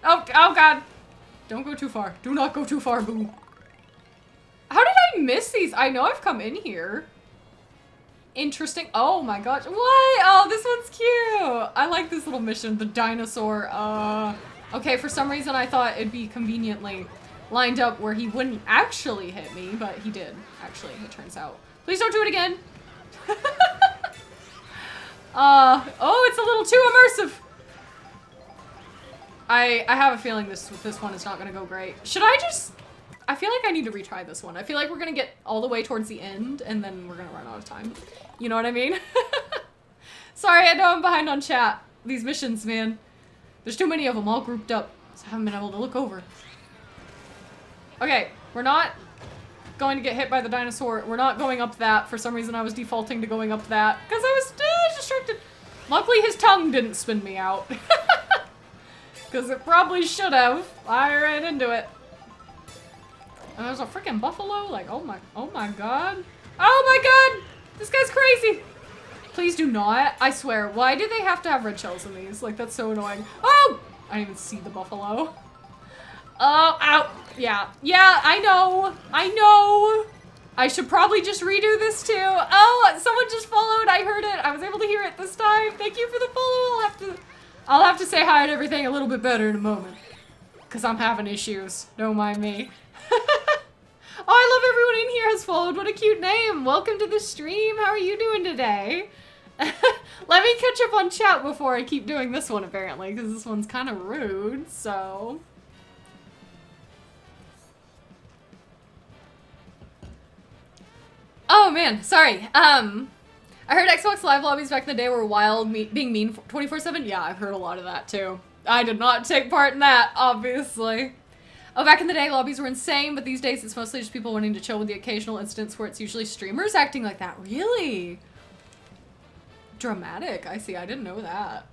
S1: oh God. Don't go too far. Do not go too far, boo. How did I miss these? I know I've come in here. Interesting. Oh my gosh. What? Oh, this one's cute. I like this little mission. The dinosaur. Okay, for some reason I thought it'd be conveniently lined up where he wouldn't actually hit me, but he did, actually, it turns out. Please don't do it again. Oh, it's a little too immersive. I have a feeling this one is not gonna go great. Should I just... I feel like I need to retry this one. I feel like we're gonna get all the way towards the end and then we're gonna run out of time. You know what I mean? Sorry, I know I'm behind on chat. These missions, man. There's too many of them all grouped up, so I haven't been able to look over. Okay, we're not going to get hit by the dinosaur. We're not going up that. For some reason I was defaulting to going up that because I was distracted. Luckily his tongue didn't spin me out. Because it probably should have. I ran into it. And there's a freaking buffalo? Like, oh my god. Oh my god! This guy's crazy! Please do not. I swear. Why do they have to have red shells in these? Like, that's so annoying. Oh! I didn't even see the buffalo. Oh, ow. Yeah. Yeah, I know. I know. I should probably just redo this too. Oh, someone just followed. I heard it. I was able to hear it this time. Thank you for the follow. I'll have to say hi and everything a little bit better in a moment. Because I'm having issues. Don't mind me. Oh, I love everyone in here has followed. What a cute name. Welcome to the stream. How are you doing today? Let me catch up on chat before I keep doing this one, apparently, because this one's kind of rude, so... Oh, man, sorry. I heard Xbox Live lobbies back in the day were wild, being mean 24/7. Yeah, I've heard a lot of that, too. I did not take part in that, obviously. Oh, back in the day, lobbies were insane, but these days it's mostly just people wanting to chill with the occasional instance where it's usually streamers acting like that. Really? Dramatic. I see. I didn't know that.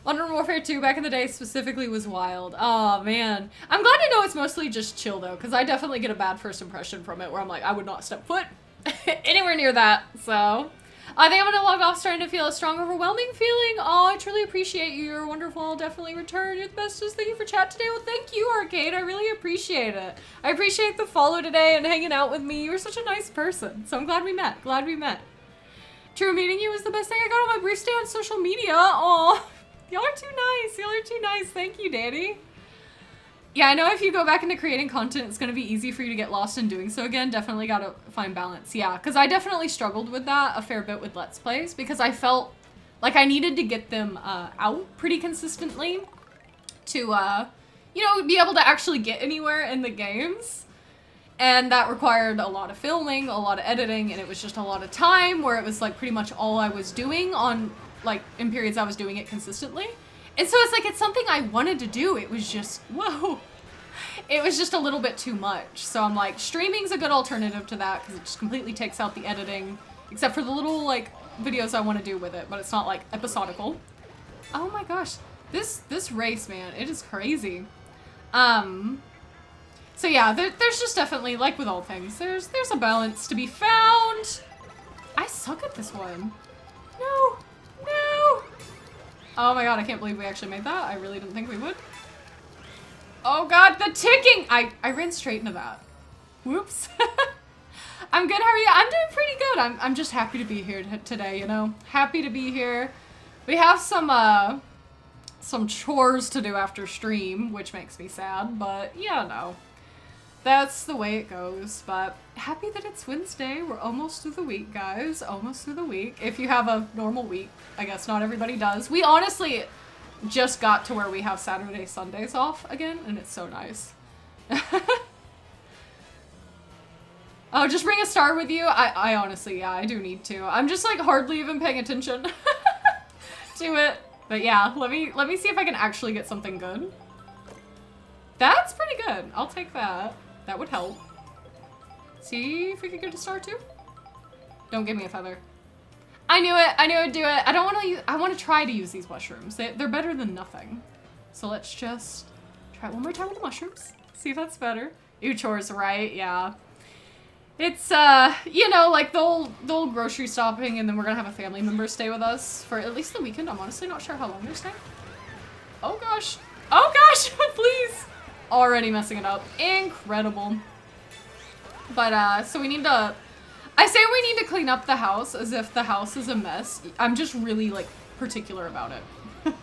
S1: Modern Warfare 2 back in the day specifically was wild. Oh, man. I'm glad to know it's mostly just chill, though, because I definitely get a bad first impression from it where I'm like, I would not step foot anywhere near that, so... I think I'm gonna log off starting to feel a strong, overwhelming feeling. Oh, I truly appreciate you. You're wonderful. I'll definitely return. You're the bestest. Thank you for chat today. Well, thank you, Arcade. I really appreciate it. I appreciate the follow today and hanging out with me. You were such a nice person. So I'm glad we met. Glad we met. True, meeting you was the best thing I got on my brief stay on social media. Oh, y'all are too nice. Y'all are too nice. Thank you, Daddy. Yeah, I know if you go back into creating content, it's going to be easy for you to get lost in doing so again. Definitely got to find balance. Yeah, because I definitely struggled with that a fair bit with Let's Plays because I felt like I needed to get them out pretty consistently to, you know, be able to actually get anywhere in the games. And that required a lot of filming, a lot of editing, and it was just a lot of time where it was like pretty much all I was doing on, like, in periods I was doing it consistently. And so it's like, it's something I wanted to do. It was just, whoa. It was just a little bit too much. So I'm like, streaming's a good alternative to that because it just completely takes out the editing, except for the little, like, videos I want to do with it, but it's not, like, episodical. Oh my gosh. This race, man, it is crazy. So yeah, there's just definitely, like with all things, there's a balance to be found. I suck at this one. No. No. Oh my god, I can't believe we actually made that. I really didn't think we would. Oh god, the ticking! I ran straight into that. Whoops. I'm good, how are you? I'm doing pretty good. I'm just happy to be here today, you know? Happy to be here. We have some chores to do after stream, which makes me sad, but yeah, no. That's the way it goes, but happy that it's Wednesday. We're almost through the week, guys. Almost through the week. If you have a normal week, I guess not everybody does. We honestly just got to where we have Saturday, Sundays off again, and it's so nice. Oh, just bring a star with you? I honestly, yeah, I do need to. I'm just like hardly even paying attention to it. But yeah, let me see if I can actually get something good. That's pretty good. I'll take that. That would help. See if we could get a star too. Don't give me a feather. I knew it. I knew I'd do it. I don't want to use, I want to try to use these mushrooms. They're better than nothing. So let's just try it one more time with the mushrooms. See if that's better. Ew, chores, right? Yeah. It's, you know, like the old grocery shopping, and then we're gonna have a family member stay with us for at least the weekend. I'm honestly not sure how long they're staying. Oh gosh. Oh gosh, please. Already messing it up. Incredible. But, so we need to, I say we need to clean up the house as if the house is a mess. I'm just really, like, particular about it.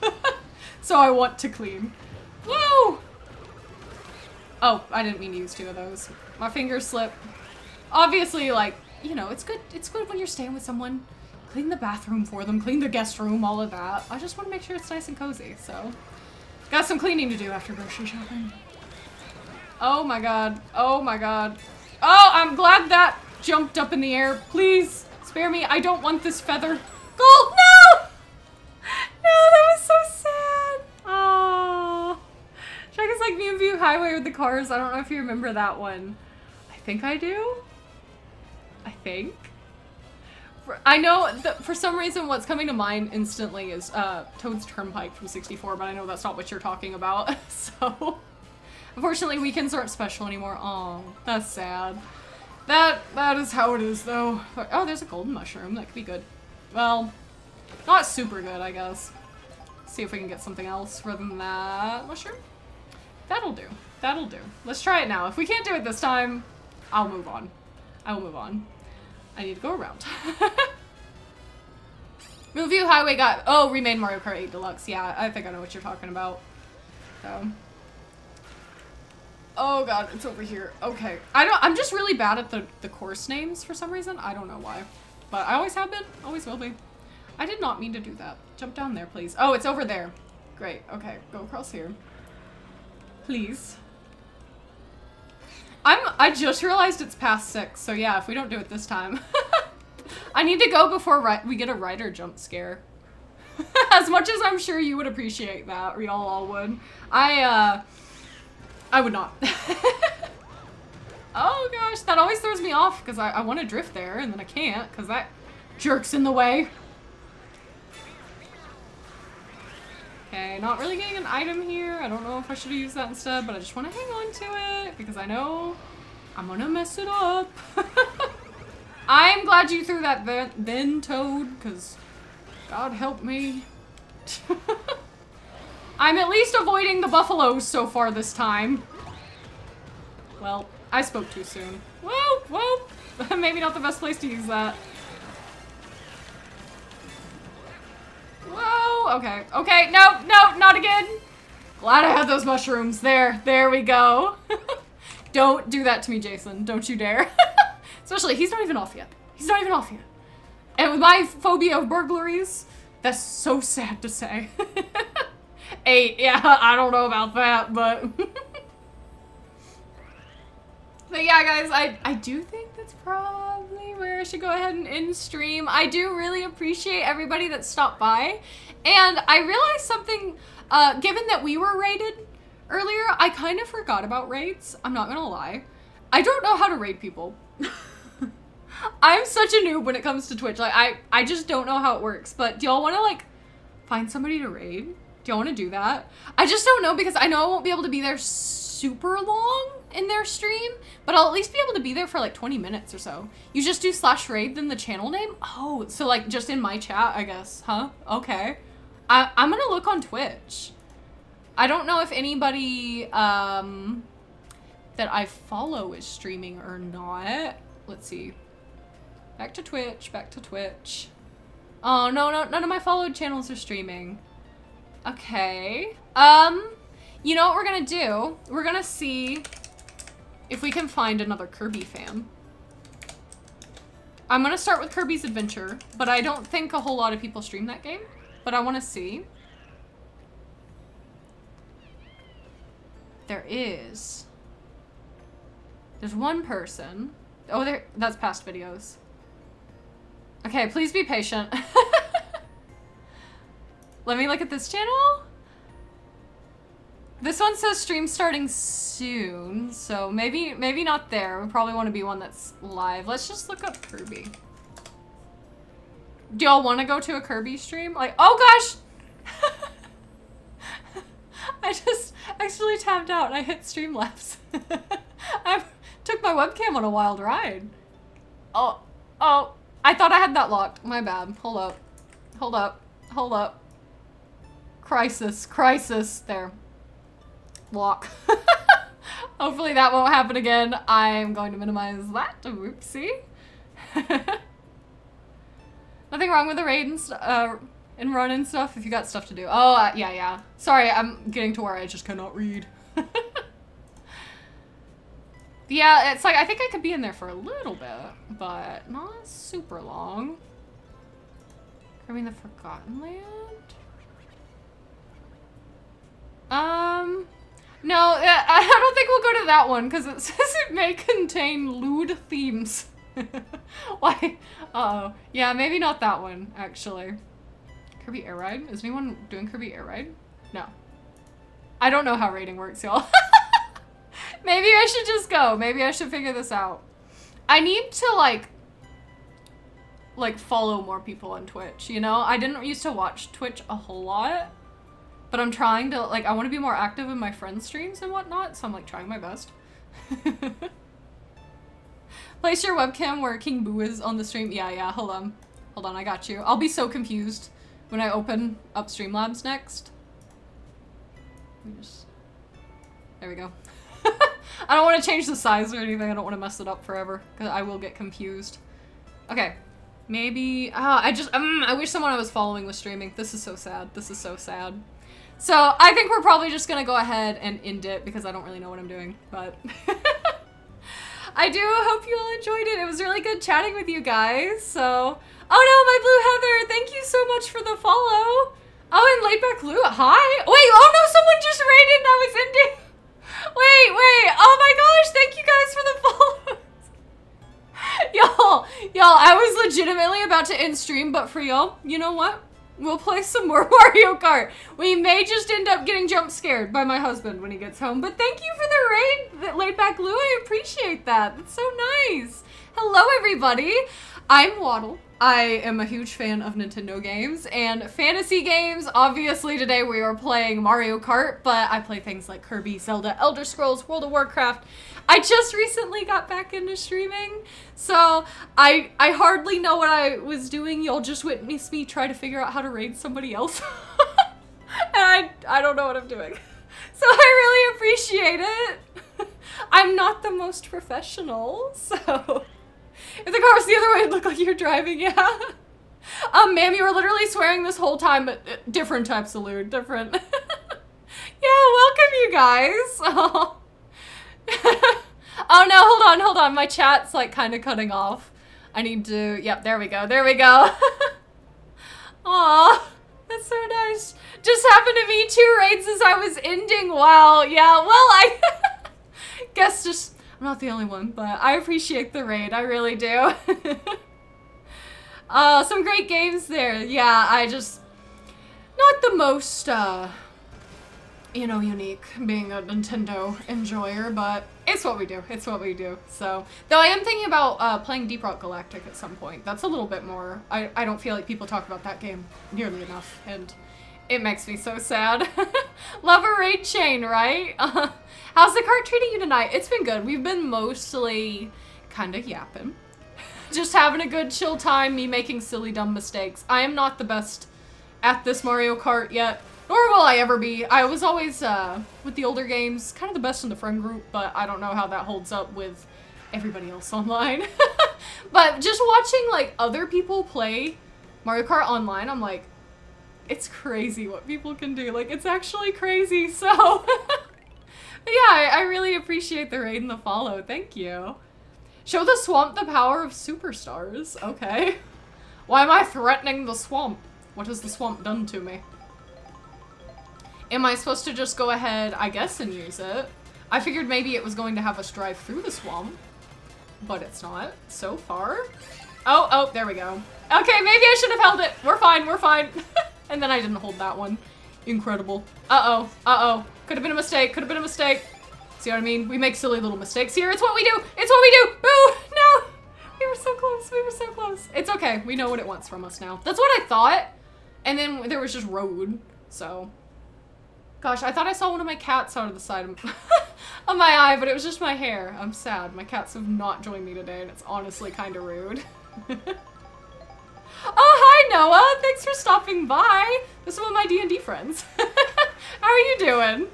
S1: So I want to clean. Whoa! Oh, I didn't mean to use 2 of those. My fingers slip. Obviously, like, you know, it's good when you're staying with someone. Clean the bathroom for them, clean the guest room, all of that. I just want to make sure it's nice and cozy, so. Got some cleaning to do after grocery shopping. Oh my god. Oh my god. Oh, I'm glad that jumped up in the air. Please, spare me. I don't want this feather. Gold, no! No, that was so sad. Oh. Check us like View Highway with the cars. I don't know if you remember that one. I think I do. I think. I know that for some reason what's coming to mind instantly is Toad's Turnpike from 64, but I know that's not what you're talking about. So, unfortunately, weekends aren't special anymore. Oh, that's sad. That is how it is, though. Oh, there's a golden mushroom. That could be good. Well, not super good, I guess. See if we can get something else rather than that mushroom. That'll do. That'll do. Let's try it now. If we can't do it this time, I'll move on. I will move on. I need to go around. Moonview Highway got, oh, remade Mario Kart 8 Deluxe. Yeah, I think I know what you're talking about. So. Oh god, it's over here. Okay. I'm just really bad at the course names for some reason. I don't know why. But I always have been, always will be. I did not mean to do that. Jump down there, please. Oh, it's over there. Great. Okay, go across here. Please. I just realized it's past 6, so yeah, if we don't do it this time. I need to go before we get a rider jump scare. As much as I'm sure you would appreciate that, or y'all all would. I would not. Oh gosh, that always throws me off, because I want to drift there, and then I can't, because that jerk's in the way. Okay, not really getting an item here. I don't know if I should have used that instead, but I just want to hang on to it because I know I'm gonna mess it up. I'm glad you threw that then, Toad, because God help me. I'm at least avoiding the buffaloes so far this time. Well, I spoke too soon. Whoa, maybe not the best place to use that. Whoa, okay, no, not again. Glad I had those mushrooms. There we go. Don't do that to me, Jason. Don't you dare. Especially, he's not even off yet. He's not even off yet. And with my phobia of burglaries, that's so sad to say. 8, yeah, I don't know about that, but... But yeah, guys, I do think that's probably where I should go ahead and end stream. I do really appreciate everybody that stopped by. And I realized something, given that we were raided earlier, I kind of forgot about raids. I'm not gonna lie. I don't know how to raid people. I'm such a noob when it comes to Twitch. Like, I just don't know how it works. But do y'all want to, like, find somebody to raid? Do y'all want to do that? I just don't know because I know I won't be able to be there super long in their stream, but I'll at least be able to be there for like 20 minutes or so. You just do /raid then the channel name? Oh, so like just in my chat, I guess, huh? Okay. I'm gonna look on Twitch. I don't know if anybody that I follow is streaming or not. Let's see. Back to Twitch, back to Twitch. Oh, no, none of my followed channels are streaming. Okay. You know what we're gonna do? We're gonna see if we can find another Kirby fan. I'm gonna start with Kirby's Adventure, but I don't think a whole lot of people stream that game. But I wanna see. There's one person. Oh, that's past videos. Okay, please be patient. Let me look at this channel. This one says stream starting soon, so maybe not there. We probably want to be one that's live. Let's just look up Kirby. Do y'all want to go to a Kirby stream? Like, oh gosh! I just actually tapped out and I hit Streamlabs. I took my webcam on a wild ride. Oh, I thought I had that locked. My bad. Hold up. Crisis. There. Lock. Hopefully that won't happen again. I'm going to minimize that. Whoopsie. Nothing wrong with the raid and run and stuff if you got stuff to do. Oh, yeah. Sorry, I'm getting to where I just cannot read. Yeah, it's like, I think I could be in there for a little bit, but not super long. Kirby in the Forgotten Land? No, I don't think we'll go to that one, because it says it may contain lewd themes. Why? Uh-oh. Yeah, maybe not that one, actually. Kirby Air Ride? Is anyone doing Kirby Air Ride? No. I don't know how rating works, y'all. Maybe I should just go. Maybe I should figure this out. I need to, like follow more people on Twitch, you know? I didn't used to watch Twitch a whole lot. But I'm trying to, like, I want to be more active in my friends' streams and whatnot, so I'm, like, trying my best. Place your webcam where King Boo is on the stream. Yeah, hold on, I got you. I'll be so confused when I open up Streamlabs next. There we go. I don't want to change the size or anything. I don't want to mess it up forever, because I will get confused. Okay, maybe, I wish someone I was following was streaming. This is so sad. So, I think we're probably just gonna go ahead and end it because I don't really know what I'm doing, but I do hope you all enjoyed it. It was really good chatting with you guys, so. Oh no, my Blue Heather, thank you so much for the follow. Oh, and Laidback Lou, hi. Wait, oh no, someone just raided and I was ending. Wait, oh my gosh, thank you guys for the follows. Y'all, I was legitimately about to end stream, but for y'all, you know what? We'll play some more Mario Kart. We may just end up getting jump scared by my husband when he gets home, but thank you for the raid, Laidback Lou. I appreciate that. That's so nice. Hello, everybody. I'm Waddle. I am a huge fan of Nintendo games and fantasy games. Obviously, today we are playing Mario Kart, but I play things like Kirby, Zelda, Elder Scrolls, World of Warcraft. I just recently got back into streaming, so I hardly know what I was doing. Y'all just witnessed me try to figure out how to raid somebody else. And I don't know what I'm doing. So I really appreciate it. I'm not the most professional, so... If the car was the other way, it'd look like you're driving, yeah. Ma'am, you were literally swearing this whole time, but different types of lewd, different. Yeah, welcome you guys. Oh. Oh no, hold on, my chat's like kind of cutting off. I need to, yep, there we go. Aw, that's so nice. Just happened to me 2 raids as I was ending, wow, yeah, well, I guess just, I'm not the only one, but I appreciate the raid, I really do. Some great games there. Yeah, I just, not the most, you know, unique being a Nintendo enjoyer, but it's what we do, so. Though I am thinking about playing Deep Rock Galactic at some point. That's a little bit more, I don't feel like people talk about that game nearly enough, and it makes me so sad. Love a raid chain, right? How's the cart treating you tonight? It's been good. We've been mostly kind of yapping. Just having a good chill time, me making silly dumb mistakes. I am not the best at this Mario Kart yet, nor will I ever be. I was always, with the older games, kind of the best in the friend group, but I don't know how that holds up with everybody else online. But just watching, like, other people play Mario Kart online, I'm like, it's crazy what people can do. Like, it's actually crazy, so... Yeah, I really appreciate the raid and the follow. Thank you. Show the swamp the power of superstars. Okay. Why am I threatening the swamp? What has the swamp done to me? Am I supposed to just go ahead, I guess, and use it? I figured maybe it was going to have us drive through the swamp, but it's not so far. Oh, there we go. Okay, maybe I should have held it. We're fine. And then I didn't hold that one. Incredible. Uh-oh. Could have been a mistake. Could have been a mistake. See what I mean? We make silly little mistakes here. It's what we do. It's what we do. Boo! No! We were so close. We were so close. It's okay. We know what it wants from us now. That's what I thought. And then there was just road. So. Gosh, I thought I saw one of my cats out of the side of my eye, but it was just my hair. I'm sad. My cats have not joined me today, and it's honestly kind of rude. Oh, hi, Noah. Thanks for stopping by. This is one of my D&D friends. How are you doing?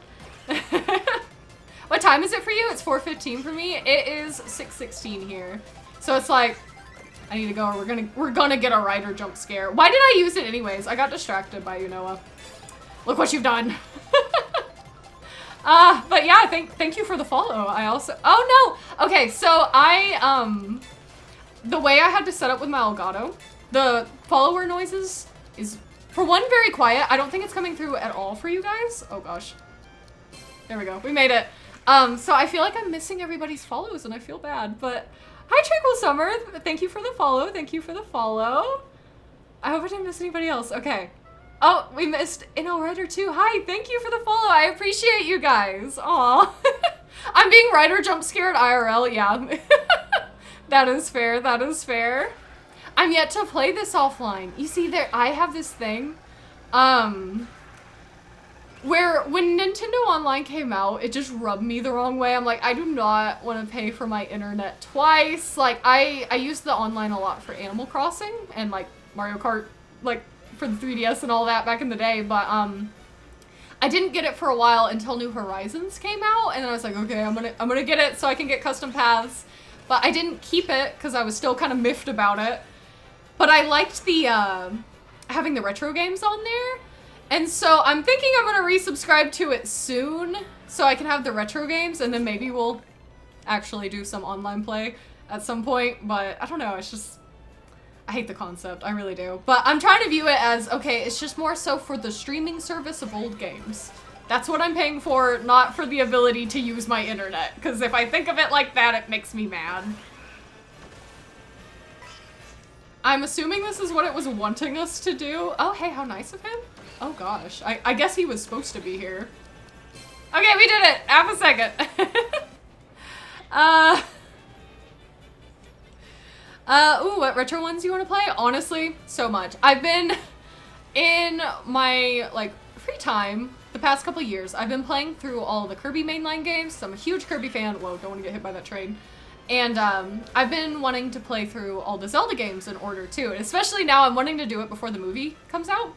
S1: What time is it for you? It's 4:15 for me. It is 6:16 here. So it's like, I need to go, or we're gonna get a rider jump scare. Why did I use it anyways? I got distracted by you, Noah. Look what you've done. But yeah, thank you for the follow. I also, oh no. Okay, so the way I had to set up with my Elgato, the follower noises is, for one, very quiet. I don't think it's coming through at all for you guys. Oh gosh. There we go. We made it. So I feel like I'm missing everybody's follows and I feel bad, but hi Tranquil Summer. Thank you for the follow. Thank you for the follow. I hope I didn't miss anybody else. Okay. Oh, we missed NL Rider too. Hi, thank you for the follow. I appreciate you guys. Aw. I'm being rider jump scared IRL, yeah. That is fair, that is fair. I'm yet to play this offline. You see there, I have this thing, where when Nintendo Online came out, it just rubbed me the wrong way. I'm like, I do not want to pay for my internet twice. Like, I used the online a lot for Animal Crossing and like Mario Kart, like for the 3DS and all that back in the day, but I didn't get it for a while until New Horizons came out, and then I was like, okay, I'm gonna get it so I can get custom paths. But I didn't keep it because I was still kind of miffed about it. But I liked the having the retro games on there. And so I'm thinking I'm gonna resubscribe to it soon so I can have the retro games, and then maybe we'll actually do some online play at some point. But I don't know, it's just, I hate the concept, I really do. But I'm trying to view it as, okay, it's just more so for the streaming service of old games. That's what I'm paying for, not for the ability to use my internet. Because if I think of it like that, it makes me mad. I'm assuming this is what it was wanting us to do. Oh, hey, how nice of him. Oh gosh, I guess he was supposed to be here. Okay, we did it! Half a second. Ooh, what retro ones you want to play? Honestly, so much. I've been, in my, like, free time, the past couple years, I've been playing through all the Kirby mainline games. So I'm a huge Kirby fan. Whoa, don't want to get hit by that train. And I've been wanting to play through all the Zelda games in order too. And especially now I'm wanting to do it before the movie comes out.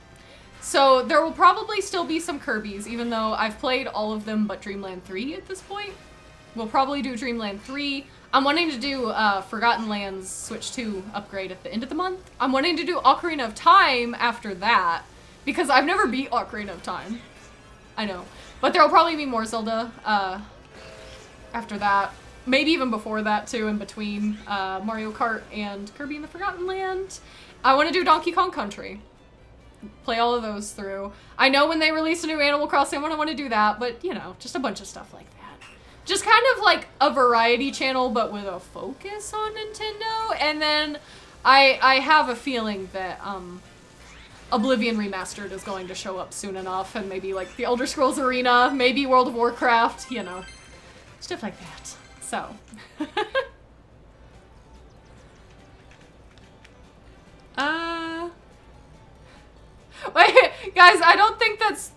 S1: So there will probably still be some Kirbys, even though I've played all of them but Dreamland 3 at this point. We'll probably do Dreamland 3. I'm wanting to do Forgotten Lands Switch 2 upgrade at the end of the month. I'm wanting to do Ocarina of Time after that, because I've never beat Ocarina of Time. I know. But there will probably be more Zelda after that. Maybe even before that too, in between Mario Kart and Kirby and the Forgotten Land. I want to do Donkey Kong Country. Play all of those through. I know when they release a new Animal Crossing, I want to do that, but you know, just a bunch of stuff like that. Just kind of like a variety channel, but with a focus on Nintendo. And then I have a feeling that Oblivion Remastered is going to show up soon enough, and maybe like the Elder Scrolls Arena, maybe World of Warcraft, you know, stuff like that. So. Wait, guys, I don't think that's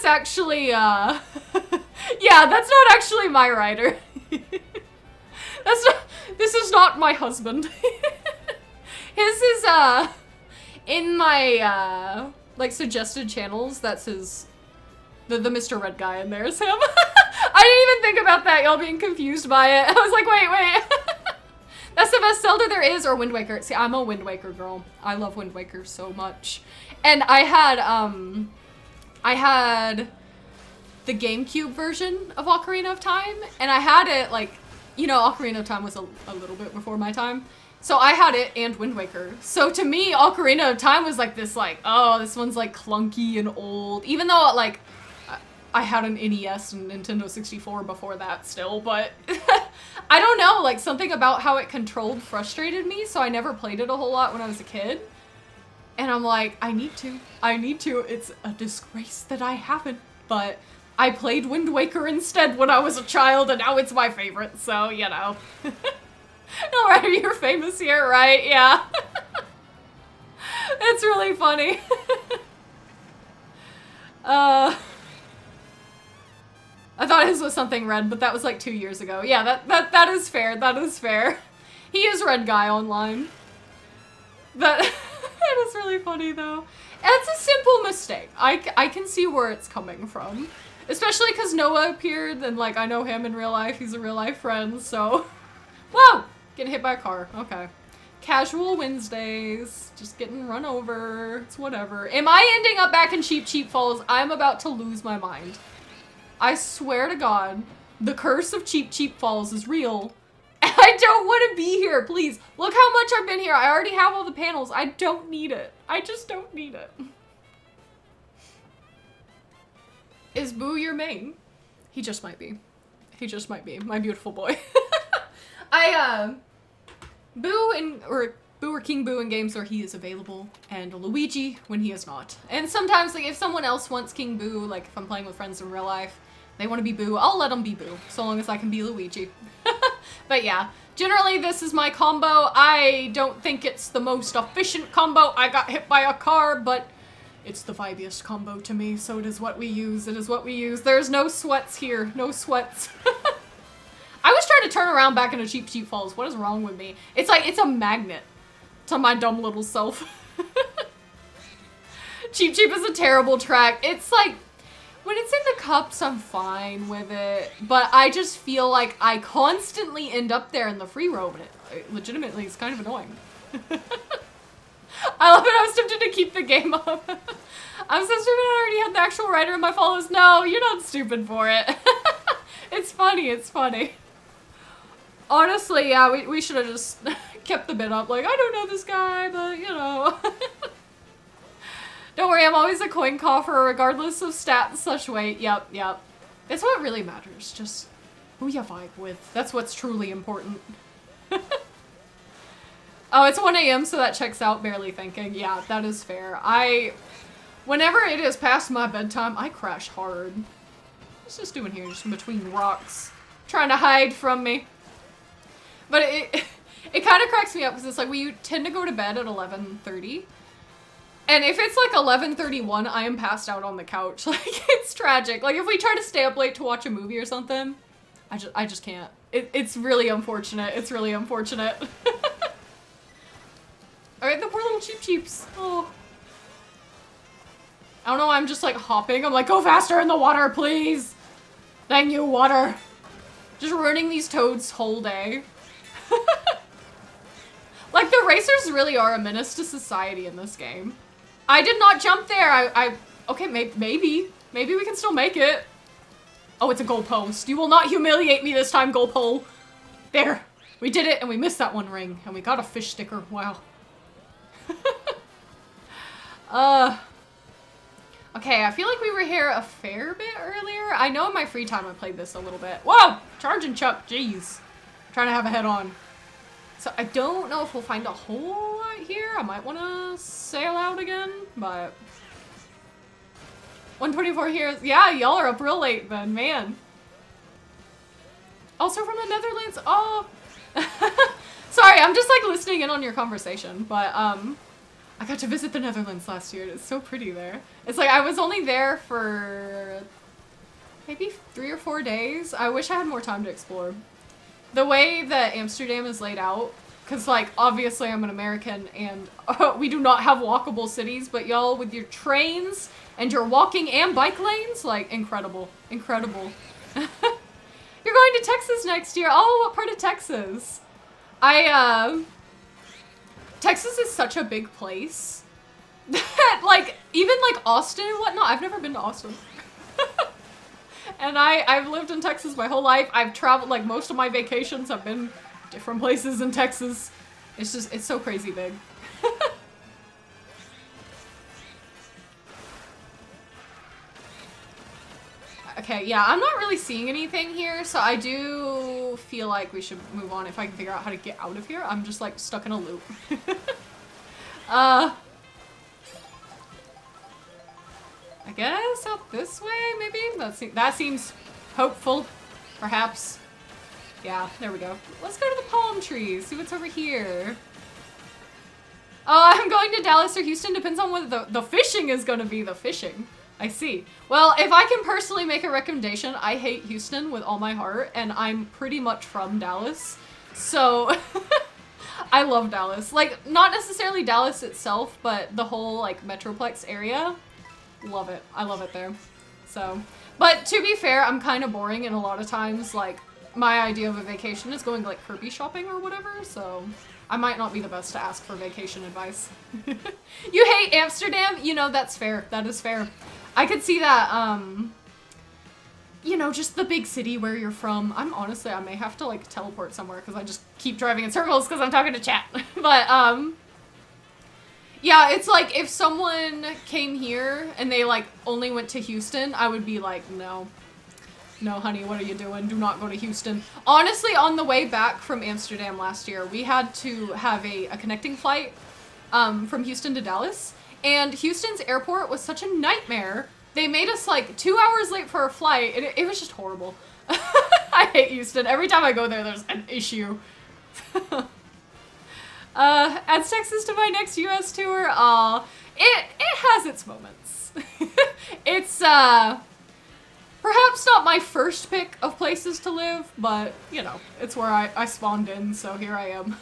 S1: actually, yeah, that's not actually my rider. This is not my husband. His is, in my, like, suggested channels, that's his, the Mr. Red guy in there is him. I didn't even think about that, y'all being confused by it. I was like, wait. That's the best Zelda there is, or Wind Waker. See, I'm a Wind Waker girl. I love Wind Waker so much. And I had the GameCube version of Ocarina of Time, and I had it, like, you know, Ocarina of Time was a little bit before my time. So I had it and Wind Waker. So to me, Ocarina of Time was like this, like, oh, this one's like clunky and old. Even though, like, I had an NES and Nintendo 64 before that still, but I don't know, like something about how it controlled frustrated me, so I never played it a whole lot when I was a kid. And I'm like, I need to. It's a disgrace that I haven't. but I played Wind Waker instead when I was a child, and now it's my favorite, so, you know. Alright, you're famous here, right? Yeah. It's really funny. I thought his was something red, but that was like 2 years ago. Yeah, that is fair. That is fair. He is red guy online. That is really funny though. It's a simple mistake. I can see where it's coming from. Especially because Noah appeared and like I know him in real life. He's a real life friend, so. Whoa! Getting hit by a car. Okay. Casual Wednesdays. Just getting run over. It's whatever. Am I ending up back in Cheap Cheap Falls? I'm about to lose my mind. I swear to God, the curse of Cheap Cheap Falls is real. I don't want to be here, please. Look how much I've been here. I already have all the panels. I don't need it. I just don't need it. Is Boo your main? He just might be. He just might be. My beautiful boy. Boo or King Boo in games where he is available, and Luigi when he is not. And sometimes, like, if someone else wants King Boo, like if I'm playing with friends in real life, they want to be Boo, I'll let them be Boo, so long as I can be Luigi. But yeah, generally this is my combo. I don't think it's the most efficient combo. I got hit by a car, but it's the vibiest combo to me, so it is what we use. It is what we use. There's no sweats here. No sweats. I was trying to turn around back into Cheap Cheap Falls. What is wrong with me? It's like, it's a magnet to my dumb little self. Cheap Cheap is a terrible track. It's like, when it's in the cups, I'm fine with it. But I just feel like I constantly end up there in the free roam, and it legitimately is kind of annoying. I love it. I was tempted to keep the game up. I'm so stupid I already had the actual writer in my follows. No, you're not stupid for it. It's funny. It's funny. Honestly, yeah, we should have just kept the bit up. Like, I don't know this guy, but, you know. Don't worry, I'm always a coin coffer, regardless of stats, such weight. Yep, yep. That's what really matters. Just who you vibe with. That's what's truly important. Oh, it's 1 a.m., so that checks out. Barely thinking. Yeah, that is fair. Whenever it is past my bedtime, I crash hard. What's this doing here? Just in between rocks. Trying to hide from me. But it kind of cracks me up because it's like we tend to go to bed at 11:30. And if it's like 11:31, I am passed out on the couch. Like, it's tragic. Like, if we try to stay up late to watch a movie or something, I just can't. It's really unfortunate. It's really unfortunate. Alright, the poor little Cheap Cheeps. Oh. I don't know, I'm just like hopping. I'm like, go faster in the water, please. Thank you, water. Just ruining these toads' whole day. Like, the racers really are a menace to society in this game. I did not jump there. Okay, maybe we can still make it. Oh, it's a goalpost. You will not humiliate me this time, goalpole. There. We did it, and we missed that one ring. And we got a fish sticker. Wow. Okay, I feel like we were here a fair bit earlier. I know in my free time I played this a little bit. Whoa! Charge and chuck, jeez. Trying to have a head on. So I don't know if we'll find a whole lot here. I might want to sail out again, but 124 here. Yeah, y'all are up real late then, man. Also from the Netherlands. Oh, sorry, I'm just like listening in on your conversation, but I got to visit the Netherlands last year. It's so pretty there. It's like I was only there for maybe 3 or 4 days. I wish I had more time to explore. The way that Amsterdam is laid out, because like obviously I'm an American and we do not have walkable cities, but y'all with your trains and your walking and bike lanes, like incredible, incredible. You're going to Texas next year. Oh, what part of Texas? Texas is such a big place that like even like Austin and whatnot, I've never been to Austin. And I've lived in Texas my whole life. I've traveled, like, most of my vacations have been different places in Texas. It's just, it's so crazy big. Okay, yeah, I'm not really seeing anything here, so I do feel like we should move on if I can figure out how to get out of here. I'm just, like, stuck in a loop. I guess out this way, maybe? That seems hopeful, perhaps. Yeah, there we go. Let's go to the palm trees, see what's over here. I'm going to Dallas or Houston, depends on what the fishing is gonna be, the fishing. I see. Well, if I can personally make a recommendation, I hate Houston with all my heart, and I'm pretty much from Dallas, so I love Dallas. Like, not necessarily Dallas itself, but the whole, like, Metroplex area. Love it. I love it there. So, but to be fair, I'm kind of boring, and a lot of times, like, my idea of a vacation is going, like, Kirby shopping or whatever, so I might not be the best to ask for vacation advice. You hate Amsterdam? You know, that's fair. That is fair. I could see that, you know, just the big city where you're from. Honestly, I may have to, like, teleport somewhere because I just keep driving in circles because I'm talking to chat. But, yeah, it's like if someone came here and they, like, only went to Houston, I would be like, no. No, honey, what are you doing? Do not go to Houston. Honestly, on the way back from Amsterdam last year, we had to have a connecting flight from Houston to Dallas. And Houston's airport was such a nightmare. They made us like 2 hours late for our flight. It was just horrible. I hate Houston. Every time I go there, there's an issue. Adds Texas to my next US tour. It has its moments. It's, perhaps not my first pick of places to live, but, you know, it's where I spawned in, so here I am.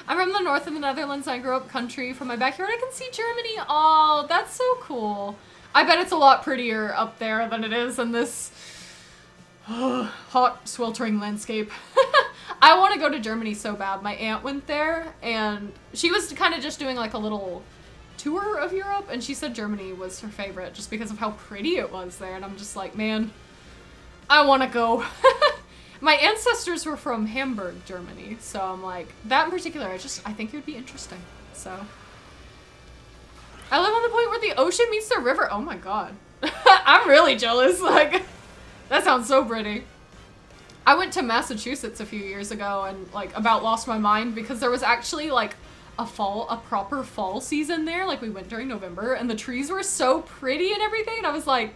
S1: I'm from the north of the Netherlands. I grew up country. From my backyard, I can see Germany. Oh, that's so cool. I bet it's a lot prettier up there than it is in this hot, sweltering landscape. I want to go to Germany so bad. My aunt went there, and she was kind of just doing like a little tour of Europe, and she said Germany was her favorite just because of how pretty it was there, and I'm just like, man, I want to go. My ancestors were from Hamburg, Germany, so I'm like, that in particular, I think it would be interesting, so. I live on the point where the ocean meets the river. Oh my god. I'm really jealous, like, that sounds so pretty. I went to Massachusetts a few years ago and, like, about lost my mind because there was actually, like, a proper fall season there, like, we went during November, and the trees were so pretty and everything, and I was like,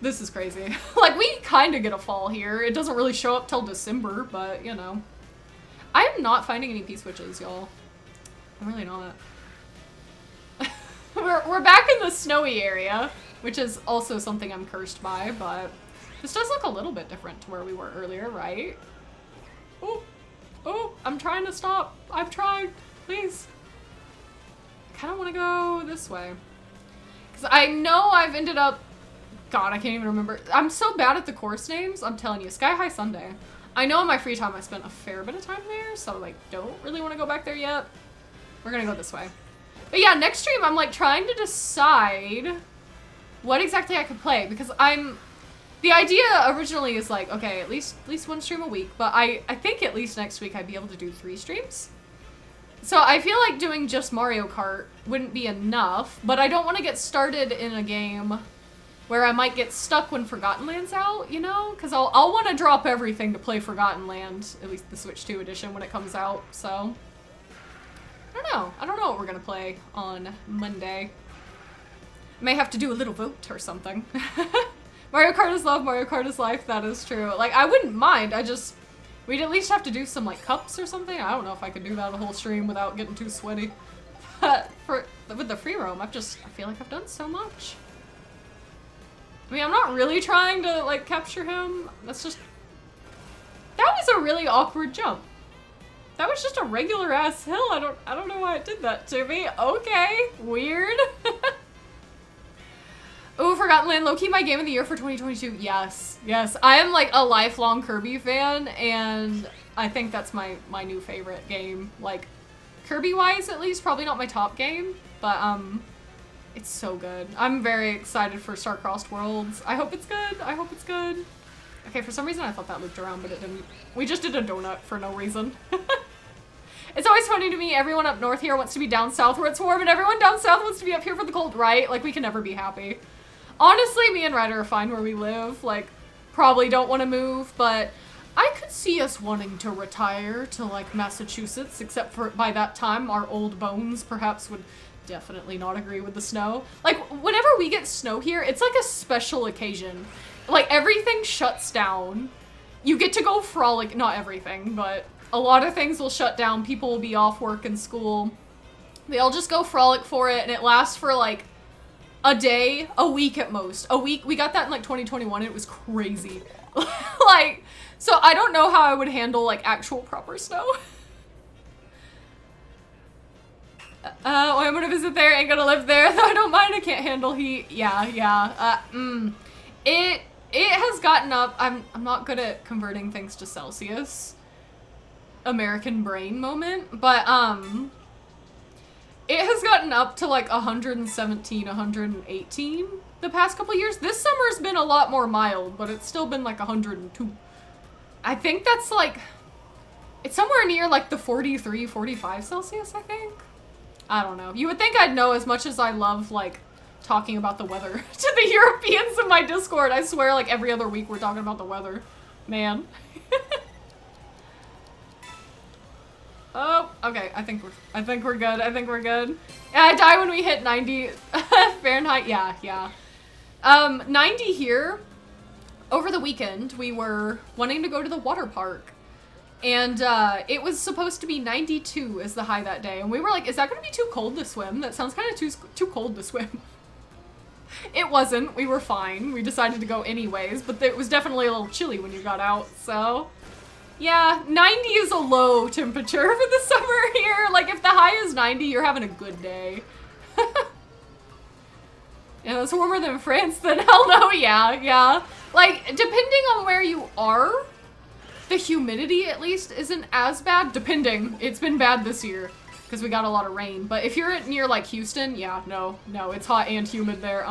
S1: this is crazy. Like, we kind of get a fall here. It doesn't really show up till December, but, you know. I am not finding any P-switches, y'all. I'm really not. We're back in the snowy area, which is also something I'm cursed by, but this does look a little bit different to where we were earlier, right? Oh, oh, I'm trying to stop. I'm trying, please. I kind of want to go this way. Because I know I've ended up, God, I can't even remember. I'm so bad at the course names, I'm telling you. Sky High Sunday. I know in my free time I spent a fair bit of time there, so like, don't really want to go back there yet. We're gonna go this way. But yeah, next stream I'm like trying to decide what exactly I could play, because the idea originally is like, okay, at least one stream a week, but I think at least next week I'd be able to do 3 streams. So I feel like doing just Mario Kart wouldn't be enough, but I don't want to get started in a game where I might get stuck when Forgotten Land's out, you know? Because I'll want to drop everything to play Forgotten Land, at least the Switch 2 edition when it comes out, so. I don't know what we're gonna play on Monday. May have to do a little vote or something. Mario Kart is love, Mario Kart is life, that is true. Like, I wouldn't mind, we'd at least have to do some, like, cups or something. I don't know if I could do that a whole stream without getting too sweaty. With the free roam, I feel like I've done so much. I mean, I'm not really trying to, like, capture him. That was a really awkward jump. That was just a regular ass hill. I don't know why it did that to me. Okay, weird. Oh, Forgotten Land, low-key my game of the year for 2022. Yes, yes. I am like a lifelong Kirby fan, and I think that's my new favorite game. Like, Kirby-wise at least, probably not my top game, but it's so good. I'm very excited for Star-Crossed Worlds. I hope it's good. I hope it's good. Okay, for some reason I thought that looped around, but it didn't. We just did a donut for no reason. It's always funny to me, everyone up north here wants to be down south where it's warm, and everyone down south wants to be up here for the cold, right? Like, we can never be happy. Honestly, me and Ryder are fine where we live. Like, probably don't want to move, but I could see us wanting to retire to, like, Massachusetts, except for by that time our old bones perhaps would definitely not agree with the snow. Like, whenever we get snow here, it's like a special occasion. Like, everything shuts down. You get to go frolic, not everything, but a lot of things will shut down. People will be off work and school. They all just go frolic for it, and it lasts for like a day, a week at most. A week. We got that in like 2021, and it was crazy. Like, so I don't know how I would handle like actual proper snow. I'm gonna visit there, ain't gonna live there, though I don't mind, I can't handle heat. Yeah. It has gotten up, I'm not good at converting things to Celsius. American brain moment, but, it has gotten up to like 117, 118 the past couple years. This summer's been a lot more mild, but it's still been like 102. I think that's like, it's somewhere near like the 43, 45 Celsius, I think. I don't know. You would think I'd know as much as I love, like, talking about the weather to the Europeans in my Discord. I swear, like, every other week we're talking about the weather. Man. Oh, okay. I think we're good. I think we're good. Yeah, I die when we hit 90 Fahrenheit. Yeah. 90 here. Over the weekend, we were wanting to go to the water park. And it was supposed to be 92 as the high that day. And we were like, is that going to be too cold to swim? That sounds kind of too cold to swim. It wasn't. We were fine. We decided to go anyways. But it was definitely a little chilly when you got out. So, yeah, 90 is a low temperature for the summer here. Like, if the high is 90, you're having a good day. Yeah, it's warmer than France, then hell no, yeah. Like, depending on where you are, the humidity, at least, isn't as bad, depending. It's been bad this year, because we got a lot of rain. But if you're near, like, Houston, yeah, no, it's hot and humid there.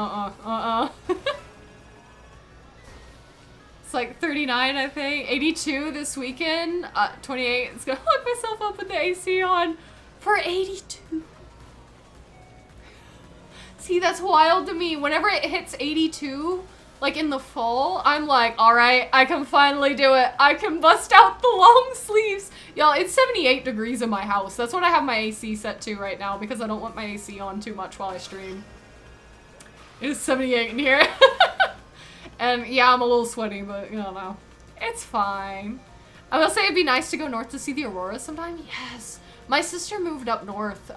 S1: It's like 39, I think. 82 this weekend. 28. It's gonna lock myself up with the AC on for 82. See, that's wild to me. Whenever it hits 82... like in the fall, I'm like, all right, I can finally do it. I can bust out the long sleeves. Y'all, it's 78 degrees in my house. That's what I have my AC set to right now because I don't want my AC on too much while I stream. It is 78 in here. And yeah, I'm a little sweaty, but you know, it's fine. I will say it'd be nice to go north to see the auroras sometime. Yes. My sister moved up north,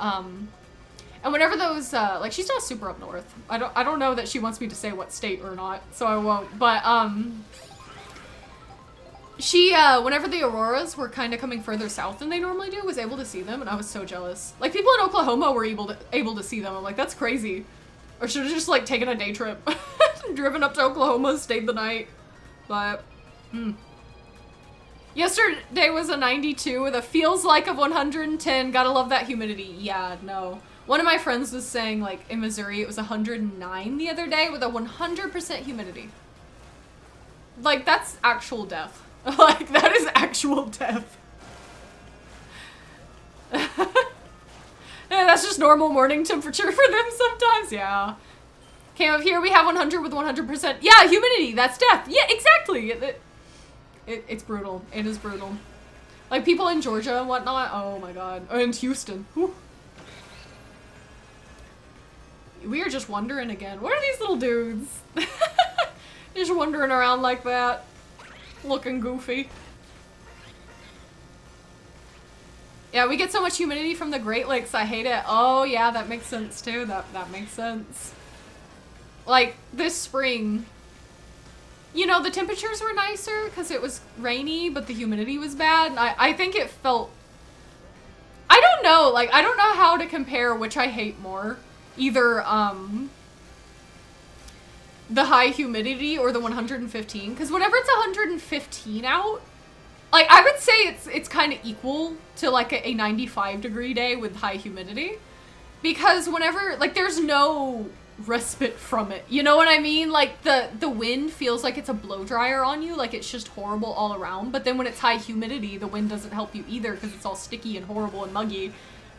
S1: and whenever those, like, she's not super up north. I don't know that she wants me to say what state or not, so I won't. But, she, whenever the auroras were kind of coming further south than they normally do, was able to see them, and I was so jealous. Like, people in Oklahoma were able to see them. I'm like, that's crazy. Or should have just, like, taken a day trip. Driven up to Oklahoma, stayed the night. But, Yesterday was a 92 with a feels like of 110. Gotta love that humidity. Yeah, no. One of my friends was saying, like, in Missouri, it was 109 the other day with a 100% humidity. Like, that's actual death. Like, that is actual death. Yeah, that's just normal morning temperature for them sometimes, yeah. Came up here, we have 100 with 100%. Yeah, humidity, that's death. Yeah, exactly. It's brutal. It is brutal. Like, people in Georgia and whatnot, oh my god. And Houston. Whew. We are just wandering again. What are these little dudes? Just wandering around like that. Looking goofy. Yeah, we get so much humidity from the Great Lakes, I hate it. Oh yeah, that makes sense too. That makes sense. Like, this spring, you know, the temperatures were nicer because it was rainy, but the humidity was bad. And I think it felt... I don't know, like, I don't know how to compare which I hate more. Either, the high humidity or the 115. Because whenever it's 115 out, like, I would say it's kind of equal to, like, a 95 degree day with high humidity. Because whenever, like, there's no respite from it. You know what I mean? Like, the wind feels like it's a blow dryer on you. Like, it's just horrible all around. But then when it's high humidity, the wind doesn't help you either because it's all sticky and horrible and muggy.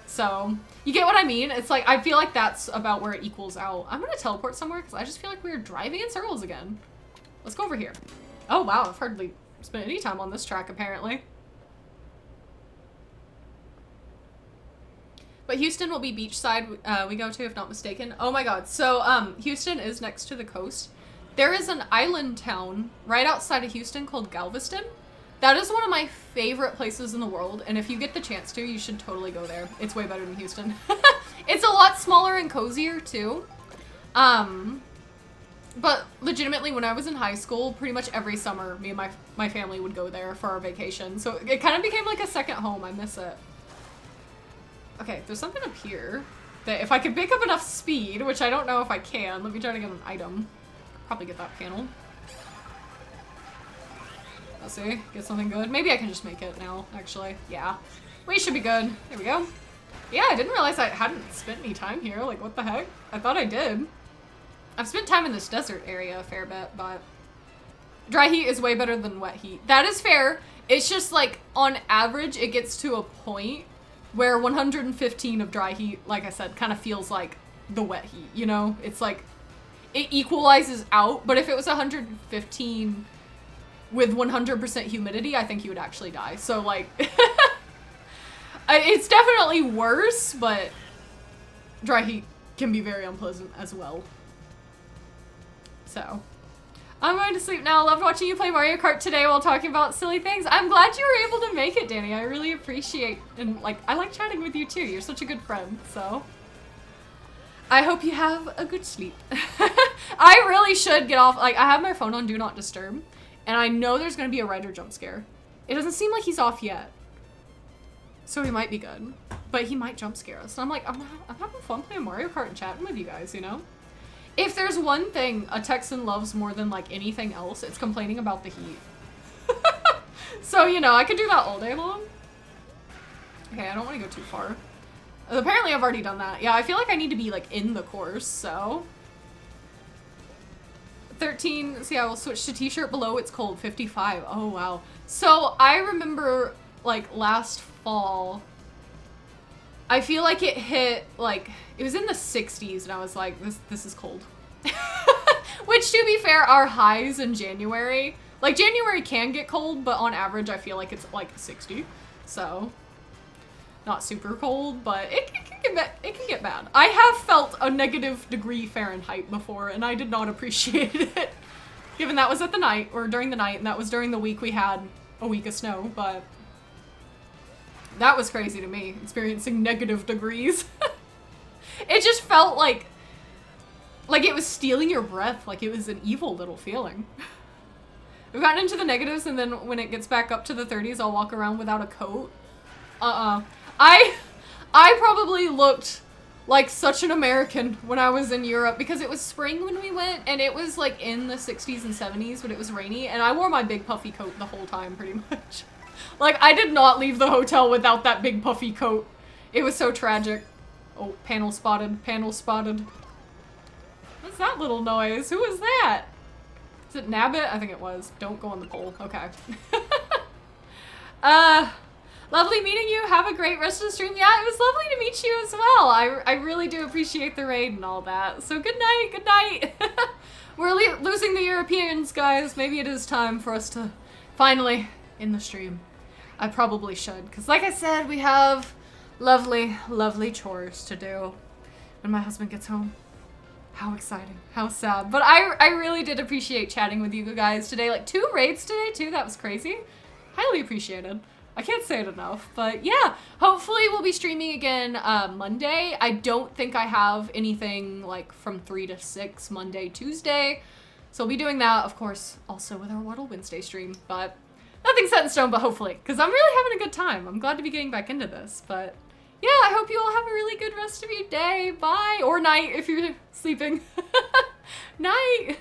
S1: So, you get what I mean? It's like, I feel like that's about where it equals out. I'm gonna teleport somewhere because I just feel like we're driving in circles again. Let's go over here. Oh wow, I've hardly spent any time on this track apparently. But Houston will be beachside we go to, if not mistaken. Oh my god. So, Houston is next to the coast. There is an island town right outside of Houston called Galveston. That is one of my favorite places in the world, and if you get the chance to, you should totally go there. It's way better than Houston. It's a lot smaller and cozier, too. But legitimately, when I was in high school, pretty much every summer, me and my family would go there for our vacation. So it kind of became like a second home. I miss it. Okay, there's something up here that if I could pick up enough speed, which I don't know if I can. Let me try to get an item. Probably get that panel. Let's see, get something good. Maybe I can just make it now, actually. Yeah, we should be good. There we go. Yeah, I didn't realize I hadn't spent any time here. Like, what the heck? I thought I did. I've spent time in this desert area a fair bit, but dry heat is way better than wet heat. That is fair. It's just like, on average, it gets to a point where 115 of dry heat, like I said, kind of feels like the wet heat, you know? It's like, it equalizes out, but if it was 115 with 100% humidity, I think you would actually die. So, like, it's definitely worse, but dry heat can be very unpleasant as well. So, I'm going to sleep now. Loved watching you play Mario Kart today while talking about silly things. I'm glad you were able to make it, Danny. I really appreciate, and, like, I like chatting with you, too. You're such a good friend, so I hope you have a good sleep. I really should get off. Like, I have my phone on Do Not Disturb, and I know there's going to be a Ryder jump scare. It doesn't seem like he's off yet. So he might be good. But he might jump scare us. And I'm like, I'm having fun playing Mario Kart and chatting with you guys, you know? If there's one thing a Texan loves more than, like, anything else, it's complaining about the heat. So, you know, I could do that all day long. Okay, I don't want to go too far. Apparently I've already done that. Yeah, I feel like I need to be, like, in the course, so 13, see, I will switch to t-shirt below, it's cold, 55. Oh, wow. So, I remember, like, last fall, I feel like it hit, like, it was in the 60s, and I was like, this is cold. Which, to be fair, are highs in January. Like, January can get cold, but on average, I feel like it's, like, 60. So, not super cold, but it can get bad. I have felt a -degree Fahrenheit before, and I did not appreciate it. Given that was at the night, or during the night, and that was during the week we had a week of snow, but that was crazy to me, experiencing -degrees. It just felt like it was stealing your breath, like it was an evil little feeling. We've gotten into the negatives, and then when it gets back up to the 30s, I'll walk around without a coat. I probably looked like such an American when I was in Europe, because it was spring when we went, and it was like in the 60s and 70s, but it was rainy, and I wore my big puffy coat the whole time, pretty much. Like, I did not leave the hotel without that big puffy coat. It was so tragic. Oh, panel spotted, panel spotted. What's that little noise? Who was that? Is it Nabbit? I think it was. Don't go on the pole. Okay. Lovely meeting you. Have a great rest of the stream. Yeah, it was lovely to meet you as well. I really do appreciate the raid and all that. So good night, good night. We're losing the Europeans, guys. Maybe it is time for us to finally end the stream. I probably should, because like I said, we have lovely, lovely chores to do when my husband gets home. How exciting. How sad. But I really did appreciate chatting with you guys today. Like 2 raids today, too. That was crazy. Highly appreciated. I can't say it enough, but yeah, hopefully we'll be streaming again Monday. I don't think I have anything like from 3 to 6 Monday, Tuesday. So we'll be doing that, of course, also with our Waddle Wednesday stream, but nothing set in stone, but hopefully, because I'm really having a good time. I'm glad to be getting back into this, but yeah, I hope you all have a really good rest of your day. Bye, or night if you're sleeping. Night.